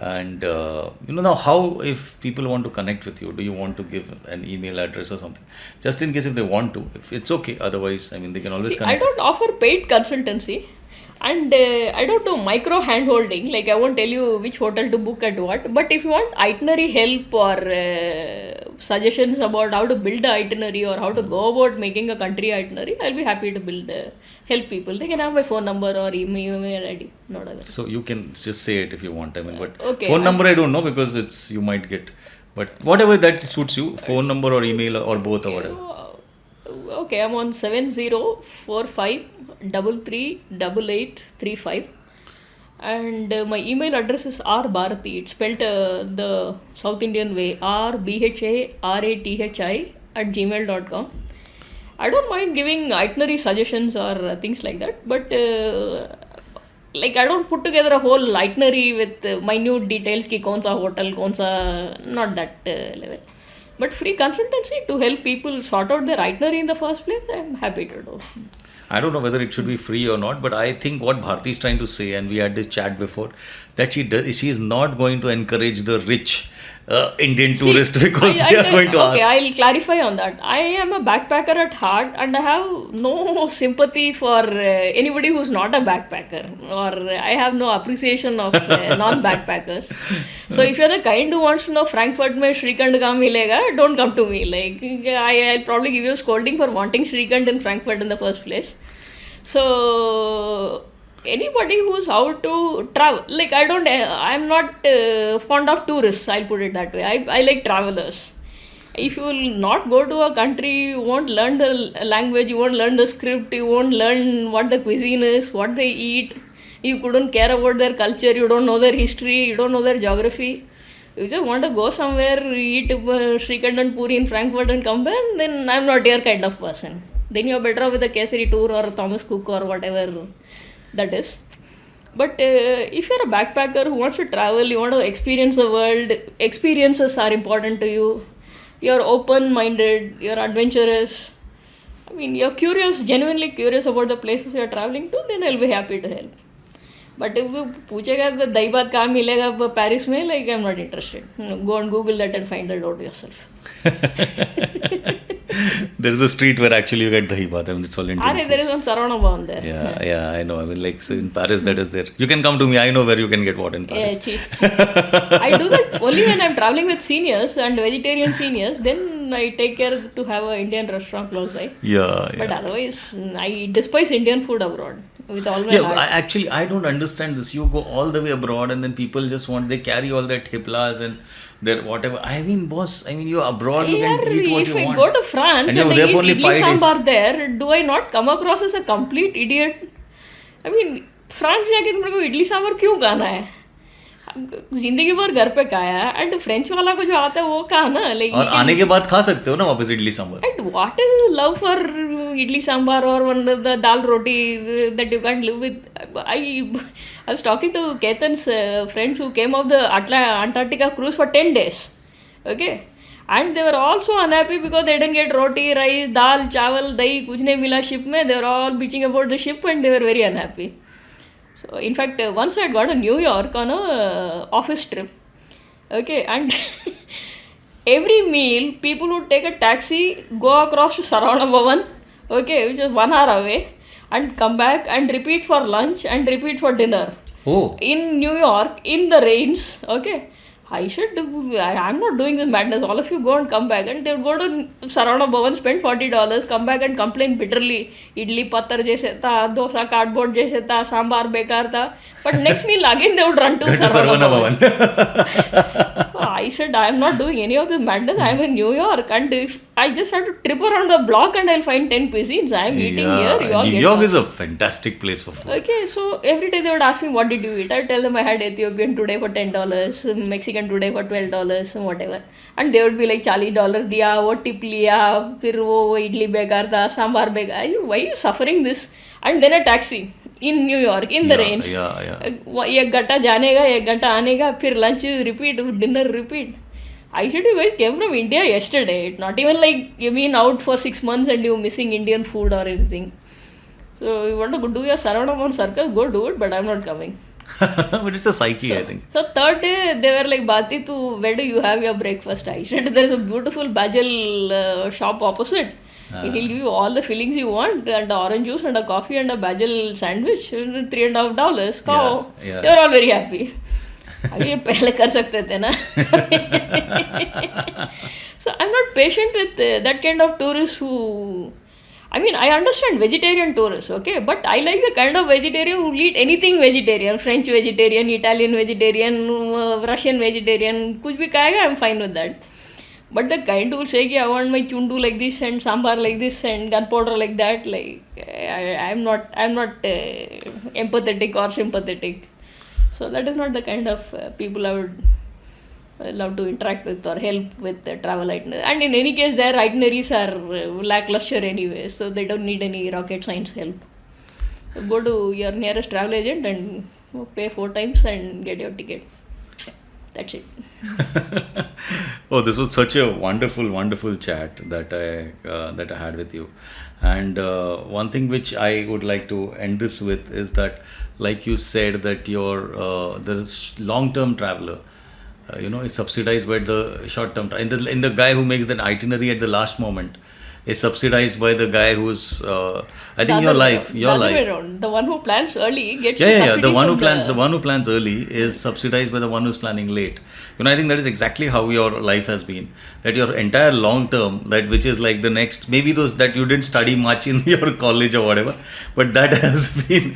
And now how, if people want to connect with you, do you want to give an email address or something? Just in case if they want to, if it's okay. Otherwise, I mean, they can always See, I connect. don't offer paid consultancy, and I don't do micro hand holding. Like, I won't tell you which hotel to book at what. But if you want itinerary help or suggestions about how to build an itinerary or how to go about making a country itinerary, I'll be happy to help people. They can have my phone number or email ID. Not other. So you can just say it if you want. I mean, but Okay, phone number I don't know, because it's, you might get, but whatever that suits you, phone number or email or both or whatever. Okay, I'm on 7045338835, and my email address is rbharathi. It's spelled the South Indian way, rbharathi@gmail.com. I don't mind giving itinerary suggestions or things like that, but like, I don't put together a whole itinerary with minute details ki kaun sa hotel, kaun sa, not that level. But free consultancy to help people sort out their itinerary in the first place, I'm happy to do. I don't know whether it should be free or not, but I think what Bharti is trying to say, and we had this chat before, that she is not going to encourage the rich Indian tourist, because they are going to okay, ask. I'll clarify on that. I am a backpacker at heart, and I have no sympathy for anybody who's not a backpacker, or I have no appreciation of non-backpackers. So if you're the kind who wants to know Frankfurt mein Shrikand kahan milega, don't come to me. Like, I'll probably give you a scolding for wanting Shrikand in Frankfurt in the first place. So anybody who's out to travel, like, I'm not fond of tourists, I'll put it that way. I like travelers. If you will not go to a country, you won't learn the language, you won't learn the script, you won't learn what the cuisine is, what they eat, you couldn't care about their culture, you don't know their history, you don't know their geography. You just want to go somewhere, eat Shrikand and Puri in Frankfurt and come back, then I'm not your kind of person. Then you're better off with a Kesari tour or Thomas Cook or whatever that is. But if you're a backpacker who wants to travel, you want to experience the world, experiences are important to you, you're open-minded, you're adventurous, I mean, you're curious, genuinely curious about the places you're traveling to, then I'll be happy to help. But if you पूछेगा तो दही भात कहाँ मिलेगा Paris में, like, I'm not interested. Go and Google that and find that out yourself. There is a street where actually you get dahi bhat. I mean, it's all Indian food. There is one Saravana Bhavan there. Yeah, I know. I mean, like, so in Paris, that is there. You can come to me. I know where you can get what in Paris. Cheap. I do that only when I'm traveling with seniors and vegetarian seniors. Then I take care to have an Indian restaurant close by. But otherwise, I despise Indian food abroad with all my heart. I don't understand this. You go all the way abroad and then people just they carry all their thiplas and their whatever. I mean, boss, you're abroad, you can eat what you want. If I go to France and I eat idli sambar there, do I not come across as a complete idiot? I mean, France जाके तुमको इडली सांभर क्यों खाना है? जिंदगी भर घर पे खाया एंड फ्रेंच वाला को जो आता है वो खाना, like, और आने के बाद खा सकते हो ना वापस idli sambar. And what is love for idli sambar or one of the dal roti that you can't live with? I was talking to Ketan's friends who came off the Antarctica cruise for 10 days. Okay, and they were all so unhappy because they didn't get roti, rice, dal, chawal, dahi, kuch nahi mila ship mein. They were all bitching about the ship and they were very unhappy. So in fact, once I had gone to New York on a office trip. Okay, and every meal, people would take a taxi, go across to Saravana Bhavan, okay, which is 1 hour away, and come back and repeat for lunch and repeat for dinner. Oh. In New York, in the rains, okay. I'm not doing this madness. All of you go and come back. And they would go to Saravana Bhavan, spend $40, come back and complain bitterly. Idli pattar jaise tha, dosa cardboard jaise tha, sambar bekar tha. But next meal again they would run to Saravana Bhavan. I said, I am not doing any of this madness. I am in New York. And if I just have to trip around the block and I'll find 10 cuisines. I am eating here. New York is a fantastic place for food. Okay, so every day they would ask me, what did you eat? I tell them I had Ethiopian today for $10, Mexican today for $12, and whatever. And they would be like, $40 diya, wo tip liya, fir wo idli bekar tha, sambar bekar. Why are you suffering this? And then a taxi in New York, in the rain. एक घंटा जाने का, एक घंटा आने का, फिर lunch repeat, dinner repeat. I said, you guys came from India yesterday. It's not even like you've been out for 6 months and you're missing Indian food or anything. So you want to go do your Saravanan Bhavan circus, go do it, but I'm not coming. But it's a psyche, I think. So third day, they were like, Bhati, where do you have your breakfast? I said, there is a beautiful bajal shop opposite. He'll give you all the fillings you want, and orange juice and a coffee and a bajal sandwich, $3.5. Cow. Yeah. They were all very happy. ये पहले कर सकते थे ना. So I'm not patient with that kind of tourists who, I mean, I understand vegetarian tourists, okay, but I like the kind of vegetarian who eat anything vegetarian, French vegetarian, Italian vegetarian, Russian vegetarian, कुछ भी खाएगा, I'm fine with that. But the kind who will say, I want my chundu like this and sambar like this and gunpowder like that, like I'm not empathetic or sympathetic. So that is not the kind of people I would love to interact with or help with travel itineraries. And in any case, their itineraries are lackluster anyway, so they don't need any rocket science help. So go to your nearest travel agent and pay 4 times and get your ticket. That's it. Oh, this was such a wonderful chat that I had with you. And one thing which I would like to end this with is that, like you said, that the long-term traveler, is subsidized by the short-term. In the guy who makes that itinerary at the last moment, is subsidized by the guy who's I think your life. The one who plans early gets the one who plans early is subsidized by the one who's planning late. I think that is exactly how your life has been. That your entire long term, that which is like the next, maybe those that you didn't study much in your college or whatever, but that has been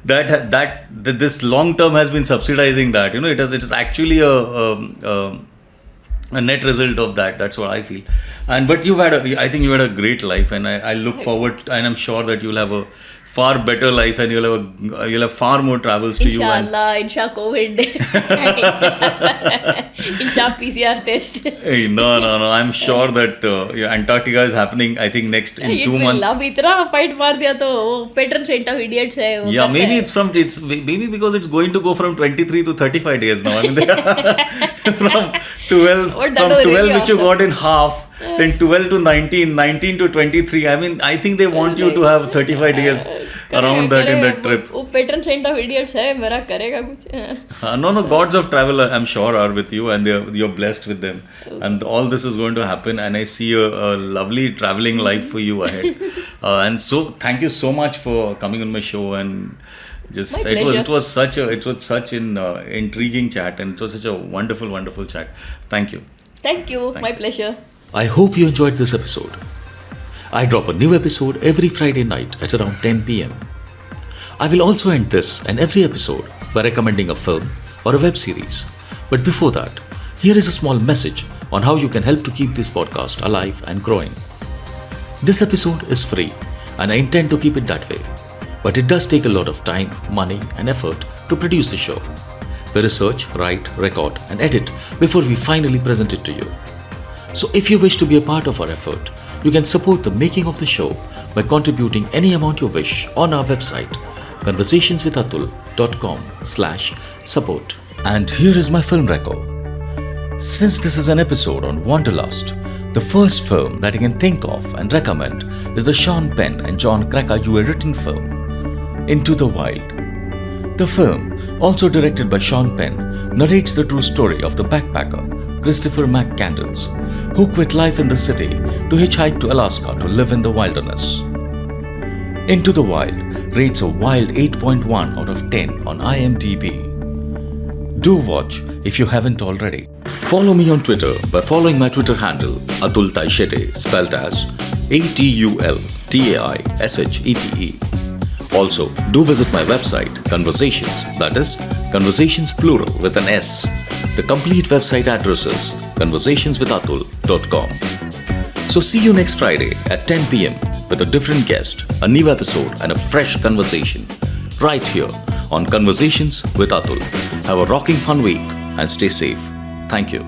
this long term has been subsidizing that. It is actually a net result of that. That's what I feel. But I think you had a great life, and I look forward, and I'm sure that you'll have a far better life, and you'll have far more travels to you. Inshallah, Insha COVID, Insha PCR test. Hey, no. I'm sure that Antarctica is happening. I think next in 2 months. इतना fight मार दिया तो patron saint of idiots है. Yeah, maybe maybe because it's going to go from 23 to 35 days now. I mean, from 12 which you got in half, then 12 to 19, 19 to 23. I mean, I think they want you to have 35 days around that in that trip. वो patron saint of idiots है, मेरा करेगा कुछ. No, gods of travel, I'm sure, are with you, and you're blessed with them. And all this is going to happen, and I see a lovely traveling life for you ahead. And so, thank you so much for coming on my show, and just it was such an intriguing chat, and it was such a wonderful chat. Thank you. Thank you. My pleasure. I hope you enjoyed this episode. I drop a new episode every Friday night at around 10 p.m. I will also end this and every episode by recommending a film or a web series. But before that, here is a small message on how you can help to keep this podcast alive and growing. This episode is free, and I intend to keep it that way. But it does take a lot of time, money, and effort to produce the show. We research, write, record, and edit before we finally present it to you. So if you wish to be a part of our effort, you can support the making of the show by contributing any amount you wish on our website, conversationswithatul.com/support. And here is my film record. Since this is an episode on wanderlust, the first film that I can think of and recommend is the Sean Penn and John Krakauer written film, Into the Wild. The film, also directed by Sean Penn, narrates the true story of the backpacker Christopher McCandles, who quit life in the city to hitchhike to Alaska to live in the wilderness. Into the Wild rates a wild 8.1 out of 10 on IMDb. Do watch if you haven't already. Follow me on Twitter by following my Twitter handle Atul Taishete, spelled as ATULTAISHETE. Also, do visit my website, Conversations, that is, Conversations plural with an S. The complete website address is conversationswithatul.com. So see you next Friday at 10 p.m. with a different guest, a new episode, and a fresh conversation right here on Conversations with Atul. Have a rocking fun week and stay safe. Thank you.